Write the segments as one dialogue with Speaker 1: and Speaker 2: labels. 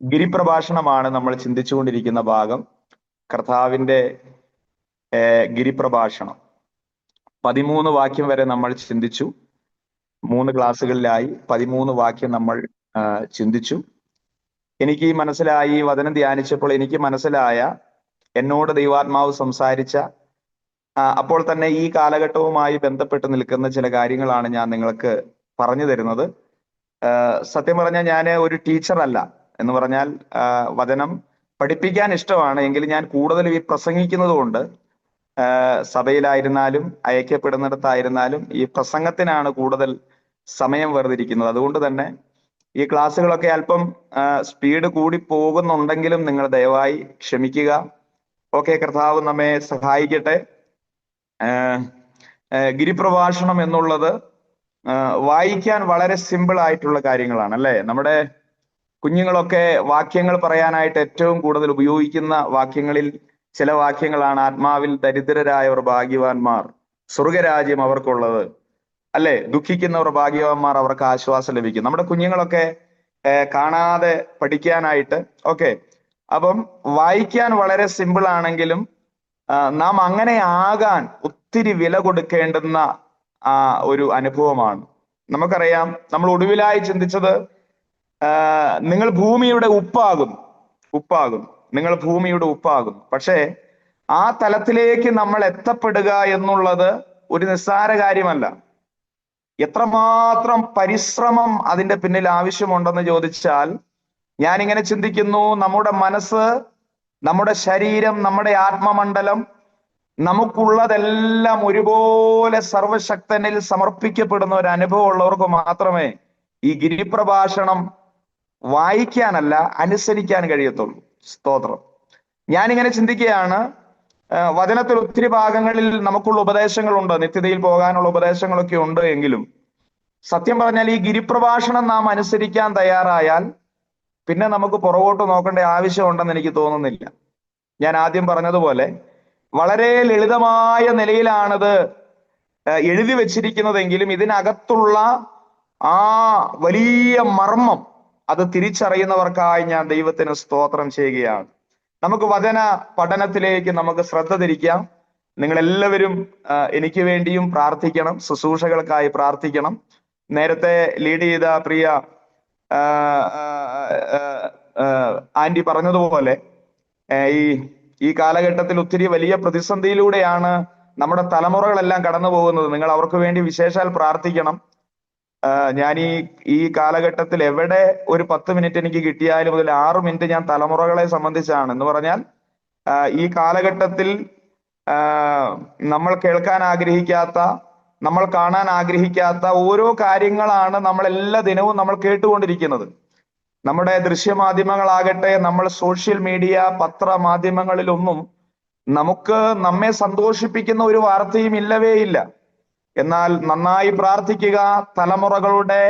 Speaker 1: ഗിരിപ്രഭാഷണമാണ് നമ്മൾ ചിന്തിച്ചുകൊണ്ടിരിക്കുന്ന ഭാഗം. കർത്താവിന്റെ ഗിരിപ്രഭാഷണം 13 വാക്യം വരെ നമ്മൾ ചിന്തിച്ചു. 3 ക്ലാസ്സുകളിലായി 13 വാക്യം നമ്മൾ ചിന്തിച്ചു. എനിക്ക് മനസ്സിലായി, വചനം ധ്യാനിച്ചപ്പോൾ എനിക്ക് മനസ്സിലായ, എന്നോട് ദൈവാത്മാവ് സംസാരിച്ച, അപ്പോൾ തന്നെ ഈ കാലഘട്ടവുമായി ബന്ധപ്പെട്ട് നിൽക്കുന്ന ചില കാര്യങ്ങളാണ് ഞാൻ നിങ്ങൾക്ക് പറഞ്ഞു തരുന്നത്. സത്യം പറഞ്ഞാൽ ഞാൻ ഒരു ടീച്ചറല്ല. എന്ന് പറഞ്ഞാൽ വചനം പഠിപ്പിക്കാൻ ഇഷ്ടമാണ്, എങ്കിലും ഞാൻ കൂടുതലും ഈ പ്രസംഗിക്കുന്നത് കൊണ്ട് സഭയിലായിരുന്നാലും അയക്കപ്പെടുന്നിടത്തായിരുന്നാലും ഈ പ്രസംഗത്തിനാണ് കൂടുതൽ സമയം വേർതിരിക്കുന്നത്. അതുകൊണ്ട് തന്നെ ഈ ക്ലാസ്സുകളൊക്കെ അല്പം സ്പീഡ് കൂടി പോകുന്നുണ്ടെങ്കിലും നിങ്ങൾ ദയവായി ക്ഷമിക്കുക. ഓക്കെ, കർത്താവ് നമ്മെ സഹായിക്കട്ടെ. ഗിരിപ്രഭാഷണം എന്നുള്ളത് വായിക്കാൻ വളരെ സിമ്പിൾ ആയിട്ടുള്ള കാര്യങ്ങളാണ് അല്ലേ? നമ്മുടെ കുഞ്ഞുങ്ങളൊക്കെ വാക്യങ്ങൾ പറയാനായിട്ട് ഏറ്റവും കൂടുതൽ ഉപയോഗിക്കുന്ന വാക്യങ്ങളിൽ ചില വാക്യങ്ങളാണ് ആത്മാവിൽ ദരിദ്രരായവർ ഭാഗ്യവാന്മാർ, സ്വർഗരാജ്യം അവർക്കുള്ളത് അല്ലെ, ദുഃഖിക്കുന്നവർ ഭാഗ്യവാന്മാർ, അവർക്ക് ആശ്വാസം ലഭിക്കും. നമ്മുടെ കുഞ്ഞുങ്ങളൊക്കെ കാണാതെ പഠിക്കാനായിട്ട്. ഓക്കെ, അപ്പം വായിക്കാൻ വളരെ സിമ്പിൾ ആണെങ്കിലും നാം അങ്ങനെ ആകാൻ ഒത്തിരി വില കൊടുക്കേണ്ടുന്ന ഒരു അനുഭവമാണ്. നമുക്കറിയാം, നമ്മൾ ഒടുവിലായി ചിന്തിച്ചത് നിങ്ങൾ ഭൂമിയുടെ ഉപ്പാകും, നിങ്ങൾ ഭൂമിയുടെ ഉപ്പാകും. പക്ഷേ ആ തലത്തിലേക്ക് നമ്മൾ എത്തപ്പെടുക എന്നുള്ളത് ഒരു നിസ്സാര കാര്യമല്ല. എത്രമാത്രം പരിശ്രമം അതിന്റെ പിന്നിൽ ആവശ്യമുണ്ടെന്ന് ചോദിച്ചാൽ, ഞാനിങ്ങനെ ചിന്തിക്കുന്നു, നമ്മുടെ മനസ്സ്, നമ്മുടെ ശരീരം, നമ്മുടെ ആത്മമണ്ഡലം, നമുക്കുള്ളതെല്ലാം ഒരുപോലെ സർവശക്തനിൽ സമർപ്പിക്കപ്പെടുന്ന ഒരു അനുഭവം ഉള്ളവർക്ക് മാത്രമേ ഈ ഗിരിപ്രഭാഷണം വായിക്കാനല്ല അനുസരിക്കാൻ കഴിയത്തുള്ളൂ. സ്തോത്രം. ഞാനിങ്ങനെ ചിന്തിക്കുകയാണ്, വചനത്തിൽ ഒത്തിരി ഭാഗങ്ങളിൽ നമുക്കുള്ള ഉപദേശങ്ങളുണ്ട്, നിത്യതയിൽ പോകാനുള്ള ഉപദേശങ്ങളൊക്കെ ഉണ്ട്. എങ്കിലും സത്യം പറഞ്ഞാൽ ഈ ഗിരിപ്രഭാഷണം നാം അനുസരിക്കാൻ തയ്യാറായാൽ പിന്നെ നമുക്ക് പുറകോട്ട് നോക്കേണ്ട ആവശ്യമുണ്ടെന്ന് എനിക്ക് തോന്നുന്നില്ല. ഞാൻ ആദ്യം പറഞ്ഞതുപോലെ വളരെ ലളിതമായ നിലയിലാണത് എഴുതി വെച്ചിരിക്കുന്നതെങ്കിലും ഇതിനകത്തുള്ള ആ വലിയ മർമ്മം അത് തിരിച്ചറിയുന്നവർക്കായി ഞാൻ ദൈവത്തിന് സ്തോത്രം ചെയ്യുകയാണ്. നമുക്ക് വചന പഠനത്തിലേക്ക് നമുക്ക് ശ്രദ്ധ തിരിക്കാം. നിങ്ങളെല്ലാവരും എനിക്ക് വേണ്ടിയും പ്രാർത്ഥിക്കണം, ശുശ്രൂഷകൾക്കായി പ്രാർത്ഥിക്കണം. നേരത്തെ ലീഡ് ചെയ്ത പ്രിയ ആന്റി പറഞ്ഞതുപോലെ ഈ കാലഘട്ടത്തിൽ ഒത്തിരി വലിയ പ്രതിസന്ധിയിലൂടെയാണ് നമ്മുടെ തലമുറകളെല്ലാം കടന്നു പോകുന്നത്. നിങ്ങൾ അവർക്ക് വേണ്ടി വിശേഷാൽ പ്രാർത്ഥിക്കണം. ഞാൻ ഈ കാലഘട്ടത്തിൽ എവിടെ ഒരു 10 മിനിറ്റ് എനിക്ക് കിട്ടിയാലും അതിൽ 6 മിനിറ്റ് ഞാൻ തലമുറകളെ സംബന്ധിച്ചാണ്. എന്ന് പറഞ്ഞാൽ ഈ കാലഘട്ടത്തിൽ നമ്മൾ കേൾക്കാൻ ആഗ്രഹിക്കാത്ത, നമ്മൾ കാണാൻ ആഗ്രഹിക്കാത്ത ഓരോ കാര്യങ്ങളാണ് നമ്മൾ എല്ലാ ദിനവും നമ്മൾ കേട്ടുകൊണ്ടിരിക്കുന്നത്. നമ്മുടെ ദൃശ്യമാധ്യമങ്ങളാകട്ടെ, നമ്മൾ സോഷ്യൽ മീഡിയ, പത്രമാധ്യമങ്ങളിലൊന്നും നമുക്ക് നമ്മെ സന്തോഷിപ്പിക്കുന്ന ഒരു വാർത്തയും ഇല്ലവേ ഇല്ല. എന്നാൽ നന്നായി പ്രാർത്ഥിക്കുക. തലമുറകളുടെ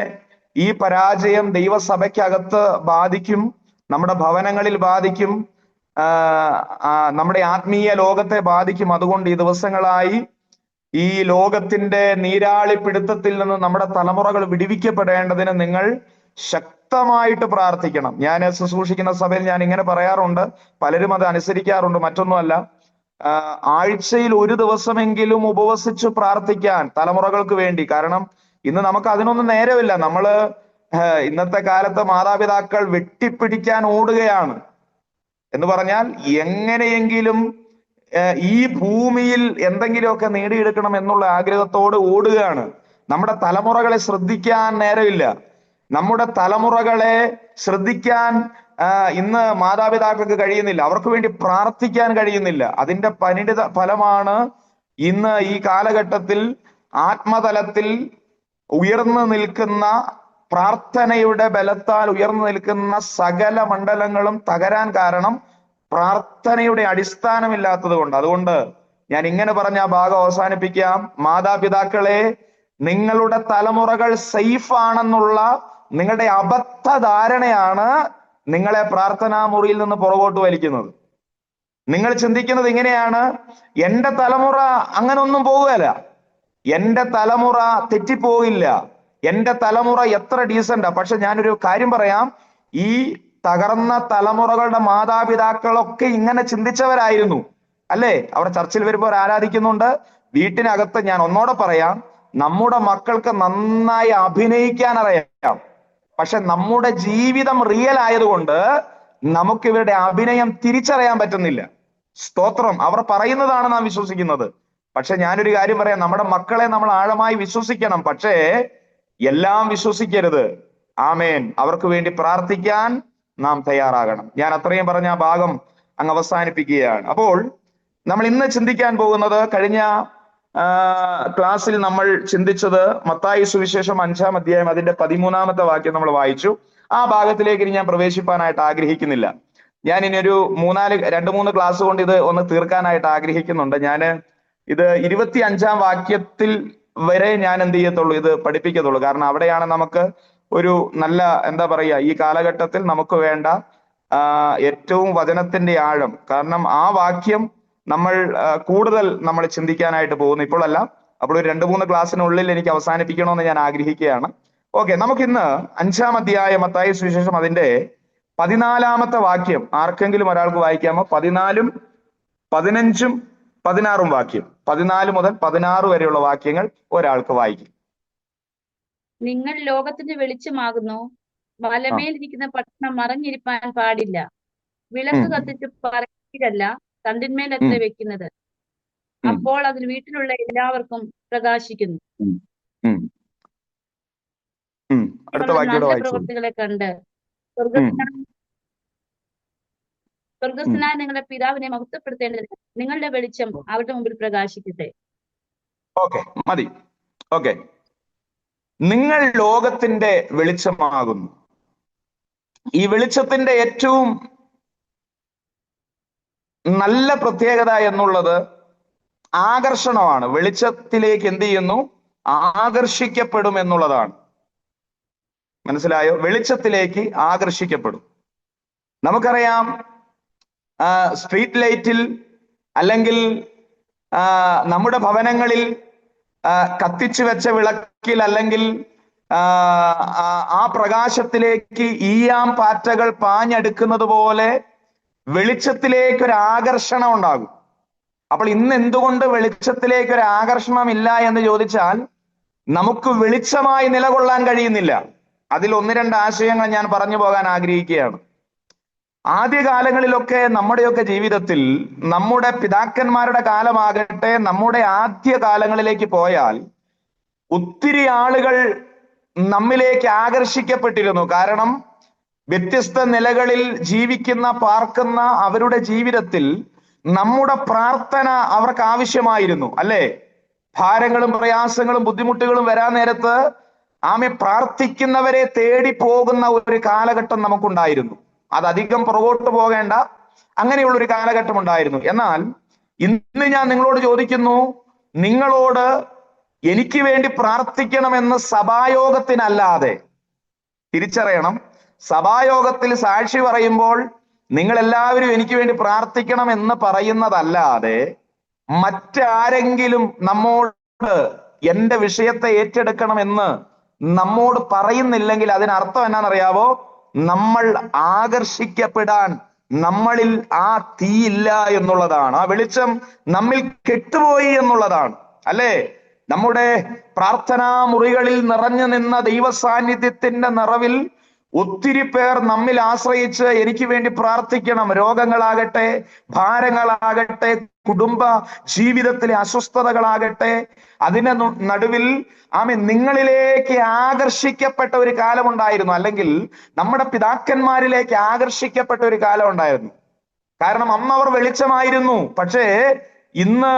Speaker 1: ഈ പരാജയം ദൈവസഭയ്ക്കകത്ത് ബാധിക്കും, നമ്മുടെ ഭവനങ്ങളിൽ ബാധിക്കും, നമ്മുടെ ആത്മീയ ലോകത്തെ ബാധിക്കും. അതുകൊണ്ട് ഈ ദിവസങ്ങളായി ഈ ലോകത്തിന്റെ നീരാളിപ്പിടുത്തത്തിൽ നിന്ന് നമ്മുടെ തലമുറകൾ വിടുവിക്കപ്പെടേണ്ടതിന് നിങ്ങൾ ശക്തമായിട്ട് പ്രാർത്ഥിക്കണം. ഞാൻ ശുശ്രൂഷിക്കുന്ന സഭയിൽ ഞാൻ ഇങ്ങനെ പറയാറുണ്ട്, പലരും അത് അനുസരിക്കാറുണ്ട്. മറ്റൊന്നുമല്ല, ആഴ്ചയിൽ ഒരു ദിവസമെങ്കിലും ഉപവസിച്ച് പ്രാർത്ഥിക്കാൻ തലമുറകൾക്ക് വേണ്ടി. കാരണം ഇന്ന് നമുക്ക് അതിനൊന്നും നേരമില്ല. നമ്മള് ഇന്നത്തെ കാലത്ത് മാതാപിതാക്കൾ വെട്ടിപ്പിടിക്കാൻ ഓടുകയാണ്. എന്ന് പറഞ്ഞാൽ എങ്ങനെയെങ്കിലും ഈ ഭൂമിയിൽ എന്തെങ്കിലുമൊക്കെ നേടിയെടുക്കണം എന്നുള്ള ആഗ്രഹത്തോട് ഓടുകയാണ്. നമ്മുടെ തലമുറകളെ ശ്രദ്ധിക്കാൻ നേരമില്ല. നമ്മുടെ തലമുറകളെ ശ്രദ്ധിക്കാൻ ഇന്ന് മാതാപിതാക്കൾക്ക് കഴിയുന്നില്ല, അവർക്ക് വേണ്ടി പ്രാർത്ഥിക്കാൻ കഴിയുന്നില്ല. അതിന്റെ പരിണിത ഫലമാണ് ഇന്ന് ഈ കാലഘട്ടത്തിൽ ആത്മതലത്തിൽ ഉയർന്നു നിൽക്കുന്ന, പ്രാർത്ഥനയുടെ ബലത്താൽ ഉയർന്നു നിൽക്കുന്ന സകല മണ്ഡലങ്ങളും തകരാൻ കാരണം പ്രാർത്ഥനയുടെ അടിസ്ഥാനമില്ലാത്തത് കൊണ്ട്. അതുകൊണ്ട് ഞാൻ ഇങ്ങനെ പറഞ്ഞ ഭാഗം അവസാനിപ്പിക്കാം. മാതാപിതാക്കളെ, നിങ്ങളുടെ തലമുറകൾ സേഫ് ആണെന്നുള്ള നിങ്ങളുടെ അബദ്ധ ധാരണയാണ് നിങ്ങളെ പ്രാർത്ഥനാ മുറിയിൽ നിന്ന് പുറകോട്ട് വലിക്കുന്നത്. നിങ്ങൾ ചിന്തിക്കുന്നത് ഇങ്ങനെയാണ്, എന്റെ തലമുറ അങ്ങനെ ഒന്നും പോവുകയല്ല, എന്റെ തലമുറ തെറ്റിപ്പോകില്ല, എന്റെ തലമുറ എത്ര ഡീസന്റാ. പക്ഷെ ഞാനൊരു കാര്യം പറയാം, ഈ തകർന്ന തലമുറകളുടെ മാതാപിതാക്കളൊക്കെ ഇങ്ങനെ ചിന്തിച്ചവരായിരുന്നു, അല്ലേ? അവർ ചർച്ചിൽ വരുമ്പോൾ ആരാധിക്കുന്നുണ്ട്. വീട്ടിനകത്ത് ഞാൻ ഒന്നോടെ പറയാം, നമ്മുടെ മക്കൾക്ക് നന്നായി അഭിനയിക്കാൻ അറിയാം. പക്ഷെ നമ്മുടെ ജീവിതം റിയൽ ആയതുകൊണ്ട് നമുക്ക് ഇവരുടെ അഭിനയം തിരിച്ചറിയാൻ പറ്റുന്നില്ല. സ്തോത്രം. അവർ പറയുന്നതാണ് നാം വിശ്വസിക്കുന്നത്. പക്ഷെ ഞാനൊരു കാര്യം പറയാം, നമ്മുടെ മക്കളെ നമ്മൾ ആഴമായി വിശ്വസിക്കണം. പക്ഷേ എല്ലാം വിശ്വസിക്കരുത്. ആമേൻ. അവർക്ക് വേണ്ടി പ്രാർത്ഥിക്കാൻ നാം തയ്യാറാകണം. ഞാൻ അത്രയും പറഞ്ഞ ആ ഭാഗം അങ്ങ് അവസാനിപ്പിക്കുകയാണ്. അപ്പോൾ നമ്മൾ ഇന്ന് ചിന്തിക്കാൻ പോകുന്നത്, കഴിഞ്ഞ ക്ലാസ്സിൽ നമ്മൾ ചിന്തിച്ചത് മത്തായി സുവിശേഷം 5-ാം അധ്യായം അതിന്റെ 13-ാമത്തെ വാക്യം നമ്മൾ വായിച്ചു. ആ ഭാഗത്തിലേക്ക് ഇനി ഞാൻ പ്രവേശിപ്പാനായിട്ട് ആഗ്രഹിക്കുന്നില്ല. ഞാൻ ഇനി ഒരു 2-3 ക്ലാസ് കൊണ്ട് ഇത് ഒന്ന് തീർക്കാനായിട്ട് ആഗ്രഹിക്കുന്നുണ്ട്. ഞാൻ ഇത് 25-ാം വാക്യത്തിൽ വരെ ഞാൻ എന്ത് ചെയ്യത്തുള്ളൂ, ഇത് പഠിപ്പിക്കത്തുള്ളൂ. കാരണം അവിടെയാണ് നമുക്ക് ഒരു നല്ല, എന്താ പറയുക, ഈ കാലഘട്ടത്തിൽ നമുക്ക് വേണ്ട ഏറ്റവും വചനത്തിന്റെ ആഴം. കാരണം ആ വാക്യം നമ്മൾ കൂടുതൽ നമ്മൾ ചിന്തിക്കാനായിട്ട് പോകുന്നു ഇപ്പോഴല്ല. അപ്പോൾ ഒരു 2-3 ക്ലാസ്സിനുള്ളിൽ എനിക്ക് അവസാനിപ്പിക്കണമെന്ന് ഞാൻ ആഗ്രഹിക്കുകയാണ്. ഓക്കെ, നമുക്കിന്ന് 5-ാം അധ്യായം മത്തായി സുവിശേഷം അതിന്റെ 14-ാമത്തെ വാക്യം ആർക്കെങ്കിലും ഒരാൾക്ക് വായിക്കാമോ? 14-ഉം 15-ഉം 16-ഉം വാക്യം. 14 മുതൽ 16 വരെയുള്ള വാക്യങ്ങൾ ഒരാൾക്ക് വായിക്കും.
Speaker 2: നിങ്ങൾ ലോകത്തിന്റെ വെളിച്ചമാകുന്നു. മലമേലിരിക്കുന്ന പട്ടണം മറഞ്ഞിരിപ്പാൻ പാടില്ല. വിളക്ക് കത്തിച്ച് പറയിലല്ല, തണ്ടിന്മേലത്രേ വെക്കുന്നത്. അപ്പോൾ അതിൽ വീട്ടിലുള്ള എല്ലാവർക്കും പ്രകാശിക്കുന്നു. നല്ല പ്രവൃത്തികളെ കണ്ട് സ്വർഗസ്ഥനായ നിങ്ങളുടെ പിതാവിനെ മഹത്വപ്പെടുത്തേണ്ടത് നിങ്ങളുടെ വെളിച്ചം അവരുടെ മുമ്പിൽ പ്രകാശിക്കട്ടെ.
Speaker 1: ഓക്കെ, മതി. ഓക്കെ, നിങ്ങൾ ലോകത്തിന്റെ വെളിച്ചമാകുന്നു. ഈ വെളിച്ചത്തിന്റെ ഏറ്റവും നല്ല പ്രത്യേകത എന്നുള്ളത് ആകർഷണമാണ്. വെളിച്ചത്തിലേക്ക് എന്ത് ചെയ്യുന്നു? ആകർഷിക്കപ്പെടും എന്നുള്ളതാണ്. മനസ്സിലായോ? വെളിച്ചത്തിലേക്ക് ആകർഷിക്കപ്പെടും. നമുക്കറിയാം, സ്ട്രീറ്റ് ലൈറ്റിൽ അല്ലെങ്കിൽ നമ്മുടെ ഭവനങ്ങളിൽ കത്തിച്ചു വെച്ച വിളക്കിൽ അല്ലെങ്കിൽ ആ പ്രകാശത്തിലേക്ക് ഈയാം പാറ്റകൾ പാഞ്ഞെടുക്കുന്നത് പോലെ വെളിച്ചത്തിലേക്ക് ഒരു ആകർഷണം ഉണ്ടാകും. അപ്പോൾ ഇന്ന് എന്തുകൊണ്ട് വെളിച്ചത്തിലേക്ക് ഒരു ആകർഷണം ഇല്ല എന്ന് ചോദിച്ചാൽ, നമുക്ക് വെളിച്ചമായി നിലകൊള്ളാൻ കഴിയുന്നില്ല. അതിൽ 1-2 ആശയങ്ങൾ ഞാൻ പറഞ്ഞു പോകാൻ ആഗ്രഹിക്കുകയാണ്. ആദ്യകാലങ്ങളിലൊക്കെ നമ്മുടെയൊക്കെ ജീവിതത്തിൽ, നമ്മുടെ പിതാക്കന്മാരുടെ കാലമാകട്ടെ, നമ്മുടെ ആദ്യ കാലങ്ങളിലേക്ക് പോയാൽ ഒത്തിരി ആളുകൾ നമ്മിലേക്ക് ആകർഷിക്കപ്പെട്ടിരുന്നു. കാരണം വ്യത്യസ്ത നിലകളിൽ ജീവിക്കുന്ന, പാർക്കുന്ന അവരുടെ ജീവിതത്തിൽ നമ്മുടെ പ്രാർത്ഥന അവർക്ക് ആവശ്യമായിരുന്നു, അല്ലേ? ഭാരങ്ങളും പ്രയാസങ്ങളും ബുദ്ധിമുട്ടുകളും വരാൻ നേരത്ത് ആമെ പ്രാർത്ഥിക്കുന്നവരെ തേടി പോകുന്ന ഒരു കാലഘട്ടം നമുക്കുണ്ടായിരുന്നു. അതധികം പുറകോട്ട് പോകേണ്ട അങ്ങനെയുള്ള ഒരു കാലഘട്ടം ഉണ്ടായിരുന്നു. എന്നാൽ ഇന്ന് ഞാൻ നിങ്ങളോട് ചോദിക്കുന്നു, നിങ്ങളോട് എനിക്ക് വേണ്ടി പ്രാർത്ഥിക്കണമെന്ന് സഭായോഗത്തിനല്ലാതെ, തിരിച്ചറിയണം, സഭായോഗത്തിൽ സാക്ഷി പറയുമ്പോൾ നിങ്ങൾ എല്ലാവരും എനിക്ക് വേണ്ടി പ്രാർത്ഥിക്കണം എന്ന് പറയുന്നതല്ലാതെ മറ്റാരെങ്കിലും നമ്മോട് എന്റെ വിഷയത്തെ ഏറ്റെടുക്കണമെന്ന് നമ്മോട് പറയുന്നില്ലെങ്കിൽ അതിനർത്ഥം എന്നാണെന്നറിയാവോ? നമ്മൾ ആകർഷിക്കപ്പെടാൻ നമ്മളിൽ ആ തീയില്ല എന്നുള്ളതാണ്. ആ വെളിച്ചം നമ്മിൽ കെട്ടുപോയി എന്നുള്ളതാണ്, അല്ലേ? നമ്മുടെ പ്രാർത്ഥനാ മുറികളിൽ നിറഞ്ഞു നിന്ന ദൈവ സാന്നിധ്യത്തിന്റെ നിറവിൽ ഒത്തിരി പേർ നമ്മിൽ ആശ്രയിച്ച് എനിക്ക് വേണ്ടി പ്രാർത്ഥിക്കണം. രോഗങ്ങളാകട്ടെ, ഭാരങ്ങളാകട്ടെ, കുടുംബ ജീവിതത്തിലെ അസ്വസ്ഥതകളാകട്ടെ, അതിന് നടുവിൽ നിങ്ങളിലേക്ക് ആകർഷിക്കപ്പെട്ട ഒരു കാലമുണ്ടായിരുന്നു, അല്ലെങ്കിൽ നമ്മുടെ പിതാക്കന്മാരിലേക്ക് ആകർഷിക്കപ്പെട്ട ഒരു കാലം ഉണ്ടായിരുന്നു. കാരണം അന്ന് അവർ വെളിച്ചമായിരുന്നു. പക്ഷേ ഇന്ന്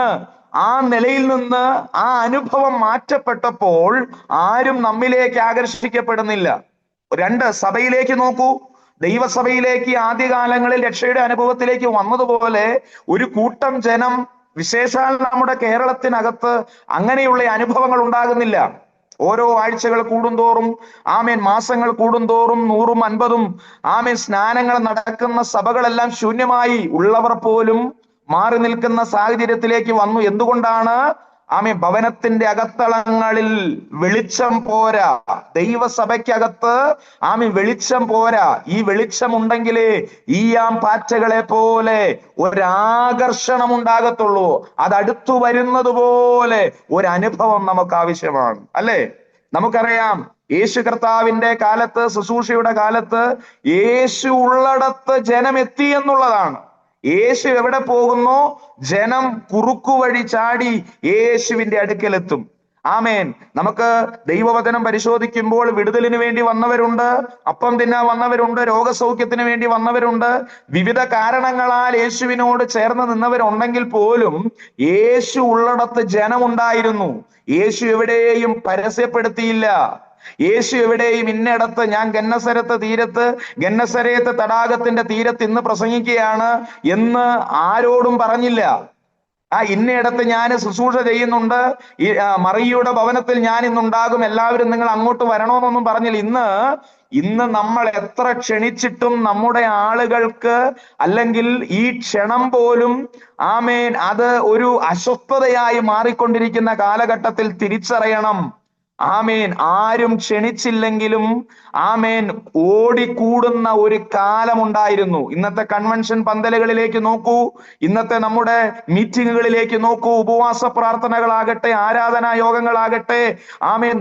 Speaker 1: ആ നിലയിൽ നിന്ന് ആ അനുഭവം മാറ്റപ്പെട്ടപ്പോൾ ആരും നമ്മിലേക്ക് ആകർഷിക്കപ്പെടുന്നില്ല. 2, സഭയിലേക്ക് നോക്കൂ. ദൈവസഭയിലേക്ക് ആദ്യകാലങ്ങളിൽ രക്ഷയുടെ അനുഭവത്തിലേക്ക് വന്നതുപോലെ ഒരു കൂട്ടം ജനം, വിശേഷാൽ നമ്മുടെ കേരളത്തിനകത്ത് അങ്ങനെയുള്ള അനുഭവങ്ങൾ ഉണ്ടാകുന്നില്ല. ഓരോ ആഴ്ചകൾ കൂടുന്തോറും, മാസങ്ങൾ കൂടുന്തോറും 100ഉം 50ഉം സ്നാനങ്ങൾ നടക്കുന്ന സഭകളെല്ലാം ശൂന്യമായി, ഉള്ളവർ പോലും മാറി നിൽക്കുന്ന സാഹചര്യത്തിലേക്ക് വന്നു. എന്തുകൊണ്ടാണ്? ഭവനത്തിന്റെ അകത്തളങ്ങളിൽ വെളിച്ചം പോരാ. ദൈവസഭയ്ക്കകത്ത് വെളിച്ചം പോരാ. ഈ വെളിച്ചം ഉണ്ടെങ്കിലേ ഈയാം പാറ്റകളെ പോലെ ഒരാകർഷണം ഉണ്ടാകത്തുള്ളൂ. അതടുത്തു വരുന്നത് പോലെ ഒരു അനുഭവം നമുക്ക് ആവശ്യമാണ്, അല്ലേ? നമുക്കറിയാം, യേശു കർത്താവിന്റെ കാലത്ത്, ശുശ്രൂഷയുടെ കാലത്ത്, യേശു ഉള്ളിടത്ത് ജനം എത്തി എന്നുള്ളതാണ്. യേശു എവിടെ പോകുന്നു, ജനം കുറുക്കുവഴി ചാടി യേശുവിന്റെ അടുക്കലെത്തും. ആമേൻ. നമുക്ക് ദൈവവചനം പരിശോധിക്കുമ്പോൾ വിടുതലിന് വേണ്ടി വന്നവരുണ്ട്, അപ്പം തിന്നാൻ വന്നവരുണ്ട്, രോഗസൗഖ്യത്തിന് വേണ്ടി വന്നവരുണ്ട്, വിവിധ കാരണങ്ങളാൽ യേശുവിനോട് ചേർന്ന് നിന്നവരുണ്ടെങ്കിൽ പോലും യേശു ഉള്ളിടത്ത് ജനമുണ്ടായിരുന്നു. യേശു എവിടെയും പരസ്യപ്പെടുത്തിയില്ല. യേശു എവിടെയും ഇന്നിടത്ത് ഞാൻ ഗന്നസരത്ത് തടാകത്തിന്റെ തീരത്ത് ഇന്ന് പ്രസംഗിക്കുകയാണ് എന്ന് ആരോടും പറഞ്ഞില്ല. ഇന്നയിടത്ത് ഞാൻ ശുശ്രൂഷ ചെയ്യുന്നുണ്ട്, മറിയയുടെ ഭവനത്തിൽ ഞാൻ ഇന്നുണ്ടാകും, എല്ലാവരും നിങ്ങൾ അങ്ങോട്ട് വരണമെന്നൊന്നും പറഞ്ഞില്ല. ഇന്ന് നമ്മൾ എത്ര ക്ഷണിച്ചിട്ടും നമ്മുടെ ആളുകൾക്ക്, അല്ലെങ്കിൽ ഈ ക്ഷണം പോലും അത് ഒരു അസ്വസ്ഥതയായി മാറിക്കൊണ്ടിരിക്കുന്ന കാലഘട്ടത്തിൽ തിരിച്ചറിയണം. ആരും ക്ഷണിച്ചില്ലെങ്കിലും ഓടിക്കൂടുന്ന ഒരു കാലമുണ്ടായിരുന്നു. ഇന്നത്തെ കൺവെൻഷൻ പന്തലുകളിലേക്ക് നോക്കൂ, ഇന്നത്തെ നമ്മുടെ മീറ്റിങ്ങുകളിലേക്ക് നോക്കൂ, ഉപവാസ പ്രാർത്ഥനകളാകട്ടെ, ആരാധനാ യോഗങ്ങളാകട്ടെ,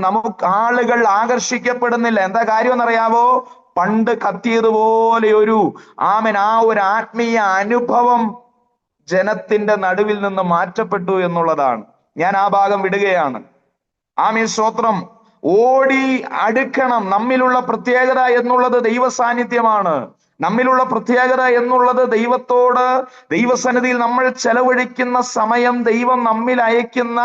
Speaker 1: നമുക്ക് ആളുകൾ ആകർഷിക്കപ്പെടുന്നില്ല. എന്താ കാര്യം എന്നറിയാവോ? പണ്ട് കത്തിയതുപോലെ ഒരു ഒരു ആത്മീയ അനുഭവം ജനത്തിന്റെ നടുവിൽ നിന്ന് മാറ്റപ്പെട്ടു എന്നുള്ളതാണ്. ഞാൻ ആ ഭാഗം വിടുകയാണ്. സ്തോത്രം. ഓടി അടുക്കണം. നമ്മിലുള്ള പ്രത്യേകത എന്നുള്ളത് ദൈവ സാന്നിധ്യമാണ്. നമ്മിലുള്ള പ്രത്യേകത എന്നുള്ളത് ദൈവസന്നിധിയിൽ നമ്മൾ ചെലവഴിക്കുന്ന സമയം, ദൈവം നമ്മിൽ അയക്കുന്ന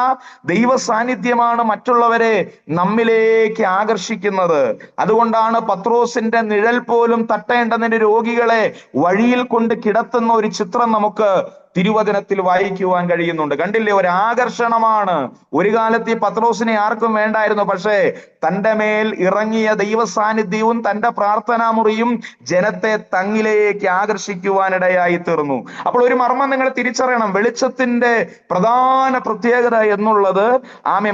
Speaker 1: ദൈവ സാന്നിധ്യമാണ് മറ്റുള്ളവരെ നമ്മിലേക്ക് ആകർഷിക്കുന്നത്. അതുകൊണ്ടാണ് പത്രോസിന്റെ നിഴൽ പോലും തട്ടേണ്ടതിന് രോഗികളെ വഴിയിൽ കൊണ്ട് കിടത്തുന്ന ഒരു ചിത്രം നമുക്ക് തിരുവചനത്തിൽ വായിക്കുവാൻ കഴിയുന്നുണ്ട്. കണ്ടില്ലേ? ഒരു ആകർഷണമാണ്. ഒരു കാലത്ത് ഈ പത്രോസിനെ ആർക്കും വേണ്ടായിരുന്നു, പക്ഷേ തന്റെ മേൽ ഇറങ്ങിയ ദൈവ സാന്നിധ്യവും തന്റെ പ്രാർത്ഥനാ മുറിയും ജനത്തെ തങ്ങിലേക്ക് ആകർഷിക്കുവാനിടയായി തീർന്നു. അപ്പോൾ ഒരു മർമ്മം നിങ്ങൾ തിരിച്ചറിയണം. വെളിച്ചത്തിന്റെ പ്രധാന പ്രത്യേകത എന്നുള്ളത്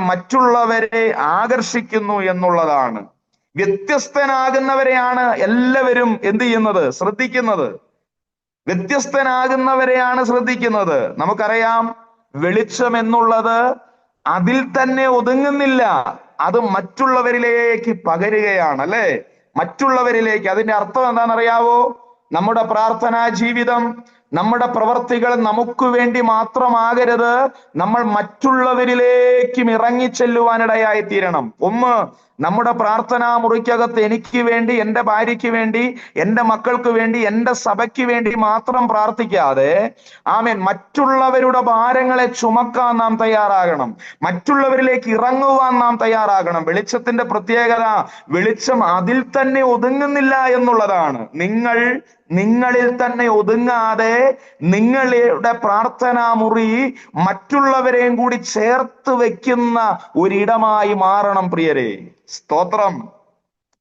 Speaker 1: മറ്റുള്ളവരെ ആകർഷിക്കുന്നു എന്നുള്ളതാണ്. വ്യത്യസ്തനാകുന്നവരെയാണ് എല്ലാവരും എന്ത് ചെയ്യുന്നത്? ശ്രദ്ധിക്കുന്നത്. വ്യത്യസ്തനാകുന്നവരെയാണ് ശ്രദ്ധിക്കുന്നത്. നമുക്കറിയാം, വെളിച്ചം എന്നുള്ളത് അതിൽ തന്നെ ഒതുങ്ങുന്നില്ല, അത് മറ്റുള്ളവരിലേക്ക് പകരുകയാണ്, അല്ലെ? മറ്റുള്ളവരിലേക്ക്. അതിന്റെ അർത്ഥം എന്താണെന്നറിയാവോ? നമ്മുടെ പ്രാർത്ഥനാ ജീവിതം, നമ്മുടെ പ്രവർത്തികൾ നമുക്ക് വേണ്ടി മാത്രമാകരുത്, നമ്മൾ മറ്റുള്ളവരിലേക്കും ഇറങ്ങിച്ചെല്ലുവാനിടയായി തീരണം. നമ്മുടെ പ്രാർത്ഥനാ മുറിക്കകത്ത് എനിക്ക് വേണ്ടി, എൻ്റെ ഭാര്യയ്ക്ക് വേണ്ടി, എൻ്റെ മക്കൾക്ക് വേണ്ടി, എൻ്റെ സഭയ്ക്ക് വേണ്ടി മാത്രം പ്രാർത്ഥിക്കാതെ മറ്റുള്ളവരുടെ ഭാരങ്ങളെ ചുമക്കാൻ നാം തയ്യാറാകണം. മറ്റുള്ളവരിലേക്ക് ഇറങ്ങുവാൻ നാം തയ്യാറാകണം. വെളിച്ചത്തിന്റെ പ്രത്യേകത, വെളിച്ചം അതിൽ തന്നെ ഒതുങ്ങുന്നില്ല എന്നുള്ളതാണ്. നിങ്ങളിൽ തന്നെ ഒതുങ്ങാതെ നിങ്ങളുടെ പ്രാർത്ഥനാ മുറി മറ്റുള്ളവരെയും കൂടി ചേർത്ത് വെക്കുന്ന ഒരിടമായി മാറണം പ്രിയരെ. സ്തോത്രം.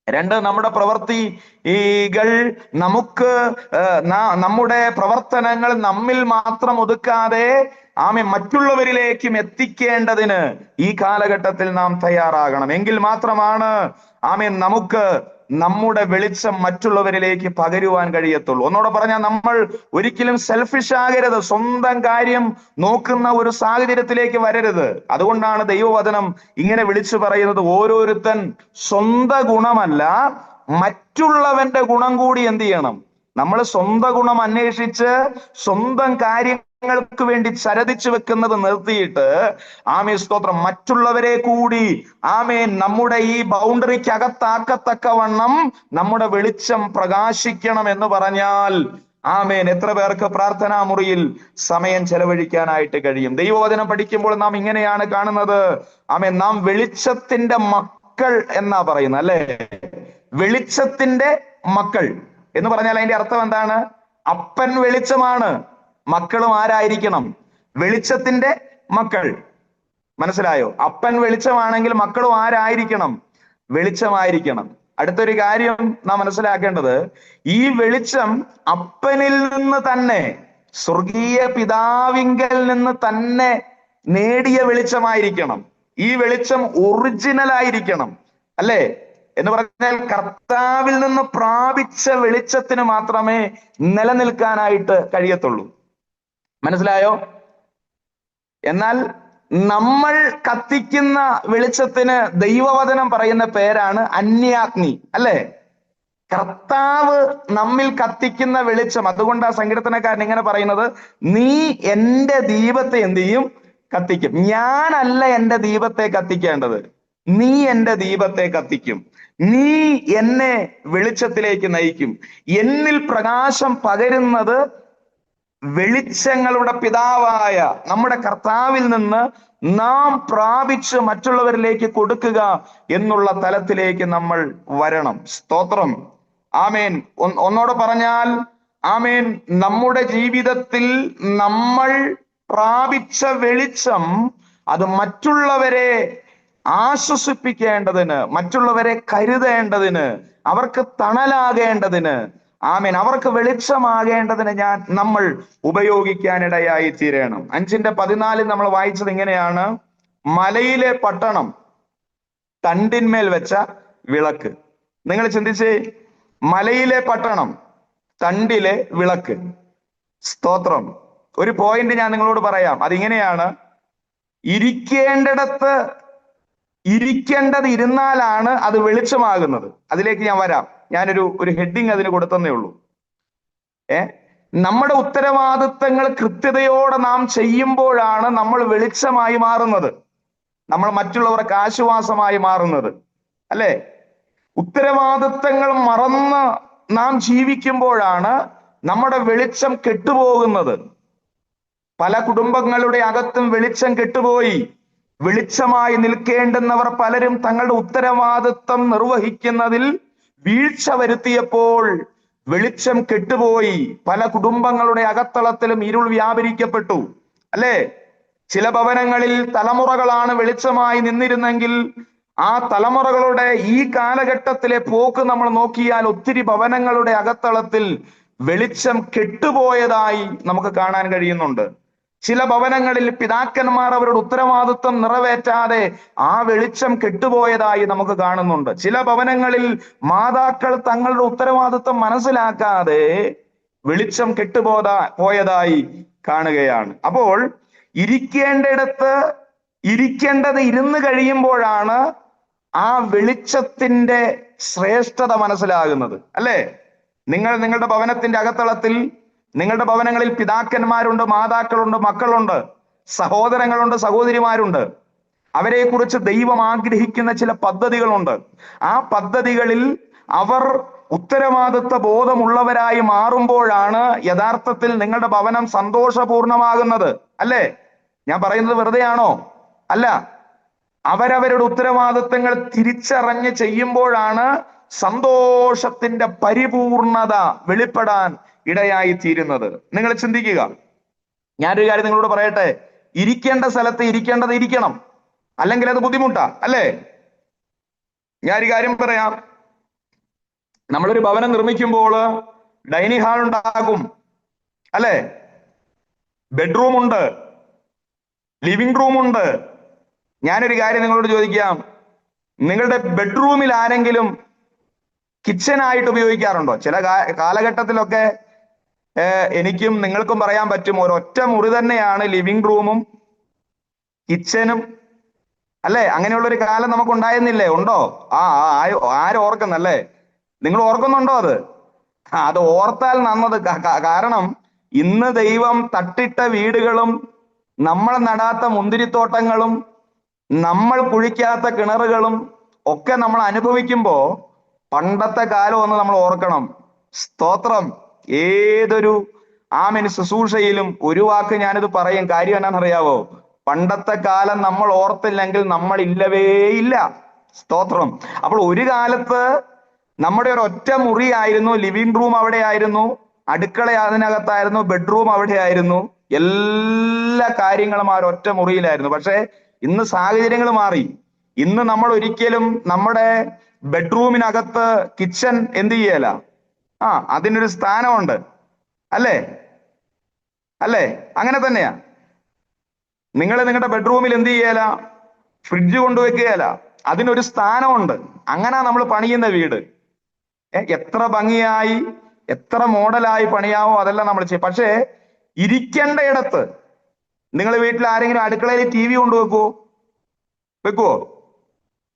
Speaker 1: രണ്ട്, നമ്മുടെ പ്രവൃത്തികൾ നമ്മുടെ പ്രവർത്തനങ്ങൾ നമ്മിൽ മാത്രം ഒതുക്കാതെ മറ്റുള്ളവരിലേക്കും എത്തിക്കേണ്ടതിന് ഈ കാലഘട്ടത്തിൽ നാം തയ്യാറാകണം. എങ്കിൽ മാത്രമാണ് നമുക്ക് നമ്മുടെ വെളിച്ചം മറ്റുള്ളവരിലേക്ക് പകരുവാൻ കഴിയത്തുള്ളൂ. ഒന്നോടെ പറഞ്ഞാൽ, നമ്മൾ ഒരിക്കലും സെൽഫിഷ് ആകരുത്, സ്വന്തം കാര്യം നോക്കുന്ന ഒരു സാഹചര്യത്തിലേക്ക് വരരുത്. അതുകൊണ്ടാണ് ദൈവവചനം ഇങ്ങനെ വിളിച്ചു പറയുന്നത്, ഓരോരുത്തൻ സ്വന്തം ഗുണമല്ല മറ്റുള്ളവന്റെ ഗുണം കൂടി എന്ത് ചെയ്യണം? നമ്മൾ സ്വന്തം ഗുണം അന്വേഷിച്ച് സ്വന്തം കാര്യങ്ങൾക്ക് വേണ്ടി ചരതിച്ചു വെക്കുന്നത് നിർത്തിയിട്ട് സ്തോത്രം, മറ്റുള്ളവരെ കൂടി നമ്മുടെ ഈ ബൗണ്ടറിക്കകത്താക്കത്തക്കവണ്ണം നമ്മുടെ വെളിച്ചം പ്രകാശിക്കണം എന്ന് പറഞ്ഞാൽ എത്ര പേർക്ക് പ്രാർത്ഥനാ മുറിയിൽ സമയം ചെലവഴിക്കാനായിട്ട് കഴിയും? ദൈവവചനം പഠിക്കുമ്പോൾ നാം ഇങ്ങനെയാണ് കാണുന്നത്. നാം വെളിച്ചത്തിന്റെ മക്കൾ എന്നാ പറയുന്നത്, അല്ലെ? വെളിച്ചത്തിന്റെ മക്കൾ എന്ന് പറഞ്ഞാൽ അതിന്റെ അർത്ഥം എന്താണ്? അപ്പൻ വെളിച്ചമാണ്, മക്കളും ആരായിരിക്കണം? വെളിച്ചത്തിന്റെ മക്കൾ. മനസ്സിലായോ? അപ്പൻ വെളിച്ചമാണെങ്കിൽ മക്കളും ആരായിരിക്കണം? വെളിച്ചമായിരിക്കണം. അടുത്തൊരു കാര്യം നാം മനസ്സിലാക്കേണ്ടത്, ഈ വെളിച്ചം അപ്പനിൽ നിന്ന് തന്നെ, സ്വർഗീയ പിതാവിങ്കൽ നിന്ന് തന്നെ നേടിയ വെളിച്ചമായിരിക്കണം. ഈ വെളിച്ചം ഒറിജിനൽ ആയിരിക്കണം, അല്ലേ? എന്ന് പറഞ്ഞാൽ കർത്താവിൽ നിന്ന് പ്രാപിച്ച വെളിച്ചത്തിന് മാത്രമേ നിലനിൽക്കാനായിട്ട് കഴിയത്തുള്ളൂ. മനസ്സിലായോ? എന്നാൽ നമ്മൾ കത്തിക്കുന്ന വെളിച്ചത്തിന് ദൈവവചനം പറയുന്ന പേരാണ് അന്യാഗ്നി, അല്ലേ? കർത്താവ് നമ്മിൽ കത്തിക്കുന്ന വെളിച്ചം. അതുകൊണ്ടാ സങ്കീർത്തനക്കാരൻ ഇങ്ങനെ പറയുന്നത്, നീ എന്റെ ദീപത്തെ എന്ത് ചെയ്യും? കത്തിക്കും. ഞാനല്ല എന്റെ ദീപത്തെ കത്തിക്കേണ്ടത്, നീ എന്റെ ദീപത്തെ കത്തിക്കും. നീ എന്നെ വെളിച്ചത്തിലേക്ക് നയിക്കും. എന്നിൽ പ്രകാശം പകരുന്നത് വെളിച്ചങ്ങളുടെ പിതാവായ നമ്മുടെ കർത്താവിൽ നിന്ന് നാം പ്രാപിച്ച് മറ്റുള്ളവരിലേക്ക് കൊടുക്കുക എന്നുള്ള തലത്തിലേക്ക് നമ്മൾ വരണം. സ്തോത്രം. ആമേൻ. ഒന്നോടെ പറഞ്ഞാൽ ആമേൻ. നമ്മുടെ ജീവിതത്തിൽ നമ്മൾ പ്രാപിച്ച വെളിച്ചം അത് മറ്റുള്ളവരെ ആശ്വസിപ്പിക്കേണ്ടതിന്, മറ്റുള്ളവരെ കരുതേണ്ടതിന്, അവർക്ക് തണലാകേണ്ടതിന്, ആമേൻ, അവർക്ക് വെളിച്ചമാകേണ്ടതിന് നമ്മൾ ഉപയോഗിക്കാനിടയായി തീരണം. 5:14 നമ്മൾ വായിച്ചത് ഇങ്ങനെയാണ്, മലയിലെ പട്ടണം തണ്ടിന്മേൽ വെച്ച വിളക്ക്. നിങ്ങൾ ചിന്തിച്ചേ, മലയിലെ പട്ടണം, തണ്ടിലെ വിളക്ക്. സ്തോത്രം. ഒരു പോയിന്റ് ഞാൻ നിങ്ങളോട് പറയാം. അതിങ്ങനെയാണ്, ഇരിക്കേണ്ടിടത്ത് ഇരിക്കേണ്ടത് ഇരുന്നാലാണ് അത് വെളിച്ചമാകുന്നത്. അതിലേക്ക് ഞാൻ വരാം. ഞാനൊരു ഹെഡിങ് അതിന് കൊടുത്തന്നേ ഉള്ളൂ. നമ്മുടെ ഉത്തരവാദിത്തങ്ങൾ കൃത്യതയോടെ നാം ചെയ്യുമ്പോഴാണ് നമ്മൾ വെളിച്ചമായി മാറുന്നത്, നമ്മൾ മറ്റുള്ളവർക്ക് ആശ്വാസമായി മാറുന്നത്, അല്ലേ? ഉത്തരവാദിത്തങ്ങൾ മറന്ന് നാം ജീവിക്കുമ്പോഴാണ് നമ്മുടെ വെളിച്ചം കെട്ടുപോകുന്നത്. പല കുടുംബങ്ങളുടെ അകത്തും വെളിച്ചം കെട്ടുപോയി. വെളിച്ചമായി നിൽക്കേണ്ടുന്നവർ പലരും തങ്ങളുടെ ഉത്തരവാദിത്തം നിർവഹിക്കുന്നതിൽ വീഴ്ച വരുത്തിയപ്പോൾ വെളിച്ചം കെട്ടുപോയി. പല കുടുംബങ്ങളുടെ അകത്തളത്തിലും ഇരുൾ വ്യാപരിക്കപ്പെട്ടു, അല്ലേ? ചില ഭവനങ്ങളിൽ തലമുറകളാണ് വെളിച്ചമായി നിന്നിരുന്നെങ്കിൽ ആ തലമുറകളുടെ ഈ കാലഘട്ടത്തിലെ പോക്ക് നമ്മൾ നോക്കിയാൽ ഒത്തിരി ഭവനങ്ങളുടെ അകത്തളത്തിൽ വെളിച്ചം കെട്ടുപോയതായി നമുക്ക് കാണാൻ കഴിയുന്നുണ്ട്. ചില ഭവനങ്ങളിൽ പിതാക്കന്മാർ അവരുടെ ഉത്തരവാദിത്വം നിറവേറ്റാതെ ആ വെളിച്ചം കെട്ടുപോയതായി നമുക്ക് കാണുന്നുണ്ട്. ചില ഭവനങ്ങളിൽ മാതാക്കൾ തങ്ങളുടെ ഉത്തരവാദിത്വം മനസ്സിലാക്കാതെ വെളിച്ചം പോയതായി കാണുകയാണ്. അപ്പോൾ ഇരിക്കേണ്ടിടത്ത് ഇരിക്കേണ്ടത് ഇരുന്ന് കഴിയുമ്പോഴാണ് ആ വെളിച്ചത്തിന്റെ ശ്രേഷ്ഠത മനസ്സിലാകുന്നത്, അല്ലേ? നിങ്ങളുടെ ഭവനത്തിന്റെ അകത്തളത്തിൽ, നിങ്ങളുടെ ഭവനങ്ങളിൽ പിതാക്കന്മാരുണ്ട്, മാതാക്കളുണ്ട്, മക്കളുണ്ട്, സഹോദരങ്ങളുണ്ട്, സഹോദരിമാരുണ്ട്. അവരെ കുറിച്ച് ദൈവം ആഗ്രഹിക്കുന്ന ചില പദ്ധതികളുണ്ട്. ആ പദ്ധതികളിൽ അവർ ഉത്തരവാദിത്വ ബോധമുള്ളവരായി മാറുമ്പോഴാണ് യഥാർത്ഥത്തിൽ നിങ്ങളുടെ ഭവനം സന്തോഷപൂർണമാകുന്നത്, അല്ലേ? ഞാൻ പറയുന്നത് വെറുതെയാണോ? അല്ല. അവരവരുടെ ഉത്തരവാദിത്തങ്ങൾ തിരിച്ചറിഞ്ഞ് ചെയ്യുമ്പോഴാണ് സന്തോഷത്തിന്റെ പരിപൂർണത വെളിപ്പെടാൻ ഇടയായി തീരുന്നത്. നിങ്ങൾ ചിന്തിക്കുക. ഞാനൊരു കാര്യം നിങ്ങളോട് പറയട്ടെ, ഇരിക്കേണ്ട സ്ഥലത്ത് ഇരിക്കേണ്ടത് ഇരിക്കണം, അല്ലെങ്കിൽ അത് ബുദ്ധിമുട്ടാ, അല്ലേ? ഞാനൊരു കാര്യം പറയാം. നമ്മളൊരു ഭവനം നിർമ്മിക്കുമ്പോൾ ഡൈനിങ് ഹാൾ ഉണ്ടാകും, അല്ലേ? ബെഡ്റൂം ഉണ്ട്, ലിവിംഗ് റൂം ഉണ്ട്. ഞാനൊരു കാര്യം നിങ്ങളോട് ചോദിക്കാം, നിങ്ങളുടെ ബെഡ്റൂമിൽ ആരെങ്കിലും കിച്ചൺ ആയിട്ട് ഉപയോഗിക്കാറുണ്ടോ? ചില കാലഘട്ടത്തിലൊക്കെ എനിക്കും നിങ്ങൾക്കും പറയാൻ പറ്റും, ഒരൊറ്റ മുറി തന്നെയാണ് ലിവിംഗ് റൂമും കിച്ചനും, അല്ലേ? അങ്ങനെയുള്ളൊരു കാലം നമുക്ക് ഉണ്ടായിരുന്നില്ലേ? ഉണ്ടോ? ആരും ഓർക്കുന്നല്ലേ? നിങ്ങൾ ഓർക്കുന്നുണ്ടോ അത്? അത് ഓർത്താൽ നന്നത്. കാരണം ഇന്ന് ദൈവം തട്ടിട്ട വീടുകളും നമ്മൾ നടാത്ത മുന്തിരിത്തോട്ടങ്ങളും നമ്മൾ കുഴിക്കാത്ത കിണറുകളും ഒക്കെ നമ്മൾ അനുഭവിക്കുമ്പോ പണ്ടത്തെ കാലം ഒന്ന് നമ്മൾ ഓർക്കണം. സ്തോത്രം. ഏതൊരു ശുശ്രൂഷയിലും ഒരു വാക്ക് ഞാനിത് പറയും. കാര്യം എന്നാണെന്നറിയാവോ? പണ്ടത്തെ കാലം നമ്മൾ ഓർത്തില്ലെങ്കിൽ നമ്മൾ ഇല്ലവേ ഇല്ല. സ്തോത്രം. അപ്പോൾ ഒരു കാലത്ത് നമ്മുടെ ഒരു ഒറ്റ മുറിയായിരുന്നു, ലിവിംഗ് റൂം അവിടെ ആയിരുന്നു, അടുക്കള അതിനകത്തായിരുന്നു, ബെഡ്റൂം അവിടെ ആയിരുന്നു, എല്ലാ കാര്യങ്ങളും ആ ഒറ്റ മുറിയിലായിരുന്നു. പക്ഷെ ഇന്ന് സാഹചര്യങ്ങൾ മാറി. ഇന്ന് നമ്മൾ ഒരിക്കലും നമ്മുടെ ബെഡ്റൂമിനകത്ത് കിച്ചൺ എന്ത് ചെയ്യല, അതിനൊരു സ്ഥാനമുണ്ട്, അല്ലേ? അങ്ങനെ തന്നെയാ. നിങ്ങൾ നിങ്ങളുടെ ബെഡ്റൂമിൽ എന്ത് ചെയ്യല? ഫ്രിഡ്ജ് കൊണ്ടുവെക്കുകയല്ല. അതിനൊരു സ്ഥാനമുണ്ട്. അങ്ങനെ നമ്മൾ പണിയുന്ന വീട്. എത്ര ഭംഗിയായി, എത്ര മോഡലായി പണിയാവോ അതെല്ലാം നമ്മൾ ചെയ്യും. പക്ഷേ ഇരിക്കേണ്ട ഇടത്ത് നിങ്ങൾ വീട്ടിൽ ആരെങ്കിലും അടുക്കളയിൽ TV കൊണ്ടുവെക്കുവോ? വെക്കുവോ?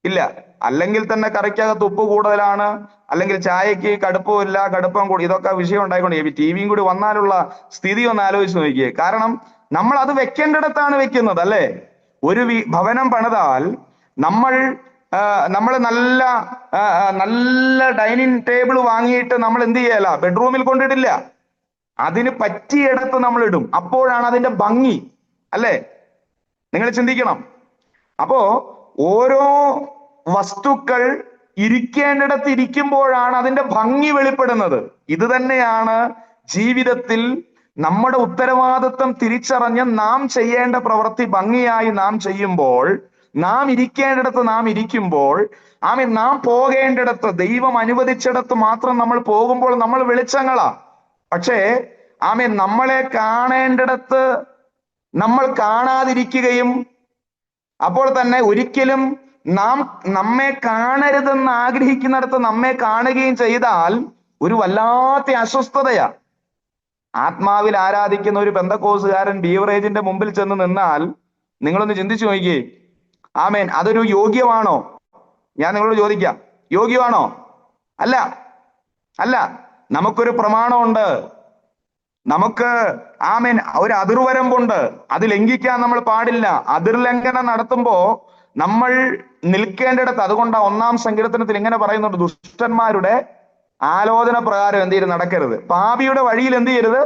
Speaker 1: ഇല്ല. അല്ലെങ്കിൽ തന്നെ കറിക്കകത്ത് ഉപ്പ് കൂടുതലാണ്, അല്ലെങ്കിൽ ചായക്ക് കടുപ്പമില്ല, കടുപ്പം കൂടി, ഇതൊക്കെ വിഷയം ഉണ്ടായിക്കൊണ്ട് TVയും കൂടി വന്നാലുള്ള സ്ഥിതി ഒന്ന് ആലോചിച്ച് നോക്കിയേ. കാരണം നമ്മൾ അത് വെക്കേണ്ടിടത്താണ് വെക്കുന്നത്, അല്ലേ? ഒരു ഭവനം പണിതാൽ നമ്മൾ നല്ല നല്ല ഡൈനിങ് ടേബിൾ വാങ്ങിയിട്ട് നമ്മൾ എന്ത് ചെയ്യല? ബെഡ്റൂമിൽ കൊണ്ടിടില്ല. അതിന് പറ്റിയിടത്ത് നമ്മൾ ഇടും. അപ്പോഴാണ് അതിന്റെ ഭംഗി, അല്ലേ? നിങ്ങൾ ചിന്തിക്കണം. അപ്പോ ഓരോ വസ്തുക്കൾ ഇരിക്കേണ്ടിടത്ത് ഇരിക്കുമ്പോഴാണ് അതിന്റെ ഭംഗി വെളിപ്പെടുന്നത്. ഇത് തന്നെയാണ് ജീവിതത്തിൽ നമ്മുടെ ഉത്തരവാദിത്വം തിരിച്ചറിഞ്ഞ് നാം ചെയ്യേണ്ട പ്രവൃത്തി ഭംഗിയായി നാം ചെയ്യുമ്പോൾ, നാം ഇരിക്കേണ്ടിടത്ത് നാം ഇരിക്കുമ്പോൾ, നാം പോകേണ്ടിടത്ത്, ദൈവം അനുവദിച്ചിടത്ത് മാത്രം നമ്മൾ പോകുമ്പോൾ നമ്മൾ വെളിച്ചങ്ങളാ. പക്ഷേ നമ്മളെ കാണേണ്ടിടത്ത് നമ്മൾ കാണാതിരിക്കുകയും, അപ്പോൾ തന്നെ ഒരിക്കലും നമ്മെ കാണരുതെന്ന് ആഗ്രഹിക്കുന്നിടത്ത് നമ്മെ കാണുകയും ചെയ്താൽ ഒരു വല്ലാത്ത അസ്വസ്ഥതയാ. ആത്മാവിൽ ആരാധിക്കുന്ന ഒരു പെന്തക്കോസുകാരൻ ബീവറേജിന്റെ മുമ്പിൽ ചെന്ന് നിന്നാൽ നിങ്ങളൊന്ന് ചിന്തിച്ചു നോക്കിയേ. അതൊരു യോഗ്യമാണോ? ഞാൻ നിങ്ങളോട് ചോദിക്കാം, യോഗ്യമാണോ? അല്ല, അല്ല. നമുക്കൊരു പ്രമാണമുണ്ട്, നമുക്ക് ഒരു അതിർവരമ്പുണ്ട്. അത് ലംഘിക്കാൻ നമ്മൾ പാടില്ല. അതിർലംഘനം നടത്തുമ്പോ നമ്മൾ നിൽക്കേണ്ടിടത്ത്, അതുകൊണ്ടാണ് 1-ാം സങ്കീർത്തനത്തിൽ ഇങ്ങനെ പറയുന്നുണ്ട്, ദുഷ്ടന്മാരുടെ ആലോചന പ്രകാരം എന്ത് ചെയ്യരുത്? നടക്കരുത്. പാപിയുടെ വഴിയിൽ എന്ത് ചെയ്യരുത്?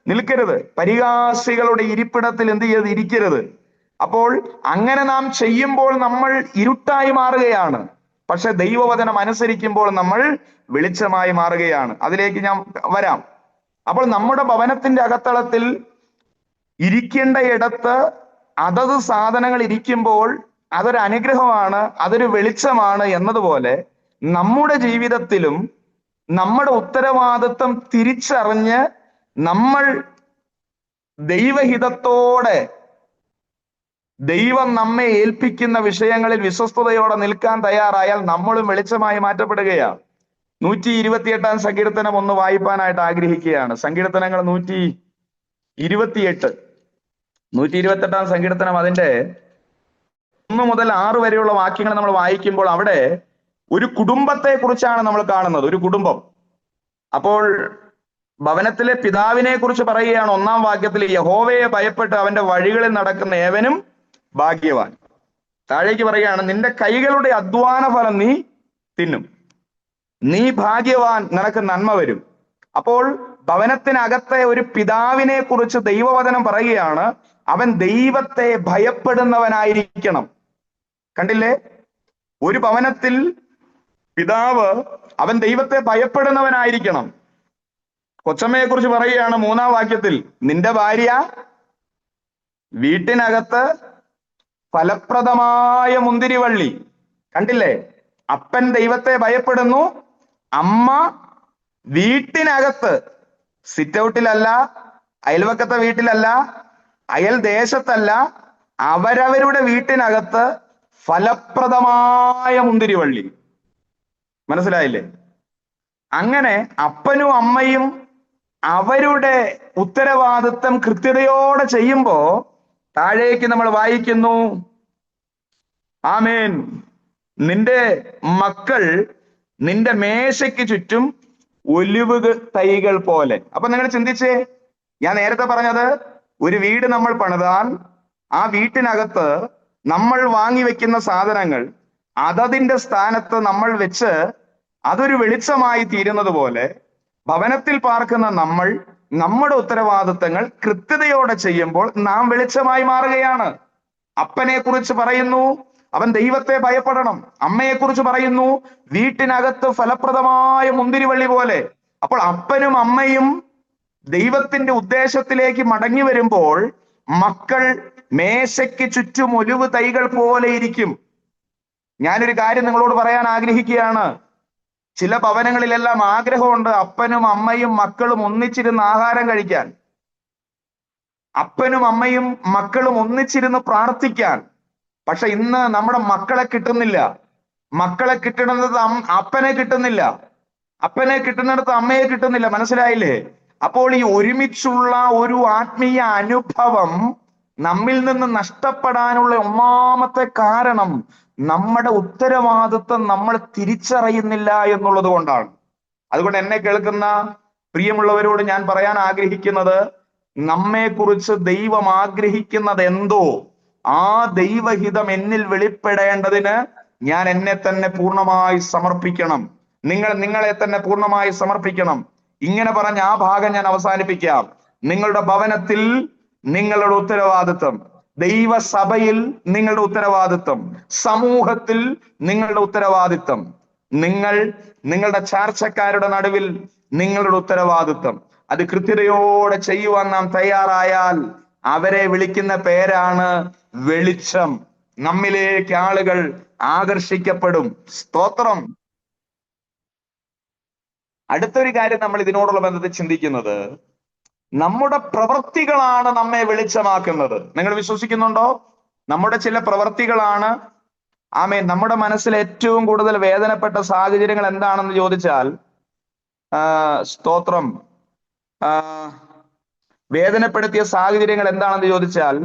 Speaker 1: നിൽക്കരുത്. പരിഹാസികളുടെ ഇരിപ്പിടത്തിൽ എന്ത് ചെയ്യരുത്? ഇരിക്കരുത്. അപ്പോൾ അങ്ങനെ നാം ചെയ്യുമ്പോൾ നമ്മൾ ഇരുട്ടായി മാറുകയാണ്. പക്ഷെ ദൈവവചനം അനുസരിക്കുമ്പോൾ നമ്മൾ വെളിച്ചമായി മാറുകയാണ്. അതിലേക്ക് ഞാൻ വരാം. അപ്പോൾ നമ്മുടെ ഭവനത്തിന്റെ അകത്തളത്തിൽ ഇരിക്കേണ്ട ഇടത്ത് അതത് സാധനങ്ങൾ ഇരിക്കുമ്പോൾ അതൊരു അനുഗ്രഹമാണ്, അതൊരു വെളിച്ചമാണ് എന്നതുപോലെ നമ്മുടെ ജീവിതത്തിലും നമ്മുടെ ഉത്തരവാദിത്വം തിരിച്ചറിഞ്ഞ് നമ്മൾ ദൈവഹിതത്തോടെ, ദൈവം നമ്മെ ഏൽപ്പിക്കുന്ന വിഷയങ്ങളിൽ വിശ്വസ്തയോടെ നിൽക്കാൻ തയ്യാറായാൽ നമ്മളും വെളിച്ചമായി മാറ്റപ്പെടുകയാണ്. 128-ാം സങ്കീർത്തനം ഒന്ന് വായിപ്പാനായിട്ട് ആഗ്രഹിക്കുകയാണ്. സങ്കീർത്തനങ്ങൾ 128-ാം സങ്കീർത്തനം, അതിന്റെ 1 മുതൽ 6 വരെയുള്ള വാക്യങ്ങൾ നമ്മൾ വായിക്കുമ്പോൾ അവിടെ ഒരു കുടുംബത്തെ കുറിച്ചാണ് നമ്മൾ കാണുന്നത്. ഒരു കുടുംബം. അപ്പോൾ ഭവനത്തിലെ പിതാവിനെ കുറിച്ച് പറയുകയാണ് 1-ാം വാക്യത്തിൽ. യഹോവയെ ഭയപ്പെട്ട് അവന്റെ വഴികളിൽ നടക്കുന്ന ഏവനും ഭാഗ്യവാൻ. താഴേക്ക് പറയുകയാണ്, നിന്റെ കൈകളുടെ അധ്വാന ഫലം നീ തിന്നും, നീ ഭാഗ്യവാൻ, നിനക്ക് നന്മ വരും. അപ്പോൾ ഭവനത്തിനകത്തെ ഒരു പിതാവിനെ കുറിച്ച് ദൈവവചനം പറയുകയാണ്, അവൻ ദൈവത്തെ ഭയപ്പെടുന്നവനായിരിക്കണം. കണ്ടില്ലേ? ഒരു ഭവനത്തിൽ പിതാവ് അവൻ ദൈവത്തെ ഭയപ്പെടുന്നവനായിരിക്കണം. കൊച്ചമ്മയെ കുറിച്ച് പറയുകയാണ് 3-ാം വാക്യത്തിൽ, നിന്റെ ഭാര്യ വീട്ടിനകത്ത് ഫലപ്രദമായ മുന്തിരിവള്ളി. കണ്ടില്ലേ? അപ്പൻ ദൈവത്തെ ഭയപ്പെടുന്നു, അമ്മ വീട്ടിനകത്ത്, സിറ്റ് ഔട്ടിലല്ല, അയൽവക്കത്തെ വീട്ടിലല്ല, അയൽ ദേശത്തല്ല, അവരവരുടെ വീട്ടിനകത്ത് ഫലപ്രദമായ മുന്തിരിവള്ളി. മനസ്സിലായില്ലേ? അങ്ങനെ അപ്പനും അമ്മയും അവരുടെ ഉത്തരവാദിത്വം കൃത്യതയോടെ ചെയ്യുമ്പോ താഴേക്ക് നമ്മൾ വായിക്കുന്നു, ആമേൻ, നിന്റെ മക്കൾ നിന്റെ മേശയ്ക്ക് ചുറ്റും ഒലിവ് തൈകൾ പോലെ. അപ്പൊ നിങ്ങൾ ചിന്തിച്ചേ, ഞാൻ നേരത്തെ പറഞ്ഞത്, ഒരു വീട് നമ്മൾ പണിതാൽ ആ വീട്ടിനകത്ത് നമ്മൾ വാങ്ങി വെക്കുന്ന സാധനങ്ങൾ അതതിന്റെ സ്ഥാനത്ത് നമ്മൾ വെച്ച് അതൊരു വെളിച്ചമായി തീരുന്നത് പോലെ ഭവനത്തിൽ പാർക്കുന്ന നമ്മൾ നമ്മുടെ ഉത്തരവാദിത്തങ്ങൾ കൃത്യതയോടെ ചെയ്യുമ്പോൾ നാം വെളിച്ചമായി മാറുകയാണ്. അപ്പനെ കുറിച്ച് പറയുന്നു, അവൻ ദൈവത്തെ ഭയപ്പെടണം. അമ്മയെ കുറിച്ച് പറയുന്നു, വീട്ടിനകത്ത് ഫലപ്രദമായ മുന്തിരിവള്ളി പോലെ. അപ്പോൾ അപ്പനും അമ്മയും ദൈവത്തിന്റെ ഉദ്ദേശത്തിലേക്ക് മടങ്ങി വരുമ്പോൾ മക്കൾ മേശയ്ക്ക് ചുറ്റും ഒലിവ് തൈകൾ പോലെ ഇരിക്കും. ഞാനൊരു കാര്യം നിങ്ങളോട് പറയാൻ ആഗ്രഹിക്കുകയാണ്. ചില ഭവനങ്ങളിലെല്ലാം ആഗ്രഹമുണ്ട് അപ്പനും അമ്മയും മക്കളും ഒന്നിച്ചിരുന്ന് ആഹാരം കഴിക്കാൻ. അപ്പനും അമ്മയും മക്കളും ഒന്നിച്ചിരുന്ന് പ്രാർത്ഥിക്കാൻ. പക്ഷെ ഇന്ന് നമ്മുടെ മക്കളെ കിട്ടുന്നില്ല. മക്കളെ കിട്ടുന്നത് അപ്പനെ കിട്ടുന്നില്ല. അപ്പനെ കിട്ടുന്നിടത്ത് അമ്മയെ കിട്ടുന്നില്ല. മനസ്സിലായില്ലേ? അപ്പോൾ ഈ ഒരുമിച്ചുള്ള ഒരു ആത്മീയ അനുഭവം നമ്മിൽ നിന്ന് നഷ്ടപ്പെടാനുള്ള ഒന്നാമത്തെ കാരണം നമ്മുടെ ഉത്തരവാദിത്വം നമ്മൾ തിരിച്ചറിയുന്നില്ല എന്നുള്ളത് കൊണ്ടാണ്. അതുകൊണ്ട് എന്നെ കേൾക്കുന്ന പ്രിയമുള്ളവരോട് ഞാൻ പറയാൻ ആഗ്രഹിക്കുന്നത്, നമ്മെക്കുറിച്ച് ദൈവം ആഗ്രഹിക്കുന്നത് എന്തോ ആ ദൈവഹിതം എന്നിൽ വെളിപ്പെടേണ്ടതിന് ഞാൻ എന്നെ തന്നെ പൂർണ്ണമായി സമർപ്പിക്കണം. നിങ്ങളെ തന്നെ പൂർണ്ണമായി സമർപ്പിക്കണം. ഇങ്ങനെ പറഞ്ഞ ആ ഭാഗം ഞാൻ അവസാനിപ്പിക്കാം. നിങ്ങളുടെ ഭവനത്തിൽ നിങ്ങളുടെ ഉത്തരവാദിത്വം, ദൈവസഭയിൽ നിങ്ങളുടെ ഉത്തരവാദിത്വം, സമൂഹത്തിൽ നിങ്ങളുടെ ഉത്തരവാദിത്വം, നിങ്ങളുടെ ചാർച്ചക്കാരുടെ നടുവിൽ നിങ്ങളുടെ ഉത്തരവാദിത്വം. അത് കൃത്യതയോടെ ചെയ്യുവാൻ നാം തയ്യാറായാൽ അവരെ വിളിക്കുന്ന പേരാണ് വെളിച്ചം. നമ്മിലേക്ക് ആളുകൾ ആകർഷിക്കപ്പെടും. സ്തോത്രം. അടുത്തൊരു കാര്യം നമ്മൾ ഇതിനോടുള്ള ബന്ധത്തിൽ ചിന്തിക്കുന്നത്, നമ്മുടെ പ്രവൃത്തികളാണ് നമ്മെ വെളിച്ചമാക്കുന്നത്. നിങ്ങൾ വിശ്വസിക്കുന്നുണ്ടോ? നമ്മുടെ ചില പ്രവൃത്തികളാണ് നമ്മുടെ മനസ്സിൽ ഏറ്റവും കൂടുതൽ വേദനപ്പെട്ട സാഹചര്യങ്ങൾ എന്താണെന്ന് ചോദിച്ചാൽ, സ്തോത്രം, വേദനപ്പെടുത്തിയ സാഹചര്യങ്ങൾ എന്താണെന്ന് ചോദിച്ചാൽ,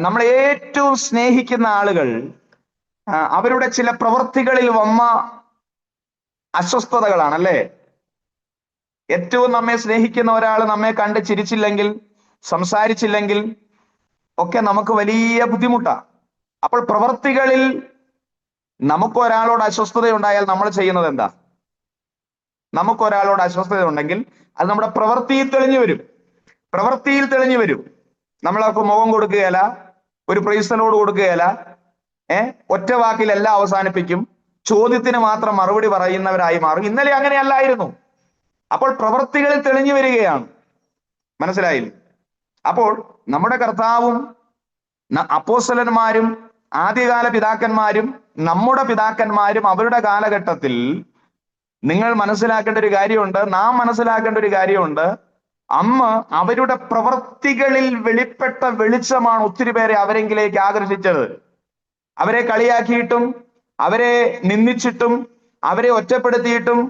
Speaker 1: നമ്മൾ ഏറ്റവും സ്നേഹിക്കുന്ന ആളുകൾ അവരുടെ ചില പ്രവൃത്തികളിൽ വന്ന അസ്വസ്ഥതകളാണ്, അല്ലേ? ഏറ്റവും നമ്മെ സ്നേഹിക്കുന്ന ഒരാൾ നമ്മെ കണ്ട് ചിരിച്ചില്ലെങ്കിൽ, സംസാരിച്ചില്ലെങ്കിൽ ഒക്കെ നമുക്ക് വലിയ ബുദ്ധിമുട്ടാണ്. അപ്പോൾ പ്രവൃത്തികളിൽ നമുക്കൊരാളോട് അസ്വസ്ഥതയുണ്ടായാൽ നമ്മൾ ചെയ്യുന്നത് എന്താ? നമുക്കൊരാളോട് അസ്വസ്ഥത ഉണ്ടെങ്കിൽ അത് നമ്മുടെ പ്രവൃത്തിയിൽ തെളിഞ്ഞു വരും. നമ്മളവർക്ക് മുഖം കൊടുക്കുകയല്ല, ഒരു പ്രൈസലോട് കൊടുക്കുകയല്ല, ഒറ്റ വാക്കിൽ എല്ലാം അവസാനിപ്പിക്കും, ചോദ്യത്തിന് മാത്രം മറുപടി പറയുന്നവരായി മാറും. ഇന്നലെ അങ്ങനെയല്ലായിരുന്നു. അപ്പോൾ പ്രവൃത്തികളിൽ തെളിഞ്ഞു വരികയാണ്. മനസ്സിലായില്ലേ? അപ്പോൾ നമ്മുടെ കർത്താവും അപ്പോസ്തലന്മാരും ആദ്യകാല പിതാക്കന്മാരും നമ്മുടെ പിതാക്കന്മാരും അവരുടെ കാലഘട്ടത്തിൽ നിങ്ങൾ മനസ്സിലാക്കേണ്ട ഒരു കാര്യമുണ്ട്, നാം മനസ്സിലാക്കേണ്ട ഒരു കാര്യമുണ്ട്. അവരുടെ പ്രവൃത്തികളിൽ വെളിപ്പെട്ട വെളിച്ചമാണ് ഒത്തിരി പേരെ അവരെങ്കിലേക്ക് ആകർഷിച്ചത്. അവരെ കളിയാക്കിയിട്ടും, അവരെ നിന്ദിച്ചിട്ടും, അവരെ ഒറ്റപ്പെടുത്തിയിട്ടും,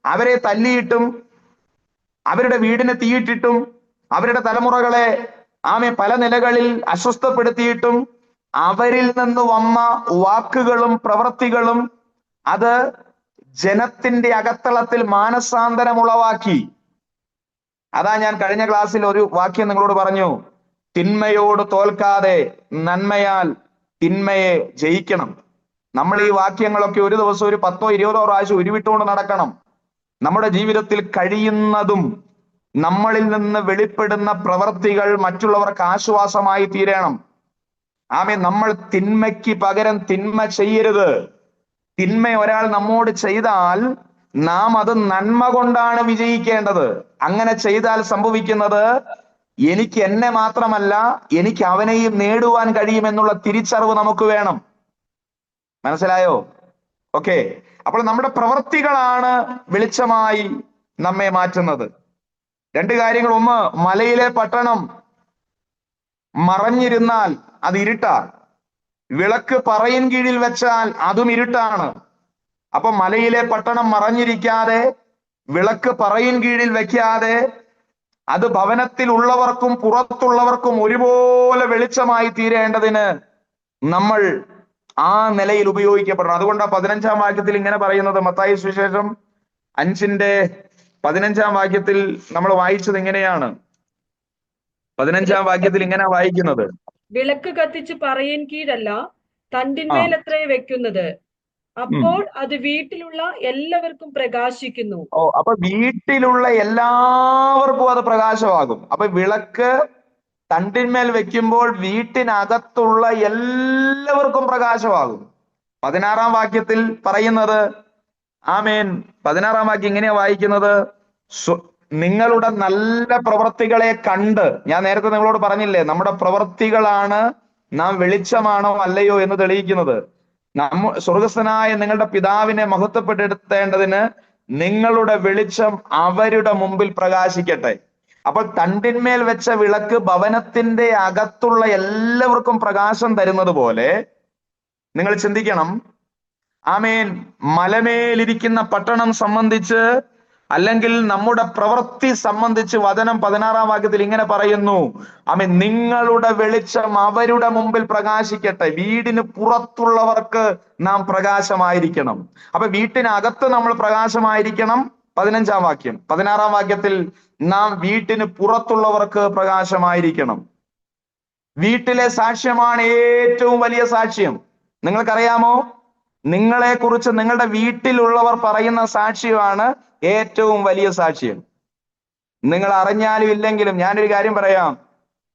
Speaker 1: അവരെ തല്ലിയിട്ടും, അവരുടെ വീടിന് തീയിട്ടിട്ടും, അവരുടെ തലമുറകളെ പല നിലകളിൽ അസ്വസ്ഥപ്പെടുത്തിയിട്ടും അവരിൽ നിന്ന് വന്ന വാക്കുകളും പ്രവൃത്തികളും അത് ജനത്തിന്റെ അകത്തളത്തിൽ മാനസാന്തരം ഉളവാക്കി. അതാ ഞാൻ കഴിഞ്ഞ ക്ലാസ്സിൽ ഒരു വാക്യം നിങ്ങളോട് പറഞ്ഞു, തിന്മയോട് തോൽക്കാതെ നന്മയാൽ തിന്മയെ ജയിക്കണം. നമ്മൾ ഈ വാക്യങ്ങളൊക്കെ ഒരു ദിവസം ഒരു 10-20 പ്രാവശ്യം ഉരുവിട്ടുകൊണ്ട് നടക്കണം. നമ്മുടെ ജീവിതത്തിൽ കഴിയുന്നതും നമ്മളിൽ നിന്ന് വെളിപ്പെടുന്ന പ്രവൃത്തികൾ മറ്റുള്ളവർക്ക് ആശ്വാസമായി തീരണം. നമ്മൾ തിന്മയ്ക്ക് പകരം തിന്മ ചെയ്യരുത്. തിന്മ ഒരാൾ നമ്മോട് ചെയ്താൽ നാം അത് നന്മ കൊണ്ടാണ് വിജയിക്കേണ്ടത്. അങ്ങനെ ചെയ്താൽ സംഭവിക്കുന്നത്, എനിക്ക് എന്നെ മാത്രമല്ല എനിക്ക് അവനെയും നേടുവാൻ കഴിയുമെന്നുള്ള തിരിച്ചറിവ് നമുക്ക് വേണം. മനസ്സിലായോ? ഓക്കെ. അപ്പോൾ നമ്മുടെ പ്രവൃത്തികളാണ് വെളിച്ചമായി നമ്മെ മാറ്റുന്നത്. രണ്ട് കാര്യങ്ങൾ. ഒന്ന്, മലയിലെ പട്ടണം മറഞ്ഞിരുന്നാൽ അത് ഇരുട്ടാണ്. വിളക്ക് പറയിൻ കീഴിൽ വെച്ചാൽ അതും ഇരുട്ടാണ്. അപ്പൊ മലയിലെ പട്ടണം മറഞ്ഞിരിക്കാതെ, വിളക്ക് പറയിൻ കീഴിൽ വെക്കാതെ, അത് ഭവനത്തിൽ ഉള്ളവർക്കും പുറത്തുള്ളവർക്കും ഒരുപോലെ വെളിച്ചമായി തീരേണ്ടതിന് നമ്മൾ ആ നിലയിൽ ഉപയോഗിക്കപ്പെടണം. അതുകൊണ്ടാണ് 15-ാം വാക്യത്തിൽ ഇങ്ങനെ പറയുന്നത്. മത്തായി സുവിശേഷം 5-ന്റെ-15-ാം വാക്യത്തിൽ നമ്മൾ വായിച്ചത് ഇങ്ങനെയാണ്. 15-ാം വാക്യത്തിൽ ഇങ്ങനെ വായിക്കുന്നത്,
Speaker 3: വിളക്ക് കത്തിച്ച് പറയിൻ കീഴല്ല തണ്ടിന്മേലത്രേ വെക്കുന്നത്, അപ്പോൾ അത് വീട്ടിലുള്ള എല്ലാവർക്കും പ്രകാശിക്കുന്നു.
Speaker 1: അപ്പൊ വീട്ടിലുള്ള എല്ലാവർക്കും അത് പ്രകാശമാകും. അപ്പൊ വിളക്ക് തണ്ടിന്മേൽ വെക്കുമ്പോൾ വീട്ടിനകത്തുള്ള എല്ലാവർക്കും പ്രകാശമാകും. 16-ാം വാക്യത്തിൽ പറയുന്നത്, 16-ാം വാക്യം ഇങ്ങനെയാ വായിക്കുന്നത്, നിങ്ങളുടെ നല്ല പ്രവൃത്തികളെ കണ്ട്. ഞാൻ നേരത്തെ നിങ്ങളോട് പറഞ്ഞില്ലേ, നമ്മുടെ പ്രവൃത്തികളാണ് നാം വെളിച്ചമാണോ അല്ലയോ എന്ന് തെളിയിക്കുന്നത്. സ്വർഗസ്ഥനായ നിങ്ങളുടെ പിതാവിനെ മഹത്വപ്പെടുത്തേണ്ടതിന് നിങ്ങളുടെ വെളിച്ചം അവരുടെ മുമ്പിൽ പ്രകാശിക്കട്ടെ. അപ്പോൾ തണ്ടിന്മേൽ വെച്ച വിളക്ക് ഭവനത്തിന്റെ അകത്തുള്ള എല്ലാവർക്കും പ്രകാശം തരുന്നത് പോലെ നിങ്ങൾ ചിന്തിക്കണം. ആമേൻ. മലമേലിരിക്കുന്ന പട്ടണം സംബന്ധിച്ച് അല്ലെങ്കിൽ നമ്മുടെ പ്രവൃത്തി സംബന്ധിച്ച് വചനം 16-ാം വാക്യത്തിൽ ഇങ്ങനെ പറയുന്നു. ആമേൻ. നിങ്ങളുടെ വെളിച്ചം അവരുടെ മുമ്പിൽ പ്രകാശിക്കട്ടെ. വീടിന് പുറത്തുള്ളവർക്ക് നാം പ്രകാശമായിരിക്കണം. അപ്പൊ വീട്ടിനകത്ത് നമ്മൾ പ്രകാശമായിരിക്കണം. 15-ാം വാക്യം. 16-ാം വാക്യത്തിൽ നാം വീട്ടിന് പുറത്തുള്ളവർക്ക് പ്രകാശമായിരിക്കണം. വീട്ടിലെ സാക്ഷ്യമാണ് ഏറ്റവും വലിയ സാക്ഷ്യം. നിങ്ങൾക്കറിയാമോ? നിങ്ങളെ കുറിച്ച് നിങ്ങളുടെ വീട്ടിലുള്ളവർ പറയുന്ന സാക്ഷ്യമാണ് ഏറ്റവും വലിയ സാക്ഷ്യം. നിങ്ങൾ അറിഞ്ഞാലും ഇല്ലെങ്കിലും ഞാനൊരു കാര്യം പറയാം.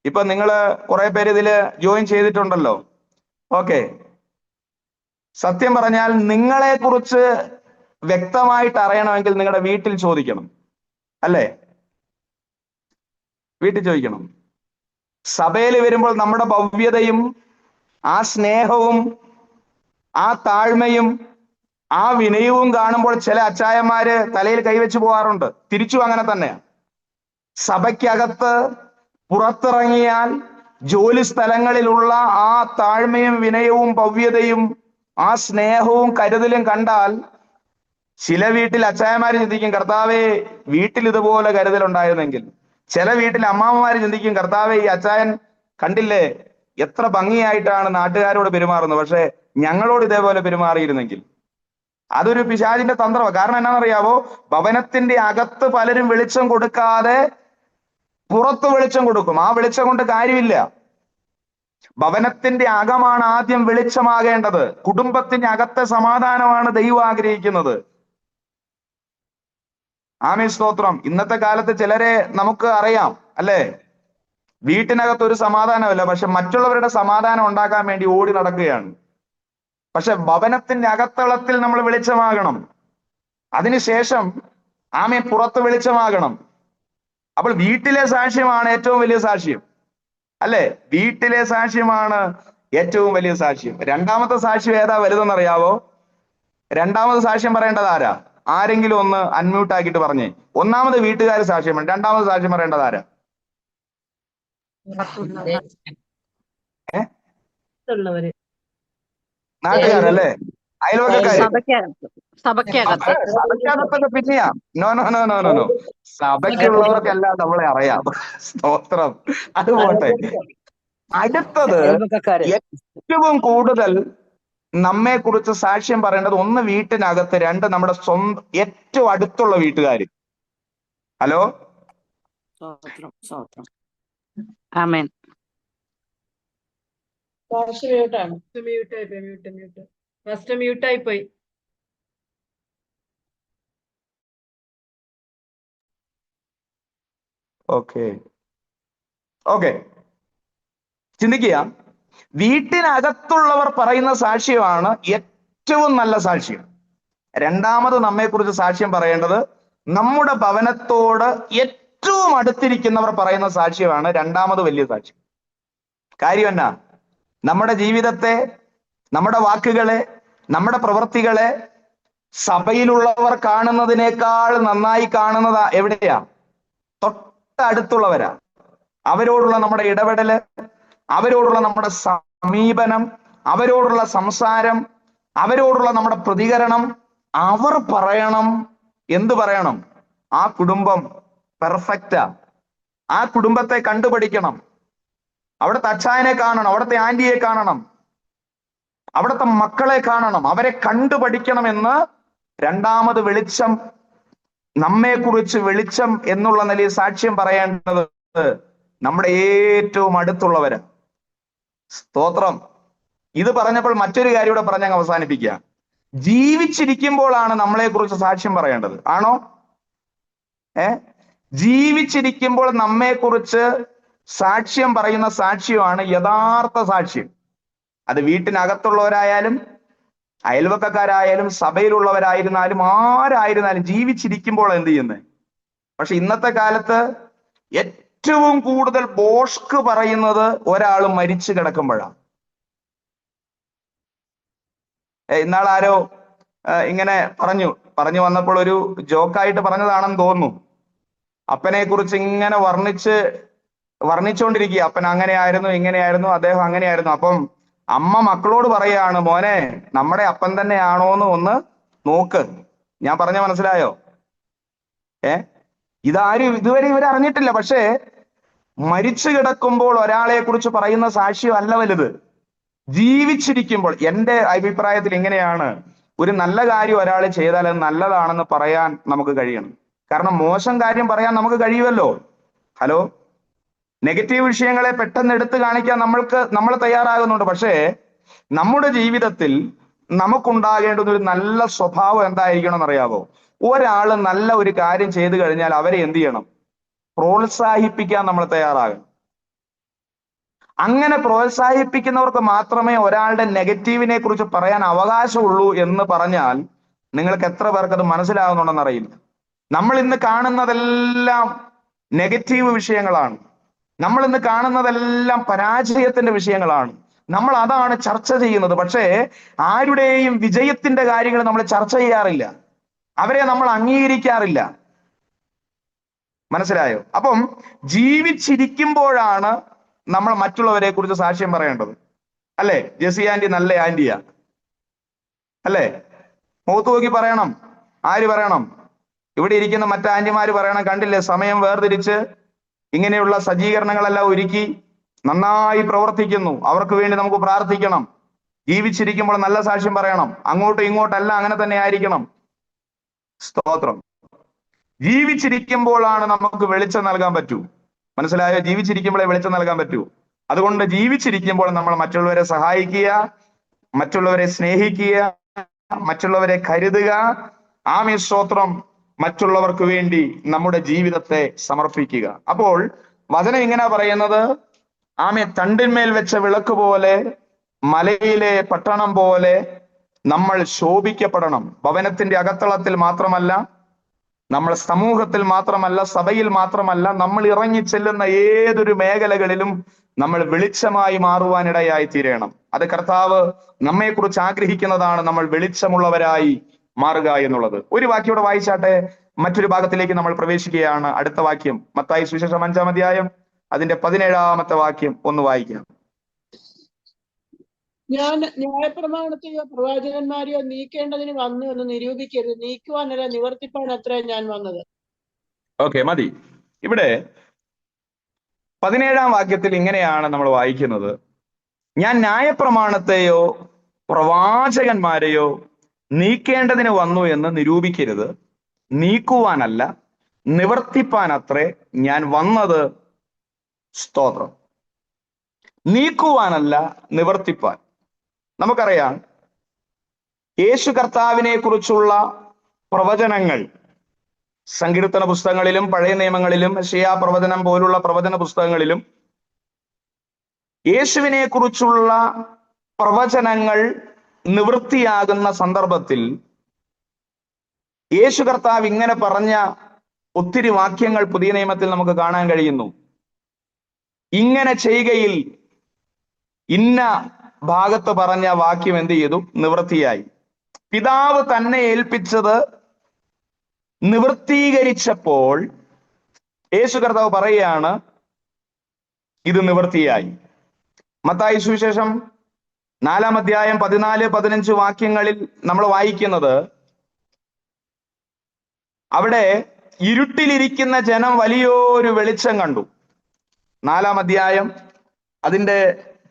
Speaker 1: ഇപ്പൊ നിങ്ങൾ കുറെ പേര് ഇതില് ജോയിൻ ചെയ്തിട്ടുണ്ടല്ലോ. ഓക്കെ, സത്യം പറഞ്ഞാൽ നിങ്ങളെ കുറിച്ച് വ്യക്തമായിട്ട് അറിയണമെങ്കിൽ നിങ്ങളുടെ വീട്ടിൽ ചോദിക്കണം, അല്ലേ? വീട്ടിൽ ചോദിക്കണം. സഭയിൽ വരുമ്പോൾ നമ്മുടെ ഭവ്യതയും ആ സ്നേഹവും ആ താഴ്മയും ആ വിനയവും കാണുമ്പോൾ ചില അച്ചായന്മാര് തലയിൽ കൈവച്ച് പോകാറുണ്ട്. തിരിച്ചു അങ്ങനെ തന്നെയാണ്. സഭയ്ക്കകത്ത് പുറത്തിറങ്ങിയാൽ ജോലി സ്ഥലങ്ങളിലുള്ള ആ താഴ്മയും വിനയവും ഭവ്യതയും ആ സ്നേഹവും കരുതലും കണ്ടാൽ ചില വീട്ടിൽ അച്ചായന്മാര് ചിന്തിക്കും, കർത്താവേ വീട്ടിൽ ഇതുപോലെ കരുതലുണ്ടായിരുന്നെങ്കിൽ. ചില വീട്ടിൽ അമ്മാമ്മമാര് ചിന്തിക്കും, കർത്താവേ ഈ അച്ചായൻ കണ്ടില്ലേ എത്ര ഭംഗിയായിട്ടാണ് നാട്ടുകാരോട് പെരുമാറുന്നത്, പക്ഷെ ഞങ്ങളോട് ഇതേപോലെ പെരുമാറിയിരുന്നെങ്കിൽ. അതൊരു പിശാചിന്റെ തന്ത്രമാണ്. കാരണം എന്നാണെന്നറിയാവോ? ഭവനത്തിന്റെ അകത്ത് പലരും വെളിച്ചം കൊടുക്കാതെ പുറത്ത് വെളിച്ചം കൊടുക്കും. ആ വെളിച്ചം കൊണ്ട് കാര്യമില്ല. ഭവനത്തിന്റെ അകമാണ് ആദ്യം വെളിച്ചമാകേണ്ടത്. കുടുംബത്തിന്റെ അകത്തെ സമാധാനമാണ് ദൈവം ആഗ്രഹിക്കുന്നത്. ആമേൻ, സ്തോത്രം. ഇന്നത്തെ കാലത്ത് ചിലരെ നമുക്ക് അറിയാം, അല്ലേ? വീട്ടിനകത്ത് ഒരു സമാധാനമല്ല, പക്ഷെ മറ്റുള്ളവരുടെ സമാധാനം ഉണ്ടാക്കാൻ വേണ്ടി ഓടി നടക്കുകയാണ്. പക്ഷെ ഭവനത്തിന്റെ അകത്തളത്തിൽ നമ്മൾ വെളിച്ചമാകണം. അതിനുശേഷം ആമേൻ പുറത്ത് വെളിച്ചമാകണം. അപ്പോൾ വീട്ടിലെ സാക്ഷ്യമാണ് ഏറ്റവും വലിയ സാക്ഷ്യം, അല്ലെ? വീട്ടിലെ സാക്ഷ്യമാണ് ഏറ്റവും വലിയ സാക്ഷ്യം. രണ്ടാമത്തെ സാക്ഷ്യം ഏതാ വലുതെന്നറിയാവോ? രണ്ടാമത് സാക്ഷ്യം പറയേണ്ടത് ആരാ? ആരെങ്കിലും ഒന്ന് അൺമ്യൂട്ട് ആക്കിയിട്ട് പറഞ്ഞേ. ഒന്നാമത് വീട്ടുകാർ സാക്ഷ്യം, രണ്ടാമത് സാക്ഷ്യം പറയേണ്ടത് ആരാ? നാട്ടുകാരല്ലേ? അയൽവക്കക്കാര്? സഭയ്ക്കകത്തൊക്കെ പിന്നെയാ. No no no no no no സഭയ്ക്കുള്ളവർക്കെല്ലാം നമ്മളെ അറിയാം. സ്തോത്രം. അത് പോട്ടെ. അടുത്തത് ഏറ്റവും കൂടുതൽ നമ്മെ കുറിച്ച് സാക്ഷ്യം പറയേണ്ടത് ഒന്ന് വീട്ടിനകത്ത്, രണ്ട് നമ്മുടെ സ്വന്തം ഏറ്റവും അടുത്തുള്ള വീട്ടുകാര്. ഹലോ,
Speaker 4: ആമേൻ.
Speaker 3: മ്യൂട്ടായി പോയി.
Speaker 1: ഓക്കെ ഓക്കെ, ചിന്തിക്കുക. വീട്ടിനകത്തുള്ളവർ പറയുന്ന സാക്ഷ്യമാണ് ഏറ്റവും നല്ല സാക്ഷ്യം. രണ്ടാമത് നമ്മെക്കുറിച്ച് സാക്ഷ്യം പറയേണ്ടത് നമ്മുടെ ഭവനത്തോട് ഏറ്റവും അടുത്തിരിക്കുന്നവർ പറയുന്ന സാക്ഷ്യമാണ് രണ്ടാമത് വലിയ സാക്ഷ്യം. കാര്യം എന്നാ? നമ്മുടെ ജീവിതത്തെ, നമ്മുടെ വാക്കുകളെ, നമ്മുടെ പ്രവൃത്തികളെ സഭയിലുള്ളവർ കാണുന്നതിനേക്കാൾ നന്നായി കാണുന്നത് എവിടെയാ? തൊട്ടടുത്തുള്ളവരാ. അവരോടുള്ള നമ്മുടെ ഇടപെടല്, അവരോടുള്ള നമ്മുടെ സമീപനം, അവരോടുള്ള സംസാരം, അവരോടുള്ള നമ്മുടെ പ്രതികരണം, അവർ പറയണം. എന്ത് പറയണം? ആ കുടുംബം പെർഫെക്റ്റാ. ആ കുടുംബത്തെ കണ്ടുപഠിക്കണം. അവിടുത്തെ അച്ചായനെ കാണണം, അവിടുത്തെ ആന്റിയെ കാണണം, അവിടുത്തെ മക്കളെ കാണണം, അവരെ കണ്ടുപഠിക്കണമെന്ന് രണ്ടാമത് വെളിച്ചം, നമ്മെക്കുറിച്ച് വെളിച്ചം എന്നുള്ള നിലയിൽ സാക്ഷ്യം പറയേണ്ടത് നമ്മുടെ ഏറ്റവും അടുത്തുള്ളവര്. സ്തോത്രം. ഇത് പറഞ്ഞപ്പോൾ മറ്റൊരു കാര്യം കൂടെ പറഞ്ഞങ്ങ് അവസാനിപ്പിക്കുക. ജീവിച്ചിരിക്കുമ്പോഴാണ് നമ്മളെ കുറിച്ച് സാക്ഷ്യം പറയേണ്ടത്. ആണോ? ജീവിച്ചിരിക്കുമ്പോൾ നമ്മെക്കുറിച്ച് സാക്ഷ്യം പറയുന്ന സാക്ഷ്യമാണ് യഥാർത്ഥ സാക്ഷ്യം. അത് വീട്ടിനകത്തുള്ളവരായാലും അയൽവക്കക്കാരായാലും സഭയിലുള്ളവരായിരുന്നാലും ആരായിരുന്നാലും ജീവിച്ചിരിക്കുമ്പോൾ എന്ത് ചെയ്യുന്നത്? പക്ഷെ ഇന്നത്തെ കാലത്ത് ഏറ്റവും കൂടുതൽ ബോഷ്ക്ക് പറയുന്നത് ഒരാൾ മരിച്ചു കിടക്കുമ്പോഴാണ്. ഇന്നാൾ ആരോ ഇങ്ങനെ പറഞ്ഞു വന്നപ്പോൾ ഒരു ജോക്കായിട്ട് പറഞ്ഞതാണെന്ന് തോന്നുന്നു. അപ്പനെ കുറിച്ച് ഇങ്ങനെ വർണ്ണിച്ചുകൊണ്ടിരിക്കുക. അപ്പൻ അങ്ങനെയായിരുന്നു, ഇങ്ങനെയായിരുന്നു, അദ്ദേഹം അങ്ങനെയായിരുന്നു. അപ്പം അമ്മ മക്കളോട് പറയാണ്, മോനെ നമ്മുടെ അപ്പൻ തന്നെയാണോന്ന് ഒന്ന് നോക്ക്. ഞാൻ പറഞ്ഞ മനസ്സിലായോ? ഇതാരും ഇതുവരെ ഇവർ അറിഞ്ഞിട്ടില്ല. പക്ഷേ മരിച്ചു കിടക്കുമ്പോൾ ഒരാളെ കുറിച്ച് പറയുന്ന സാക്ഷ്യം അല്ല വലുത്. ജീവിച്ചിരിക്കുമ്പോൾ, എന്റെ അഭിപ്രായത്തിൽ ഇങ്ങനെയാണ്, ഒരു നല്ല കാര്യം ഒരാൾ ചെയ്താൽ അത് നല്ലതാണെന്ന് പറയാൻ നമുക്ക് കഴിയണം. കാരണം മോശം കാര്യം പറയാൻ നമുക്ക് കഴിയുമല്ലോ. ഹലോ, നെഗറ്റീവ് വിഷയങ്ങളെ പെട്ടെന്ന് എടുത്തു കാണിക്കാൻ നമ്മൾ തയ്യാറാകുന്നുണ്ട്. പക്ഷേ നമ്മുടെ ജീവിതത്തിൽ നമുക്കുണ്ടാകേണ്ടുന്ന ഒരു നല്ല സ്വഭാവം എന്തായിരിക്കണം എന്നറിയാവോ? ഒരാൾ നല്ല ഒരു കാര്യം ചെയ്തു കഴിഞ്ഞാൽ അവരെ എന്ത് ചെയ്യണം? പ്രോത്സാഹിപ്പിക്കാൻ നമ്മൾ തയ്യാറാകണം. അങ്ങനെ പ്രോത്സാഹിപ്പിക്കുന്നവർക്ക് മാത്രമേ ഒരാളുടെ നെഗറ്റീവിനെ കുറിച്ച് പറയാൻ അവകാശമുള്ളൂ എന്ന് പറഞ്ഞാൽ നിങ്ങൾക്ക് എത്ര പേർക്ക് അത് മനസ്സിലാകുന്നുണ്ടെന്ന് അറിയില്ല. നമ്മൾ ഇന്ന് കാണുന്നതെല്ലാം നെഗറ്റീവ് വിഷയങ്ങളാണ്. നമ്മൾ ഇന്ന് കാണുന്നതെല്ലാം പരാജയത്തിന്റെ വിഷയങ്ങളാണ്. നമ്മൾ അതാണ് ചർച്ച ചെയ്യുന്നത്. പക്ഷേ ആരുടെയും വിജയത്തിന്റെ കാര്യങ്ങൾ നമ്മൾ ചർച്ച ചെയ്യാറില്ല. അവരെ നമ്മൾ അംഗീകരിക്കാറില്ല. മനസ്സിലായോ? അപ്പം ജീവിച്ചിരിക്കുമ്പോഴാണ് നമ്മൾ മറ്റുള്ളവരെ കുറിച്ച് സാക്ഷ്യം പറയേണ്ടത്. അല്ലേ? ജെസി ആന്റി നല്ല ആന്റിയാ അല്ലേ? മുഖത്ത് നോക്കി പറയണം. ആര് പറയണം? ഇവിടെ ഇരിക്കുന്ന മറ്റു ആന്റിമാര് പറയണം, കണ്ടില്ലേ സമയം വേർതിരിച്ച് ഇങ്ങനെയുള്ള സജ്ജീകരണങ്ങളെല്ലാം ഒരുക്കി നന്നായി പ്രവർത്തിക്കുന്നു, അവർക്ക് വേണ്ടി നമുക്ക് പ്രാർത്ഥിക്കണം. ജീവിച്ചിരിക്കുമ്പോൾ നല്ല സാക്ഷ്യം പറയണം. അങ്ങോട്ടും ഇങ്ങോട്ടല്ല, അങ്ങനെ തന്നെ ആയിരിക്കണം. സ്തോത്രം. ജീവിച്ചിരിക്കുമ്പോഴാണ് നമുക്ക് വെളിച്ചം നൽകാൻ പറ്റൂ. മനസ്സിലായോ? ജീവിച്ചിരിക്കുമ്പോഴേ വെളിച്ചം നൽകാൻ പറ്റൂ. അതുകൊണ്ട് ജീവിച്ചിരിക്കുമ്പോൾ നമ്മൾ മറ്റുള്ളവരെ സഹായിക്കുക, മറ്റുള്ളവരെ സ്നേഹിക്കുക, മറ്റുള്ളവരെ കരുതുക. ആമേൻ, സ്തോത്രം. മറ്റുള്ളവർക്ക് വേണ്ടി നമ്മുടെ ജീവിതത്തെ സമർപ്പിക്കുക. അപ്പോൾ വചനം ഇങ്ങനെ പറയുന്നത്, ആമേൻ, തണ്ടിന്മേൽ വെച്ച വിളക്ക് പോലെ, മലയിലെ പട്ടണം പോലെ നമ്മൾ ശോഭിക്കപ്പെടണം. ഭവനത്തിന്റെ അകത്തളത്തിൽ മാത്രമല്ല, നമ്മൾ സമൂഹത്തിൽ മാത്രമല്ല, സഭയിൽ മാത്രമല്ല, നമ്മൾ ഇറങ്ങി ചെല്ലുന്ന ഏതൊരു മേഖലകളിലും നമ്മൾ വെളിച്ചമായി മാറുവാനിടയായി തീരണം. അത് കർത്താവ് നമ്മെക്കുറിച്ച് ആഗ്രഹിക്കുന്നതാണ്, നമ്മൾ വെളിച്ചമുള്ളവരായി മാറുക എന്നുള്ളത്. ഒരു വാക്യോടെ വായിച്ചാട്ടെ, മറ്റൊരു ഭാഗത്തിലേക്ക് നമ്മൾ പ്രവേശിക്കുകയാണ്. അടുത്ത വാക്യം മത്തായി സുവിശേഷം 5-ാം അധ്യായം അതിന്റെ 17-ാമത്തെ വാക്യം ഒന്ന് വായിക്കാം.
Speaker 5: ഞാൻ ന്യായപ്രമാണത്തെയോ പ്രവാചകന്മാരെയോ നീക്കേണ്ടതിന് വന്നു എന്ന് നിരൂപിക്കരുത്, നീക്കുവാനല്ല നിവർത്തിപ്പാൻ അത്ര ഞാൻ വന്നത്.
Speaker 1: ഓക്കെ, മതി. ഇവിടെ 17-ാം വാക്യത്തിൽ ഇങ്ങനെയാണ് നമ്മൾ വായിക്കുന്നത്, ഞാൻ ന്യായപ്രമാണത്തെയോ പ്രവാചകന്മാരെയോ നീക്കേണ്ടതിന് വന്നു എന്ന് നിരൂപിക്കരുത്, നീക്കുവാനല്ല നിവർത്തിപ്പാൻ അത്രേ ഞാൻ വന്നത്. സ്തോത്രം. നീക്കുവാനല്ല, നിവർത്തിപ്പാൻ. നമുക്കറിയാം, യേശു കർത്താവിനെ കുറിച്ചുള്ള പ്രവചനങ്ങൾ സങ്കീർത്തന പുസ്തകങ്ങളിലും പഴയ നിയമങ്ങളിലും യെശയ്യാ പ്രവചനം പോലുള്ള പ്രവചന പുസ്തകങ്ങളിലും യേശുവിനെ കുറിച്ചുള്ള പ്രവചനങ്ങൾ നിവൃത്തിയാകുന്ന സന്ദർഭത്തിൽ യേശു കർത്താവ് ഇങ്ങനെ പറഞ്ഞ ഒത്തിരി വാക്യങ്ങൾ പുതിയ നിയമത്തിൽ നമുക്ക് കാണാൻ കഴിയുന്നു. ഇങ്ങനെ ചെയ്യുകയിൽ ഇന്ന ഭാഗത്ത് പറഞ്ഞ വാക്യം എന്ത് ചെയ്തു? നിവൃത്തിയായി. പിതാവ് തന്നെ ഏൽപ്പിച്ചത് നിവൃത്തീകരിച്ചപ്പോൾ യേശു കർത്താവ് പറയുകയാണ്, ഇത് നിവൃത്തിയായി. മത്തായി സുവിശേഷം 4-ാം അധ്യായം 14-15 വാക്യങ്ങളിൽ നമ്മൾ വായിക്കുന്നത്, അവിടെ ഇരുട്ടിലിരിക്കുന്ന ജനം വലിയൊരു വെളിച്ചം കണ്ടു. 4-ാം അധ്യായം അതിന്റെ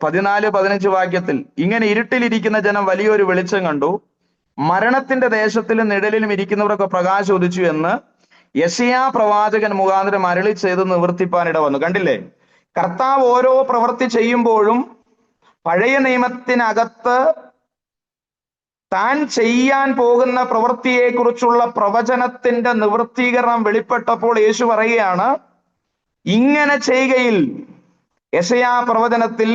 Speaker 1: 14-15 വാക്യത്തിൽ ഇങ്ങനെ, ഇരുട്ടിലിരിക്കുന്ന ജനം വലിയൊരു വെളിച്ചം കണ്ടു, മരണത്തിന്റെ ദേശത്തിലും നിഴലിലും ഇരിക്കുന്നവരൊക്കെ പ്രകാശം ഉദിച്ചു എന്ന് യെശയ്യാ പ്രവാചകൻ മുഖാന്തരം അരുളി ചെയ്ത് നിവർത്തിപ്പാനിട വന്നു. കണ്ടില്ലേ? കർത്താവ് ഓരോ പ്രവൃത്തി ചെയ്യുമ്പോഴും പഴയ നിയമത്തിനകത്ത് താൻ ചെയ്യാൻ പോകുന്ന പ്രവൃത്തിയെ കുറിച്ചുള്ള പ്രവചനത്തിന്റെ നിവൃത്തീകരണം വെളിപ്പെട്ടപ്പോൾ യേശു പറയുകയാണ്, ഇങ്ങനെ ചെയ്യുകയിൽ യെശയ്യാ പ്രവചനത്തിൽ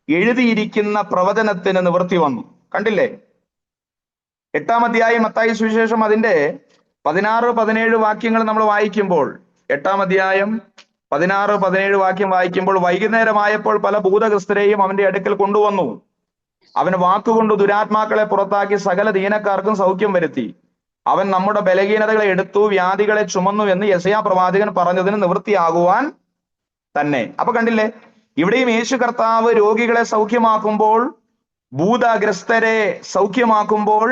Speaker 1: എഴുതിയിരിക്കുന്ന പ്രവചനത്തിന് നിവൃത്തി വന്നു. കണ്ടില്ലേ? 8-ാം അധ്യായം മത്തായി സുവിശേഷം അതിന്റെ 16-17 വാക്യങ്ങൾ നമ്മൾ വായിക്കുമ്പോൾ, 8-ാം അധ്യായം 16-17 വാക്യം വായിക്കുമ്പോൾ, വൈകുന്നേരമായപ്പോൾ പല ഭൂതഗ്രസ്തരെയും അവന്റെ അടുക്കൽ കൊണ്ടുവന്നു. അവൻ വാക്കുകൊണ്ട് ദുരാത്മാക്കളെ പുറത്താക്കി സകല ദീനക്കാർക്കും സൗഖ്യം വരുത്തി. അവൻ നമ്മുടെ ബലഹീനതകളെ എടുത്തു, വ്യാധികളെ ചുമന്നു എന്ന് യെശയ്യാ പ്രവാചകൻ പറഞ്ഞതിന് നിവൃത്തിയാകുവാൻ തന്നെ. അപ്പൊ കണ്ടില്ലേ, ഇവിടെയും യേശു കർത്താവ് രോഗികളെ സൗഖ്യമാക്കുമ്പോൾ, ഭൂതഗ്രസ്തരെ സൗഖ്യമാക്കുമ്പോൾ,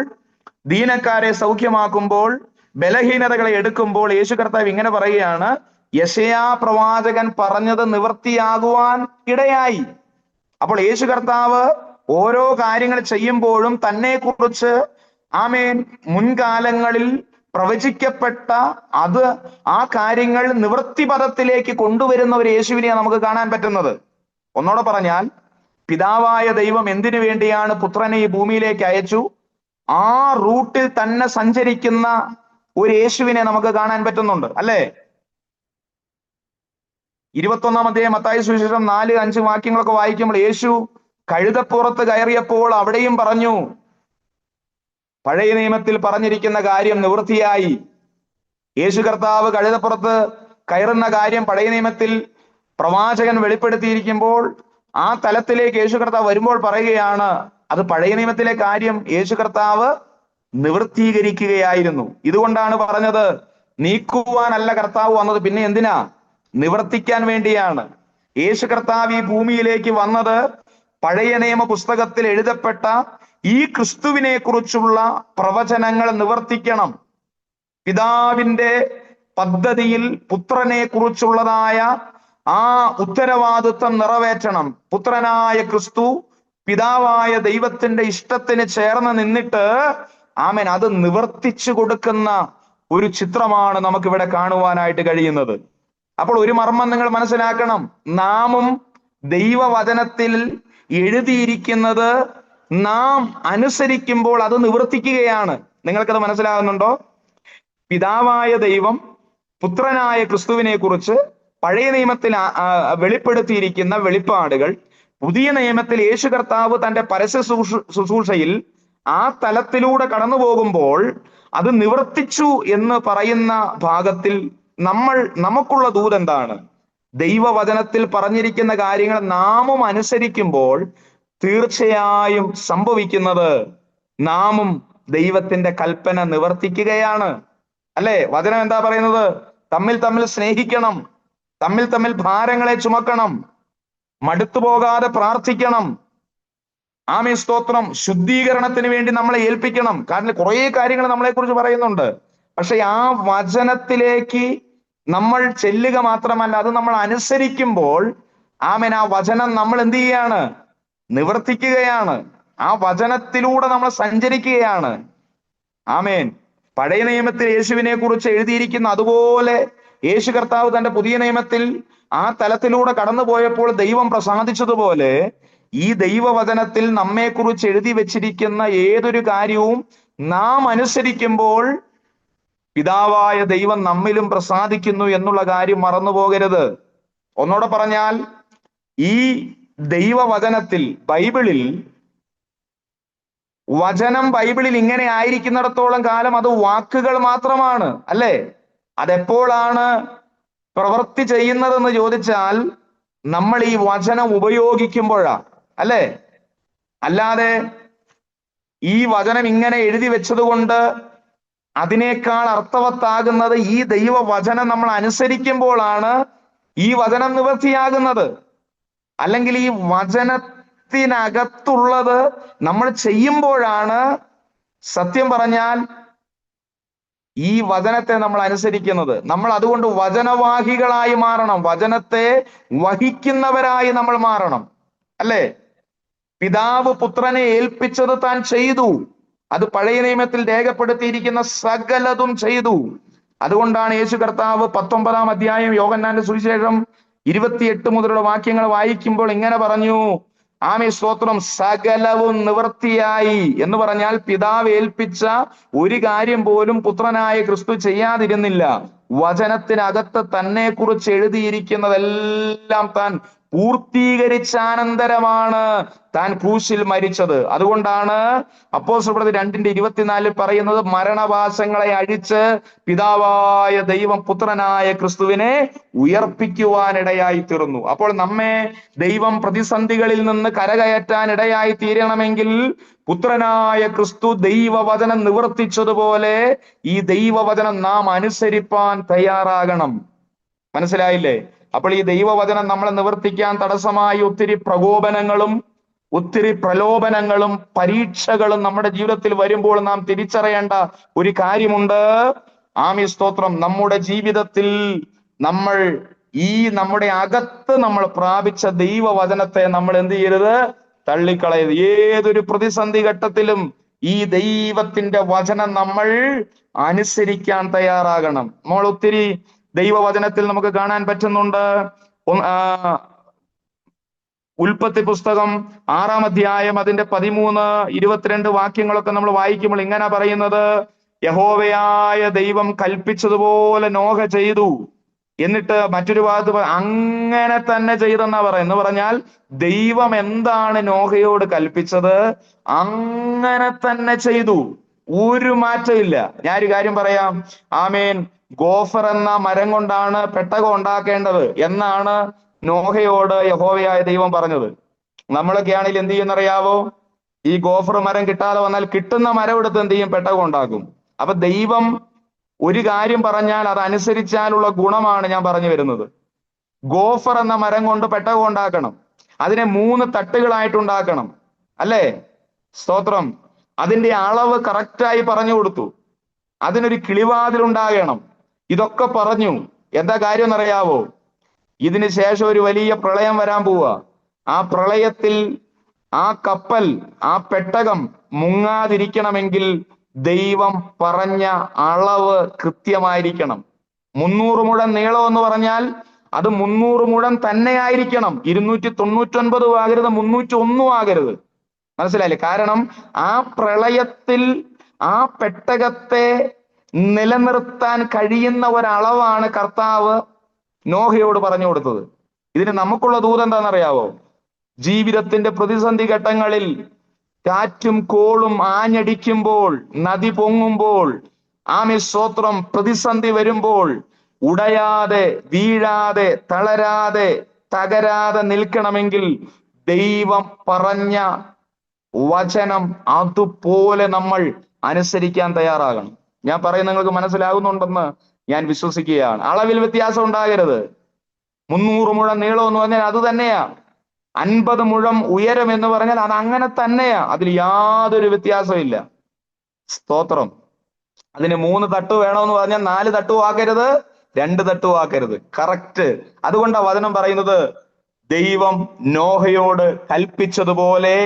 Speaker 1: ദീനക്കാരെ സൗഖ്യമാക്കുമ്പോൾ, ബലഹീനതകളെ എടുക്കുമ്പോൾ യേശു കർത്താവ് ഇങ്ങനെ പറയുകയാണ്, യെശയ്യാ പ്രവാചകൻ പറഞ്ഞത് നിവൃത്തിയാകുവാൻ ഇടയായി. അപ്പോൾ യേശു കർത്താവ് ഓരോ കാര്യങ്ങൾ ചെയ്യുമ്പോഴും തന്നെ കുറിച്ച് ആമേൻ മുൻകാലങ്ങളിൽ പ്രവചിക്കപ്പെട്ട ആ കാര്യങ്ങൾ നിവൃത്തിപഥത്തിലേക്ക് കൊണ്ടുവരുന്ന ഒരു യേശുവിനെ നമുക്ക് കാണാൻ പറ്റുന്നത്. ഒന്നോടെ പറഞ്ഞാൽ, പിതാവായ ദൈവം എന്തിനു വേണ്ടിയാണ് പുത്രനെ ഈ ഭൂമിയിലേക്ക് അയച്ചു, ആ റൂട്ടിൽ തന്നെ സഞ്ചരിക്കുന്ന ഒരു യേശുവിനെ നമുക്ക് കാണാൻ പറ്റുന്നുണ്ട്, അല്ലേ? 21-ാം അധ്യായം മത്തായി സുവിശേഷം 4-5 വാക്യങ്ങളൊക്കെ വായിക്കുമ്പോൾ യേശു കഴുതപ്പുറത്ത് കയറിയപ്പോൾ അവിടെയും പറഞ്ഞു, പഴയ നിയമത്തിൽ പറഞ്ഞിരിക്കുന്ന കാര്യം നിവൃത്തിയായി. യേശു കർത്താവ് കഴുതപ്പുറത്ത് കയറുന്ന കാര്യം പഴയ നിയമത്തിൽ പ്രവാചകൻ വെളിപ്പെടുത്തിയിരിക്കുമ്പോൾ ആ തലത്തിലേക്ക് യേശു കർത്താവ് വരുമ്പോൾ പറയുകയാണ്, അത് പഴയ നിയമത്തിലെ കാര്യം യേശു കർത്താവ് നിവൃത്തീകരിക്കുകയായിരുന്നു. ഇതുകൊണ്ടാണ് പറഞ്ഞത്, നീക്കുവാനല്ല കർത്താവ് വന്നത്, പിന്നെ എന്തിനാ? നിവർത്തിക്കാൻ വേണ്ടിയാണ്. യേശു കർത്താവ് ഈ ഭൂമിയിലേക്ക് വന്നത് പഴയ നിയമ പുസ്തകത്തിൽ എഴുതപ്പെട്ട ഈ ക്രിസ്തുവിനെ കുറിച്ചുള്ള പ്രവചനങ്ങൾ നിവർത്തിക്കണം. പിതാവിന്റെ പദ്ധതിയിൽ പുത്രനെ കുറിച്ചുള്ളതായ ആ ഉത്തരവാദിത്വം നിറവേറ്റണം. പുത്രനായ ക്രിസ്തു പിതാവായ ദൈവത്തിന്റെ ഇഷ്ടത്തിന് ചേർന്ന് നിന്നിട്ട് ആമേൻ അത് നിവർത്തിച്ചു കൊടുക്കുന്ന ഒരു ചിത്രമാണ് നമുക്കിവിടെ കാണുവാനായിട്ട് കഴിയുന്നത്. അപ്പോൾ ഒരു മർമ്മം നിങ്ങൾ മനസ്സിലാക്കണം, നാമും ദൈവവചനത്തിൽ എഴുതിയിരിക്കുന്നത് നാം അനുസരിക്കുമ്പോൾ അത് നിവർത്തിക്കുകയാണ്. നിങ്ങൾക്കത് മനസ്സിലാകുന്നുണ്ടോ? പിതാവായ ദൈവം പുത്രനായ ക്രിസ്തുവിനെ കുറിച്ച് പഴയ നിയമത്തിൽ വെളിപ്പെടുത്തിയിരിക്കുന്ന വെളിപ്പാടുകൾ പുതിയ നിയമത്തിൽ യേശു കർത്താവ് തന്റെ പരസ്യ ശുശ്രൂഷയിൽ ആ തലത്തിലൂടെ കടന്നു പോകുമ്പോൾ അത് നിവർത്തിച്ചു എന്ന് പറയുന്ന ഭാഗത്തിൽ നമുക്കുള്ള ദൂത് എന്താണ്? ദൈവവചനത്തിൽ പറഞ്ഞിരിക്കുന്ന കാര്യങ്ങൾ നാമും അനുസരിക്കുമ്പോൾ തീർച്ചയായും സംഭവിക്കുന്നത് നാമും ദൈവത്തിന്റെ കൽപ്പന നിവർത്തിക്കുകയാണ്, അല്ലെ? വചനം എന്താ പറയുന്നത്? തമ്മിൽ തമ്മിൽ സ്നേഹിക്കണം, തമ്മിൽ തമ്മിൽ ഭാരങ്ങളെ ചുമക്കണം, മടുത്തുപോകാതെ പ്രാർത്ഥിക്കണം. ആമേൻ, സ്തോത്രം. ശുദ്ധീകരണത്തിന് വേണ്ടി നമ്മളെ ഏൽപ്പിക്കണം. കാരണം കുറെ കാര്യങ്ങൾ നമ്മളെ കുറിച്ച് പറയുന്നുണ്ട്. പക്ഷെ ആ വചനത്തിലേക്ക് നമ്മൾ ചെല്ലുക മാത്രമല്ല, അത് നമ്മൾ അനുസരിക്കുമ്പോൾ ആമേൻ ആ വചനം നമ്മൾ എന്ത് ചെയ്യാണ്? നിവർത്തിക്കുകയാണ്. ആ വചനത്തിലൂടെ നമ്മൾ സഞ്ചരിക്കുകയാണ്. ആമേൻ. പഴയ നിയമത്തിൽ യേശുവിനെ കുറിച്ച് എഴുതിയിരിക്കുന്ന അതുപോലെ യേശു കർത്താവ് തന്റെ പുതിയ നിയമത്തിൽ ആ തലത്തിലൂടെ കടന്നു പോയപ്പോൾ ദൈവം പ്രസാദിച്ചതുപോലെ ഈ ദൈവവചനത്തിൽ നമ്മെക്കുറിച്ച് എഴുതി വെച്ചിരിക്കുന്ന ഏതൊരു കാര്യവും നാം അനുസരിക്കുമ്പോൾ പിതാവായ ദൈവം നമ്മിലും പ്രസാദിക്കുന്നു എന്നുള്ള കാര്യം മറന്നു പോകരുത്. ഒന്നോടെ പറഞ്ഞാൽ, ഈ ദൈവവചനത്തിൽ ബൈബിളിൽ വചനം ബൈബിളിൽ ഇങ്ങനെ ആയിരിക്കുന്നിടത്തോളം കാലം അത് വാക്കുകൾ മാത്രമാണ്, അല്ലേ? അതെപ്പോഴാണ് പ്രവൃത്തി ചെയ്യുന്നതെന്ന് ചോദിച്ചാൽ നമ്മൾ ഈ വചനം ഉപയോഗിക്കുമ്പോഴാ, അല്ലേ? അല്ലാതെ ഈ വചനം ഇങ്ങനെ എഴുതി വെച്ചത് കൊണ്ട് അതിനേക്കാൾ അർത്ഥവത്താകുന്നത് ഈ ദൈവവചനം നമ്മൾ അനുസരിക്കുമ്പോഴാണ് ഈ വചനം നിവൃത്തിയാകുന്നത്. അല്ലെങ്കിൽ ഈ വചനത്തിനകത്തുള്ളത് നമ്മൾ ചെയ്യുമ്പോഴാണ് സത്യം പറഞ്ഞാൽ ഈ വചനത്തെ നമ്മൾ അനുസരിക്കുന്നത്. നമ്മൾ അതുകൊണ്ട് വചനവാഹികളായി മാറണം, വചനത്തെ വഹിക്കുന്നവരായി നമ്മൾ മാറണം, അല്ലേ? പിതാവ് പുത്രനെ ഏൽപ്പിച്ചത് താൻ ചെയ്തു. അത് പഴയ നിയമത്തിൽ രേഖപ്പെടുത്തിയിരിക്കുന്ന സകലതും ചെയ്തു. അതുകൊണ്ടാണ് യേശു കർത്താവ് 19-ാം അധ്യായം യോഹന്നാന്റെ സുവിശേഷം 28 മുതലുള്ള വാക്യങ്ങൾ വായിക്കുമ്പോൾ ഇങ്ങനെ പറഞ്ഞു, ആമേ, സ്തോത്രം, സകലവും നിവൃത്തിയായി എന്ന് പറഞ്ഞാൽ പിതാവ് ഏൽപ്പിച്ച ഒരു കാര്യം പോലും പുത്രനായ ക്രിസ്തു ചെയ്യാതിരുന്നില്ല. വചനത്തിനകത്ത് തന്നെ കുറിച്ച് എഴുതിയിരിക്കുന്നതെല്ലാം താൻ പൂർത്തീകരിച്ചാനന്തരമാണ് താൻ ക്രൂശിൽ മരിച്ചത്. അതുകൊണ്ടാണ് അപ്പോസ്തലപ്രവൃത്തി 2:24 പറയുന്നത്, മരണപാശങ്ങളെ അഴിച്ച് പിതാവായ ദൈവം പുത്രനായ ക്രിസ്തുവിനെ ഉയർപ്പിക്കുവാനിടയായി തീർന്നു. അപ്പോൾ നമ്മെ ദൈവം പ്രതിസന്ധികളിൽ നിന്ന് കരകയറ്റാൻ ഇടയായി തീരണമെങ്കിൽ പുത്രനായ ക്രിസ്തു ദൈവവചനം നിവർത്തിച്ചതുപോലെ ഈ ദൈവവചനം നാം അനുസരിപ്പാൻ തയ്യാറാകണം. മനസ്സിലായില്ലേ? അപ്പോൾ ഈ ദൈവവചനം നമ്മളെ നിവർത്തിക്കാൻ തടസ്സമായി ഒത്തിരി പ്രകോപനങ്ങളും ഒത്തിരി പ്രലോഭനങ്ങളും പരീക്ഷകളും നമ്മുടെ ജീവിതത്തിൽ വരുമ്പോൾ നാം തിരിച്ചറിയേണ്ട ഒരു കാര്യമുണ്ട്. ആമീൻ, സ്തോത്രം. നമ്മുടെ ജീവിതത്തിൽ നമ്മൾ നമ്മുടെ അകത്ത് നമ്മൾ പ്രാപിച്ച ദൈവവചനത്തെ നമ്മൾ എന്ത് ചെയ്യരുത്? തള്ളിക്കളയരുത്. ഏതൊരു പ്രതിസന്ധി ഘട്ടത്തിലും ഈ ദൈവത്തിന്റെ വചനം നമ്മൾ അനുസരിക്കാൻ തയ്യാറാകണം. നമ്മൾ ഒത്തിരി ദൈവവചനത്തിൽ നമുക്ക് കാണാൻ പറ്റുന്നുണ്ട്. ഉൽപ്പത്തി പുസ്തകം 6-ാം അധ്യായം അതിന്റെ 13-22 വാക്യങ്ങളൊക്കെ നമ്മൾ വായിക്കുമ്പോൾ ഇങ്ങനെ പറയുന്നത്, യഹോവയായ ദൈവം കൽപ്പിച്ചതുപോലെ നോഹ ചെയ്തു. എന്നിട്ട് മറ്റൊരു ഭാഗത്ത് അങ്ങനെ തന്നെ ചെയ്തെന്നാ പറയുന്നത്. എന്ന് പറഞ്ഞാൽ ദൈവം എന്താണ് നോഹയോട് കൽപ്പിച്ചത് അങ്ങനെ തന്നെ ചെയ്തു. ഒരു മാറ്റമില്ല. ഞാനൊരു കാര്യം പറയാം. ആമേൻ. ഗോഫർ എന്ന മരം കൊണ്ടാണ് പെട്ടകം ഉണ്ടാക്കേണ്ടത് എന്നാണ് നോഹയോട് യഹോവയായ ദൈവം പറഞ്ഞത്. നമ്മളൊക്കെ ആണെങ്കിൽ എന്ത് ചെയ്യുന്നറിയാവോ? ഈ ഗോഫർ മരം കിട്ടാതെ വന്നാൽ കിട്ടുന്ന മരം എടുത്ത് എന്ത് ചെയ്യും? പെട്ടകം ഉണ്ടാക്കും. അപ്പൊ ദൈവം ഒരു കാര്യം പറഞ്ഞാൽ അത് അനുസരിച്ചാലുള്ള ഗുണമാണ് ഞാൻ പറഞ്ഞു വരുന്നത്. ഗോഫർ എന്ന മരം കൊണ്ട് പെട്ടകം ഉണ്ടാക്കണം. അതിനെ 3 തട്ടുകളായിട്ട് ഉണ്ടാക്കണം, അല്ലേ? സ്തോത്രം. അതിന്റെ അളവ് കറക്റ്റായി പറഞ്ഞു കൊടുത്തു. അതിനൊരു കിളിവാതിൽ ഉണ്ടാകണം. ഇതൊക്കെ പറഞ്ഞു. എന്താ കാര്യം എന്നറിയാവോ? ഇതിന് ശേഷം ഒരു വലിയ പ്രളയം വരാൻ പോവുക. ആ പ്രളയത്തിൽ ആ കപ്പൽ, ആ പെട്ടകം മുങ്ങാതിരിക്കണമെങ്കിൽ ദൈവം പറഞ്ഞ അളവ് കൃത്യമായിരിക്കണം. 300 മുഴം നീളം എന്ന് പറഞ്ഞാൽ അത് 300 മുഴം തന്നെ ആയിരിക്കണം. 299 ആകരുത്, 301 ആകരുത്. മനസ്സിലായില്ലേ? കാരണം ആ പ്രളയത്തിൽ ആ പെട്ടകത്തെ നിലനിർത്താൻ കഴിയുന്ന ഒരളവാണ് കർത്താവ് നോഹയോട് പറഞ്ഞു കൊടുത്തത്. ഇതിന് നമുക്കുള്ള ദൂത് എന്താണെന്നറിയാവോ? ജീവിതത്തിന്റെ പ്രതിസന്ധി ഘട്ടങ്ങളിൽ കാറ്റും കോളും ആഞ്ഞടിക്കുമ്പോൾ, നദി പൊങ്ങുമ്പോൾ, ആമേൻ, സ്തോത്രം, പ്രതിസന്ധി വരുമ്പോൾ ഉടയാതെ, വീഴാതെ, തളരാതെ, തകരാതെ നിൽക്കണമെങ്കിൽ ദൈവം പറഞ്ഞ വചനം അതുപോലെ നമ്മൾ അനുസരിക്കാൻ തയ്യാറാകണം. ഞാൻ പറയുന്നത് നിങ്ങൾക്ക് മനസ്സിലാകുന്നുണ്ടെന്ന് ഞാൻ വിശ്വസിക്കുകയാണ്. അളവിൽ വ്യത്യാസം ഉണ്ടാകരുത്. 300 മുഴം നീളം എന്ന് പറഞ്ഞാൽ അത് തന്നെയാ. 50 മുഴം ഉയരം എന്ന് പറഞ്ഞാൽ അത് അങ്ങനെ തന്നെയാ. അതിൽ യാതൊരു വ്യത്യാസവും ഇല്ല. സ്തോത്രം. അതിന് 3 തട്ട് വേണമെന്ന് പറഞ്ഞാൽ 4 തട്ടും ആക്കരുത്, 2 തട്ടും ആക്കരുത്. കറക്റ്റ്. അതുകൊണ്ടാണ് വചനം പറയുന്നത്, ദൈവം നോഹയോട് കൽപ്പിച്ചതുപോലെ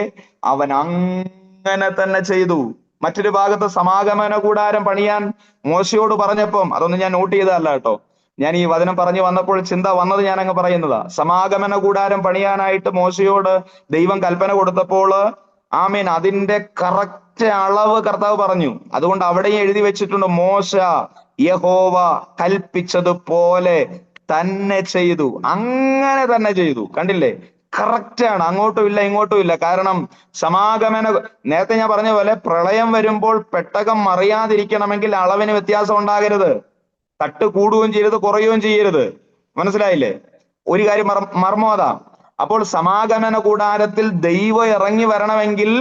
Speaker 1: അവൻ അങ്ങനെ തന്നെ ചെയ്തു. മറ്റൊരു ഭാഗത്ത് സമാഗമന കൂടാരം പണിയാൻ മോശയോട് പറഞ്ഞപ്പം, അതൊന്നും ഞാൻ നോട്ട് ചെയ്തതല്ല കേട്ടോ, ഞാൻ ഈ വചനം പറഞ്ഞു വന്നപ്പോൾ ചിന്ത വന്നത് ഞാൻ അങ്ങ് പറയുന്നതാ. സമാഗമന കൂടാരം പണിയാനായിട്ട് മോശയോട് ദൈവം കൽപ്പന കൊടുത്തപ്പോൾ ആമേൻ അതിന്റെ കറക്റ്റ് അളവ് കർത്താവ് പറഞ്ഞു. അതുകൊണ്ട് അവിടെയും എഴുതി വെച്ചിട്ടുണ്ട്, മോശ യഹോവ കൽപ്പിച്ചതുപോലെ തന്നെ ചെയ്തു. അങ്ങനെ തന്നെ ചെയ്തു. കണ്ടില്ലേ? കറക്റ്റ് ആണ്. അങ്ങോട്ടും ഇല്ല ഇങ്ങോട്ടും ഇല്ല. കാരണം സമാഗമന, നേരത്തെ ഞാൻ പറഞ്ഞ പോലെ പ്രളയം വരുമ്പോൾ പെട്ടകം മറിയാതിരിക്കണമെങ്കിൽ അളവിന് വ്യത്യാസം ഉണ്ടാകരുത്. തട്ട് കൂടുകയും ചെയ്യരുത്, കുറയുകയും ചെയ്യരുത്. മനസ്സിലായില്ലേ? ഒരു കാര്യം മർമ്മം അതാ. അപ്പോൾ സമാഗമന കൂടാരത്തിൽ ദൈവം ഇറങ്ങി വരണമെങ്കിൽ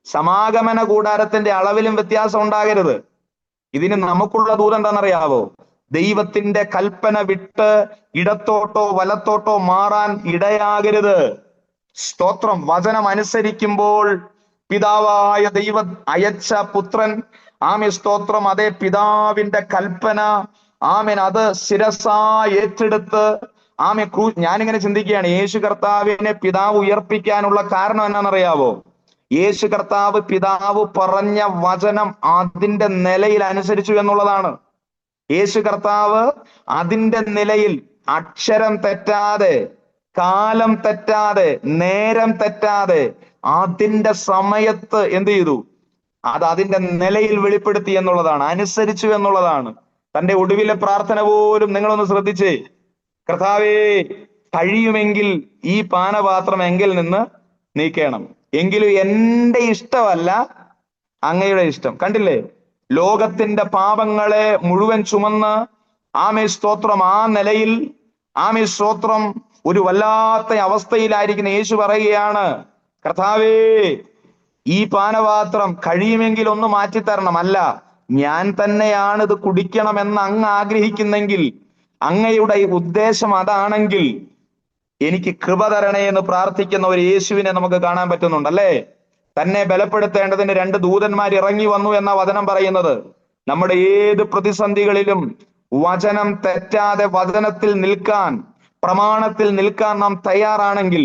Speaker 1: സമാഗമന കൂടാരത്തിന്റെ അളവിലും വ്യത്യാസം ഉണ്ടാകരുത്. ഇതിന് നമുക്കുള്ള ദൂരം എന്താണെന്നറിയാവോ? ദൈവത്തിന്റെ കൽപ്പന വിട്ട് ഇടത്തോട്ടോ വലത്തോട്ടോ മാറാൻ ഇടയാകരുത്. സ്തോത്രം. വചനം അനുസരിക്കുമ്പോൾ പിതാവായ ദൈവം അയച്ച പുത്രൻ, ആമേൻ, സ്തോത്രം, അതേ പിതാവിന്റെ കൽപ്പന, ആമേൻ, അത് ശിരസാ ഏറ്റെടുത്ത്, ആമേൻ, ഞാനിങ്ങനെ ചിന്തിക്കുകയാണ്, യേശു കർത്താവിനെ പിതാവ് ഉയർപ്പിക്കാനുള്ള കാരണം എന്നാണെന്നറിയാവോ? യേശു കർത്താവ് പിതാവ് പറഞ്ഞ വചനം അതിന്റെ നിലയിൽ അനുസരിച്ചു എന്നുള്ളതാണ്. യേശു കർത്താവ് അതിന്റെ നിലയിൽ അക്ഷരം തെറ്റാതെ, കാലം തെറ്റാതെ, നേരം തെറ്റാതെ അതിന്റെ സമയത്ത് എന്ത് ചെയ്തു? അത് അതിന്റെ നിലയിൽ വെളിപ്പെടുത്തി എന്നുള്ളതാണ്, അനുസരിച്ചു എന്നുള്ളതാണ്. തന്റെ ഒടുവിലെ പ്രാർത്ഥന പോലും നിങ്ങളൊന്ന് ശ്രദ്ധിച്ചേ. കർത്താവേ, കഴിയുമെങ്കിൽ ഈ പാനപാത്രം എങ്കിൽ നിന്ന് നീക്കണം. എങ്കിലും എന്റെ ഇഷ്ടമല്ല അങ്ങയുടെ ഇഷ്ടം. കണ്ടില്ലേ, ലോകത്തിന്റെ പാപങ്ങളെ മുഴുവൻ ചുമന്ന് ആമേ സ്തോത്രം ആ നിലയിൽ ആമേ സ്തോത്രം ഒരു വല്ലാത്ത അവസ്ഥയിലായിരിക്കുന്ന യേശു പറയുകയാണ്, കർത്താവേ ഈ പാനപാത്രം കഴിയുമെങ്കിൽ ഒന്ന് മാറ്റിത്തരണം. അല്ല, ഞാൻ തന്നെയാണ് ഇത് കുടിക്കണമെന്ന് അങ്ങ് ആഗ്രഹിക്കുന്നെങ്കിൽ, അങ്ങയുടെ ഉദ്ദേശം അതാണെങ്കിൽ എനിക്ക് കൃപ തരണേ എന്ന് പ്രാർത്ഥിക്കുന്ന ഒരു യേശുവിനെ നമുക്ക് കാണാൻ പറ്റുന്നുണ്ട് അല്ലേ. തന്നെ ബലപ്പെടുത്തേണ്ടതിന് 2 ദൂതന്മാർ ഇറങ്ങി വന്നു എന്ന വചനം പറയുന്നത്. നമ്മുടെ ഏത് പ്രതിസന്ധികളിലും വചനം തെറ്റാതെ വചനത്തിൽ നിൽക്കാൻ, പ്രമാണത്തിൽ നിൽക്കാൻ നാം തയ്യാറാണെങ്കിൽ,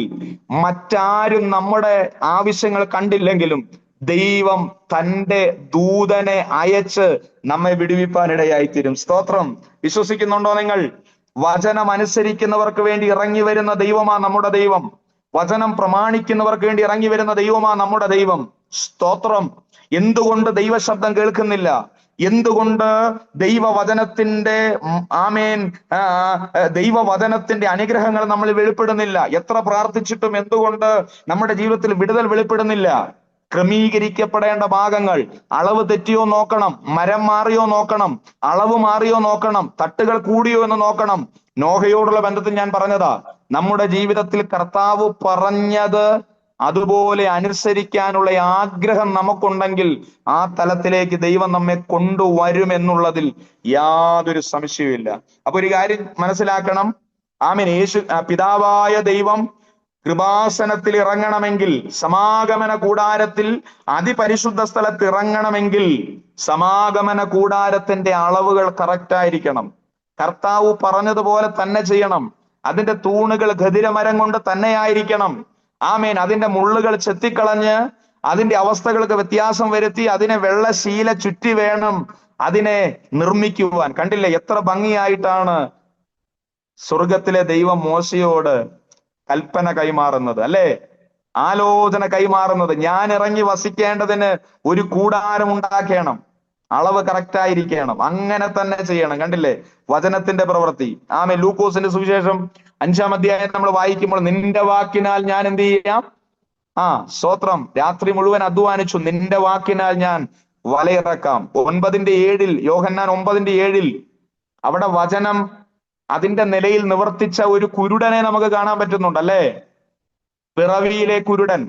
Speaker 1: മറ്റാരും നമ്മുടെ ആവശ്യങ്ങൾ കണ്ടില്ലെങ്കിലും ദൈവം തന്റെ ദൂതനെ അയച്ച് നമ്മെ വിടുവിപ്പാനിടയായിത്തീരും. സ്തോത്രം. വിശ്വസിക്കുന്നുണ്ടോ നിങ്ങൾ? വചനം അനുസരിക്കുന്നവർക്ക് വേണ്ടി ഇറങ്ങി വരുന്ന ദൈവമാ നമ്മുടെ ദൈവം. വചനം പ്രമാണിക്കുന്നവർക്ക് വേണ്ടി ഇറങ്ങി വരുന്ന ദൈവമാ നമ്മുടെ ദൈവം. സ്തോത്രം. എന്തുകൊണ്ട് ദൈവശബ്ദം കേൾക്കുന്നില്ല? എന്തുകൊണ്ട് ദൈവവചനത്തിന്റെ ആമേൻ ദൈവവചനത്തിന്റെ അനുഗ്രഹങ്ങൾ നമ്മൾ വെളിപ്പെടുന്നില്ല? എത്ര പ്രാർത്ഥിച്ചിട്ടും എന്തുകൊണ്ട് നമ്മുടെ ജീവിതത്തിൽ വിടുതൽ വെളിപ്പെടുന്നില്ല? ക്രമീകരിക്കപ്പെടേണ്ട ഭാഗങ്ങൾ, അളവ് തെറ്റിയോ നോക്കണം, മരം മാറിയോ നോക്കണം, അളവ് മാറിയോ നോക്കണം, തട്ടുകൾ കൂടിയോ എന്ന് നോക്കണം. നോഹയോടുള്ള ബന്ധത്തിൽ ഞാൻ പറഞ്ഞതാ, നമ്മുടെ ജീവിതത്തിൽ കർത്താവ് പറഞ്ഞത് അതുപോലെ അനുസരിക്കാനുള്ള ആഗ്രഹം നമുക്കുണ്ടെങ്കിൽ ആ തലത്തിലേക്ക് ദൈവം നമ്മെ കൊണ്ടുവരും എന്നുള്ളതിൽ യാതൊരു സംശയവുമില്ല. അപ്പൊ ഒരു കാര്യം മനസ്സിലാക്കണം, ആമേൻ. പിതാവായ ദൈവം കൃപാസനത്തിൽ ഇറങ്ങണമെങ്കിൽ, സമാഗമന കൂടാരത്തിൽ അതിപരിശുദ്ധ സ്ഥലത്ത് ഇറങ്ങണമെങ്കിൽ സമാഗമന കൂടാരത്തിന്റെ അളവുകൾ കറക്റ്റ് ആയിരിക്കണം. കർത്താവ് പറഞ്ഞതുപോലെ തന്നെ ചെയ്യണം. അതിന്റെ തൂണുകൾ ഖദിരമരം കൊണ്ട് തന്നെ ആയിരിക്കണം. ആമേൻ. അതിന്റെ മുള്ളുകൾ ചെത്തിക്കളഞ്ഞ് അതിന്റെ അവസ്ഥകൾക്ക് വ്യത്യാസം വരുത്തി അതിനെ വെള്ളശീല ചുറ്റി വേണം അതിനെ നിർമ്മിക്കുവാൻ. കണ്ടില്ലേ എത്ര ഭംഗിയായിട്ടാണ് സ്വർഗത്തിലെ ദൈവം മോശയോട് കൽപ്പന കൈമാറുന്നത് അല്ലേ, ആലോചന കൈമാറുന്നത്. ഞാൻ ഇറങ്ങി വസിക്കേണ്ടതിന് ഒരു കൂടാരം ഉണ്ടാക്കണം, അളവ് കറക്റ്റ് ആയിരിക്കണം, അങ്ങനെ തന്നെ ചെയ്യണം. കണ്ടില്ലേ വചനത്തിന്റെ പ്രവൃത്തി. ആമേ. ലൂക്കോസിന്റെ സുവിശേഷം 5-ാം അധ്യായം നമ്മൾ വായിക്കുമ്പോൾ, നിന്റെ വാക്കിനാൽ ഞാൻ എന്ത് ചെയ്യാം? സ്തോത്രം. രാത്രി മുഴുവൻ അധ്വാനിച്ചു, നിന്റെ വാക്കിനാൽ ഞാൻ വലയിറക്കാം. 9:7 യോഹന്നാൻ 9:7 അവിടെ വചനം അതിന്റെ നിലയിൽ നിവർത്തിച്ച ഒരു കുരുടനെ നമുക്ക് കാണാൻ പറ്റുന്നുണ്ട് അല്ലേ. പിറവിയിലെ കുരുടൻ.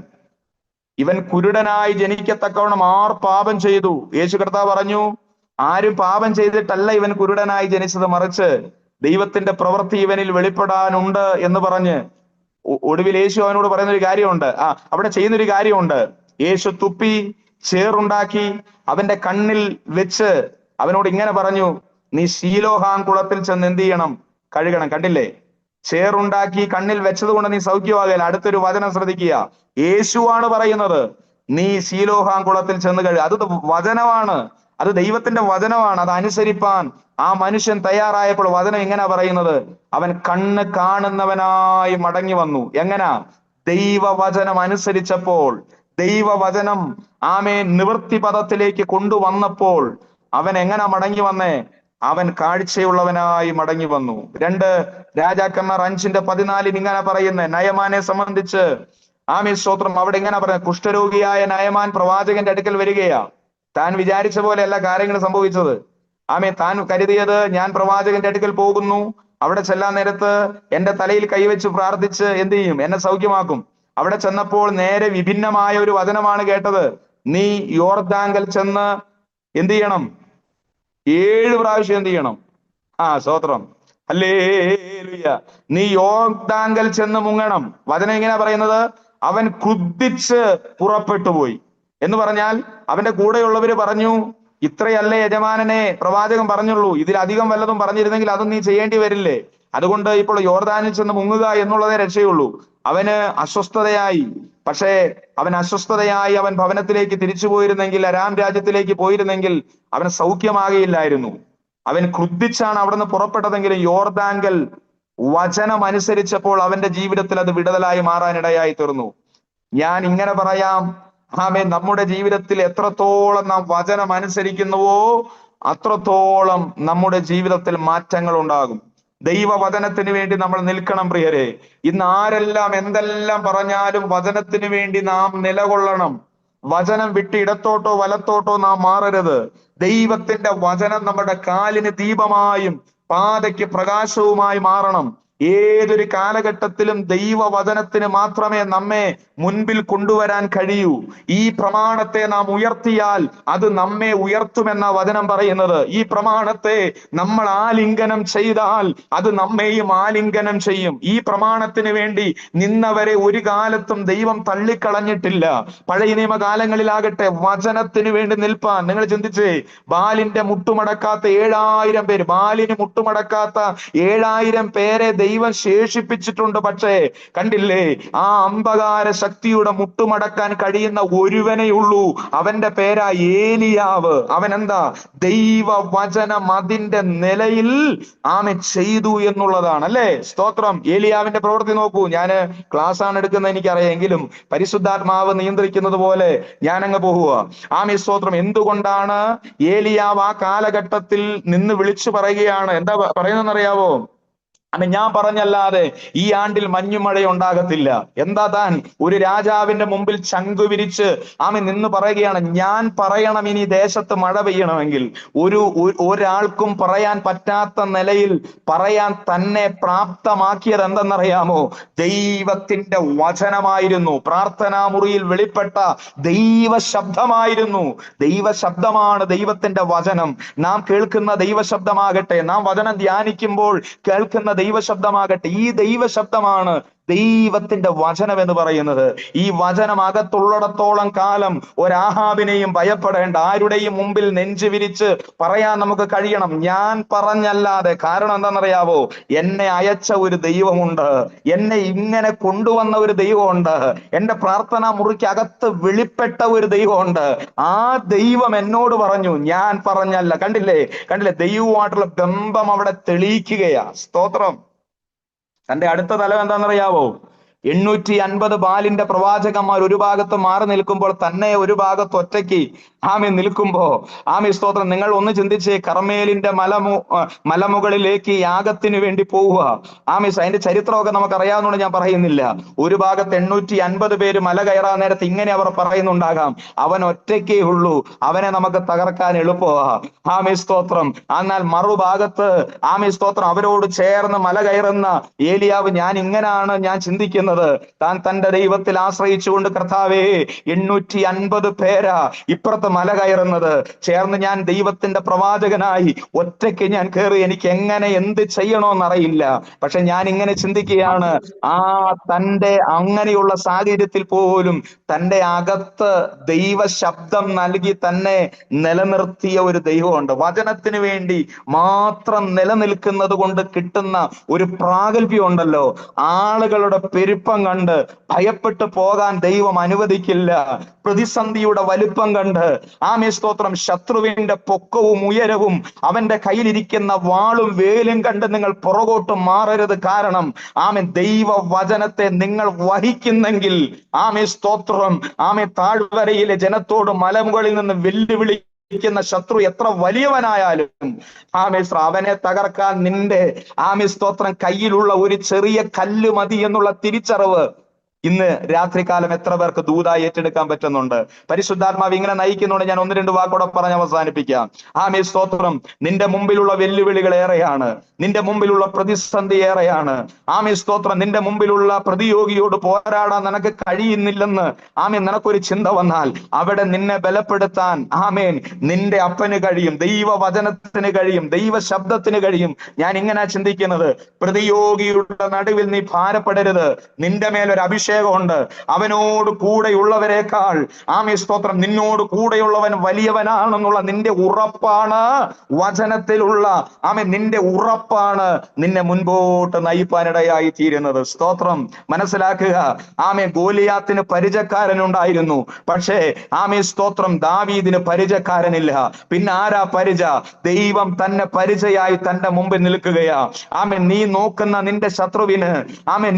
Speaker 1: ഇവൻ കുരുടനായി ജനിക്കത്തക്കവണ്ണം ആർ പാപം ചെയ്തു? യേശു കർത്താവ് പറഞ്ഞു, ആരും പാപം ചെയ്തിട്ടല്ല ഇവൻ കുരുടനായി ജനിച്ചത്, മറിച്ച് ദൈവത്തിന്റെ പ്രവൃത്തി ഇവനിൽ വെളിപ്പെടാനുണ്ട് എന്ന് പറഞ്ഞ് ഒടുവിൽ യേശു അവനോട് പറയുന്നൊരു കാര്യമുണ്ട്. അവിടെ ചെയ്യുന്നൊരു കാര്യമുണ്ട്. യേശു തുപ്പി ചേറുണ്ടാക്കി അവന്റെ കണ്ണിൽ വെച്ച് അവനോട് ഇങ്ങനെ പറഞ്ഞു, നീ ശീലോഹാം കുളത്തിൽ ചെന്ന് എന്ത് ചെയ്യണം? കഴുകണം. കണ്ടില്ലേ, ചേറുണ്ടാക്കി കണ്ണിൽ വെച്ചത് കൊണ്ട് നീ സൗഖ്യമാകല. അടുത്തൊരു വചനം ശ്രദ്ധിക്കുക. യേശുവാണ് പറയുന്നത്, നീ ശീലോഹാം കുളത്തിൽ ചെന്ന് കഴുകുക. അത് വചനമാണ്, അത് ദൈവത്തിന്റെ വചനമാണ്. അത് അനുസരിപ്പാൻ ആ മനുഷ്യൻ തയ്യാറായപ്പോൾ വചനം എങ്ങനെയാ പറയുന്നത്? അവൻ കണ്ണ് കാണുന്നവനായി മടങ്ങി വന്നു. എങ്ങനാ? ദൈവവചനം അനുസരിച്ചപ്പോൾ, ദൈവവചനം ആമേൻ നിവൃത്തി പദത്തിലേക്ക് കൊണ്ടുവന്നപ്പോൾ അവൻ എങ്ങനെ മടങ്ങി വന്നേ? അവൻ കാഴ്ചയുള്ളവനായി മടങ്ങി വന്നു. 2 രാജാക്കന്മാർ 5:14 ഇങ്ങനെ പറയുന്നേ, നയമാനെ സംബന്ധിച്ച് ആമേൻ സ്തോത്രം. അവിടെ ഇങ്ങനെ പറയുന്നത്, കുഷ്ഠരോഗിയായ നയമാൻ പ്രവാചകന്റെ അടുക്കൽ വരികയാ. താൻ വിചാരിച്ച പോലെയല്ല കാര്യങ്ങൾ സംഭവിച്ചത്. താൻ കരുതിയത്, ഞാൻ പ്രവാചകന്റെ അടുക്കൽ പോകുന്നു, അവിടെ ചെല്ലാൻ നേരത്ത് എന്റെ തലയിൽ കൈവച്ച് പ്രാർത്ഥിച്ച് എന്ത് ചെയ്യും? എന്നെ സൗഖ്യമാക്കും. അവിടെ ചെന്നപ്പോൾ നേരെ വിഭിന്നമായ ഒരു വചനമാണ് കേട്ടത്. നീ യോർദാങ്കൽ ചെന്ന് എന്ത് ചെയ്യണം? 7 പ്രാവശ്യം എന്ത് ചെയ്യണം? സ്തോത്രം, ഹല്ലേലൂയ. നീ യോർദാങ്കൽ ചെന്ന് മുങ്ങണം. വചനം എങ്ങനെയാ പറയുന്നത്? അവൻ ക്രുദ്ധിച്ച് പുറപ്പെട്ടു പോയി എന്ന് പറഞ്ഞാൽ അവന്റെ കൂടെയുള്ളവര് പറഞ്ഞു, ഇത്രയല്ലേ യജമാനനെ പ്രവാചകൻ പറഞ്ഞുള്ളൂ, ഇതിലധികം വല്ലതും പറഞ്ഞിരുന്നെങ്കിൽ അതും നീ ചെയ്യേണ്ടി വരില്ലേ? അതുകൊണ്ട് ഇപ്പോൾ യോർദാനിൽ ചെന്ന് മുങ്ങുക എന്നുള്ളതേ രക്ഷയുള്ളൂ. അവന് അസ്വസ്ഥതയായി. പക്ഷേ അവൻ ഭവനത്തിലേക്ക് തിരിച്ചു പോയിരുന്നെങ്കിൽ, അരാം രാജ്യത്തിലേക്ക് പോയിരുന്നെങ്കിൽ അവൻ സൗഖ്യമാകയില്ലായിരുന്നു. അവൻ ക്രുദ്ധിച്ചാണ് അവിടുന്ന് പുറപ്പെട്ടതെങ്കിലും യോർദാങ്കൽ വചനം അനുസരിച്ചപ്പോൾ അവന്റെ ജീവിതത്തിൽ അത് വിടുതലായി മാറാനിടയായി തീർന്നു. ഞാൻ ഇങ്ങനെ പറയാം, നമ്മുടെ ജീവിതത്തിൽ എത്രത്തോളം നാം വചനം അനുസരിക്കുന്നുവോ അത്രത്തോളം നമ്മുടെ ജീവിതത്തിൽ മാറ്റങ്ങൾ ഉണ്ടാകും. ദൈവവചനത്തിന് വേണ്ടി നമ്മൾ നിൽക്കണം പ്രിയരെ. ഇന്ന് ആരെല്ലാം എന്തെല്ലാം പറഞ്ഞാലും വചനത്തിന് വേണ്ടി നാം നിലകൊള്ളണം. വചനം വിട്ട് ഇടത്തോട്ടോ വലത്തോട്ടോ നാം മാറരുത്. ദൈവത്തിന്റെ വചനം നമ്മുടെ കാലിന് ദീപമായും പാതയ്ക്ക് പ്രകാശവുമായി മാറണം. ഏതൊരു കാലഘട്ടത്തിലും ദൈവവചനത്തിന് മാത്രമേ നമ്മെ മുൻപിൽ കൊണ്ടുവരാൻ കഴിയൂ. ഈ പ്രമാണത്തെ നാം ഉയർത്തിയാൽ അത് നമ്മെ ഉയർത്തുമെന്ന വചനം പറയുന്നത്. ഈ പ്രമാണത്തെ നമ്മൾ ആലിംഗനം ചെയ്താൽ അത് നമ്മെയും ആലിംഗനം ചെയ്യും. ഈ പ്രമാണത്തിന് വേണ്ടി നിന്നവരെ ഒരു കാലത്തും ദൈവം തള്ളിക്കളഞ്ഞിട്ടില്ല. പഴയ നിയമകാലങ്ങളിലാകട്ടെ വചനത്തിന് വേണ്ടി നിൽപ്പാൻ, നിങ്ങൾ ചിന്തിച്ചേ, ബാലിന്റെ മുട്ടുമടക്കാത്ത 7000 പേര്, ബാലിന് മുട്ടുമടക്കാത്ത 7000 പേരെ ദൈവം ശേഷിപ്പിച്ചിട്ടുണ്ട്. പക്ഷേ കണ്ടില്ലേ, ആ അന്ധകാര ശക്തിയുടെ മുട്ടുമടക്കാൻ കഴിയുന്ന ഒരുവനേ ഉള്ളൂ. അവന്റെ പേരാ ഏലിയാവ്. അവൻ എന്താ? ദൈവവചനം അതിന്റെ നിലയിൽ ചെയ്തു എന്നുള്ളതാണ്. അല്ലേ? സ്തോത്രം. ഏലിയാവിന്റെ പ്രവൃത്തി നോക്കൂ. ഞാൻ ക്ലാസ് ആണ് എടുക്കുന്നത് എനിക്കറിയാമെങ്കിലും പരിശുദ്ധാത്മാവ് നിയന്ത്രിക്കുന്നത് പോലെ ഞാൻ അങ്ങ് പോവുക. സ്തോത്രം. എന്തുകൊണ്ടാണ് ഏലിയാവ് ആ കാലഘട്ടത്തിൽ നിന്ന് വിളിച്ചു പറയുകയാണ്? എന്താ പറയുന്നതെന്നറിയാവോ? ഞാൻ പറഞ്ഞല്ലാതെ ഈ ആണ്ടിൽ മഞ്ഞുമഴ ഉണ്ടാകത്തില്ല. എന്താ താൻ ഒരു രാജാവിന്റെ മുമ്പിൽ ചങ്കു വിരിച്ച് നിന്ന് പറയുകയാണ്, ഞാൻ പറയണം ഇനി ദേശത്ത് മഴ പെയ്യണമെങ്കിൽ. ഒരാൾക്കും പറയാൻ പറ്റാത്ത നിലയിൽ പറയാൻ തന്നെ പ്രാപ്തമാക്കിയത് എന്തെന്നറിയാമോ? ദൈവത്തിന്റെ വചനമായിരുന്നു. പ്രാർത്ഥനാ മുറിയിൽ വെളിപ്പെട്ട ദൈവശബ്ദമായിരുന്നു. ദൈവശബ്ദമാണ് ദൈവത്തിന്റെ വചനം. നാം കേൾക്കുന്ന ദൈവശബ്ദമാകട്ടെ, നാം വചനം ധ്യാനിക്കുമ്പോൾ കേൾക്കുന്ന ദൈവശബ്ദമാകട്ടെ, ഈ ദൈവശബ്ദമാണ് ദൈവത്തിന്റെ വചനം എന്ന് പറയുന്നത്. ഈ വചനം അകത്തുള്ളിടത്തോളം കാലം ഒരാഹാബിനെയും ഭയപ്പെടേണ്ട. ആരുടെയും മുമ്പിൽ നെഞ്ചു വിരിച്ച് പറയാൻ നമുക്ക് കഴിയണം, ഞാൻ പറഞ്ഞല്ലാതെ. കാരണം എന്താണെന്നറിയാവോ? എന്നെ അയച്ച ഒരു ദൈവമുണ്ട്, എന്നെ ഇങ്ങനെ കൊണ്ടുവന്ന ഒരു ദൈവമുണ്ട്, എന്റെ പ്രാർത്ഥനാ മുറിക്ക് അകത്ത് വെളിപ്പെട്ട ഒരു ദൈവമുണ്ട്. ആ ദൈവം എന്നോട് പറഞ്ഞു, ഞാൻ പറഞ്ഞല്ല. കണ്ടില്ലേ, ദൈവമായിട്ടുള്ള ബന്ധം അവിടെ തെളിയിക്കുകയാ. സ്തോത്രം. തന്റെ അടുത്ത തലം എന്താണെന്നറിയാവോ? 850 ബാലിന്റെ പ്രവാചകന്മാർ ഒരു ഭാഗത്ത് മാറി നിൽക്കുമ്പോൾ തന്നെ ഒരു ഭാഗത്ത് ഒറ്റയ്ക്ക് നിൽക്കുമ്പോ സ്തോത്രം. നിങ്ങൾ ഒന്ന് ചിന്തിച്ചേ, കർമ്മേലിന്റെ മലമുകളിലേക്ക് യാഗത്തിന് വേണ്ടി പോവുക. അതിന്റെ ചരിത്രമൊക്കെ നമുക്ക് അറിയാവുന്നതുകൊണ്ട് ഞാൻ പറയുന്നില്ല. ഒരു ഭാഗത്ത് 850 പേര് മല കയറാൻ നേരത്ത് ഇങ്ങനെ അവർ പറയുന്നുണ്ടാകാം, അവൻ ഒറ്റയ്ക്കേ ഉള്ളൂ, അവനെ നമുക്ക് തകർക്കാൻ എളുപ്പമാ. സ്തോത്രം. എന്നാൽ മറുഭാഗത്ത് സ്തോത്രം അവരോട് ചേർന്ന് മല കയറുന്ന ഏലിയാവ്, ഞാൻ ചിന്തിക്കുന്നത്, താൻ തന്റെ ദൈവത്തിൽ ആശ്രയിച്ചുകൊണ്ട്, കർത്താവേ 850 പേരാ ഇപ്പുറത്ത് മല കയറുന്നത്, ചേർന്ന് ഞാൻ ദൈവത്തിന്റെ പ്രവാചകനായി ഒറ്റയ്ക്ക് ഞാൻ കയറി, എനിക്ക് എങ്ങനെ എന്ത് ചെയ്യണോന്നറിയില്ല. പക്ഷെ ഞാൻ ഇങ്ങനെ ചിന്തിക്കുകയാണ്, തന്റെ അങ്ങനെയുള്ള സാഹചര്യത്തിൽ പോലും തന്റെ അകത്ത് ദൈവ ശബ്ദം നൽകി തന്നെ നിലനിർത്തിയ ഒരു ദൈവമുണ്ട്. വചനത്തിന് വേണ്ടി മാത്രം നിലനിൽക്കുന്നത് കൊണ്ട് കിട്ടുന്ന ഒരു പ്രാഗൽഭ്യം ഉണ്ടല്ലോ. ആളുകളുടെ പെരുപ്പം കണ്ട് ഭയപ്പെട്ടു പോകാൻ ദൈവം അനുവദിക്കില്ല. പ്രതിസന്ധിയുടെ വലുപ്പം കണ്ട് സ്തോത്രം, ശത്രുവിന്റെ പൊക്കവും ഉയരവും അവന്റെ കയ്യിലിരിക്കുന്ന വാളും വേലും കണ്ട് നിങ്ങൾ പുറകോട്ട് മാറരുത്. കാരണം ദൈവ വചനത്തെ നിങ്ങൾ വഹിക്കുന്നെങ്കിൽ സ്തോത്രം, താഴ്വരയിലെ ജനത്തോട് മലമുകളിൽ നിന്ന് വെല്ലുവിളി ശത്രു എത്ര വലിയവനായാലും അവനെ തകർക്കാൻ നിന്റെ സ്തോത്രം കയ്യിലുള്ള ഒരു ചെറിയ കല്ല് മതി എന്നുള്ള തിരിച്ചറിവ് ഇന്ന് രാത്രികാലം എത്ര പേർക്ക് ദൂതായി ഏറ്റെടുക്കാൻ പറ്റുന്നുണ്ട്? പരിശുദ്ധാത്മാവ് ഇങ്ങനെ നയിക്കുന്നുണ്ട്. ഞാൻ 1-2 വാക്കോടെ പറഞ്ഞ് അവസാനിപ്പിക്കാം. സ്തോത്രം. നിന്റെ മുമ്പിലുള്ള വെല്ലുവിളികൾ ഏറെയാണ്, നിന്റെ മുമ്പിലുള്ള പ്രതിസന്ധി ഏറെയാണ്. സ്തോത്രം. നിന്റെ മുമ്പിലുള്ള പ്രതിയോഗിയോട് പോരാടാൻ നിനക്ക് കഴിയുന്നില്ലെന്ന് നിനക്കൊരു ചിന്ത വന്നാൽ അവിടെ നിന്നെ ബലപ്പെടുത്താൻ നിന്റെ അപ്പന് കഴിയും, ദൈവവചനത്തിന് കഴിയും, ദൈവ ശബ്ദത്തിന് കഴിയും. ഞാൻ ഇങ്ങനെ ചിന്തിക്കുന്നത്, പ്രതിയോഗിയുടെ നടുവിൽ നീ ഭാരപ്പെടരുത്. നിന്റെ മേലൊരു അഭിഷേകം ഉണ്ട്. അവനോട് കൂടെയുള്ളവരെക്കാൾ സ്തോത്രം നിന്നോട് കൂടെയുള്ളവൻ വലിയവനാണെന്നുള്ള നിന്റെ ഉറപ്പാണ് വചനത്തിലുള്ള നിന്റെ ഉറപ്പാണ് നിന്നെ മുൻപോട്ട് നയിപ്പാനിടയായി തീരുന്നത്. സ്തോത്രം. മനസ്സിലാക്കുക. ഗോലിയാത്തിന് പരിചക്കാരനുണ്ടായിരുന്നു, പക്ഷേ സ്തോത്രം ദാവീദിന് പരിചക്കാരനില്ല. പിന്നെ ആരാ പരിച? ദൈവം തന്നെ പരിചയായി തന്റെ മുമ്പിൽ നിൽക്കുകയാ. നീ നോക്കുന്ന നിന്റെ ശത്രുവിന്,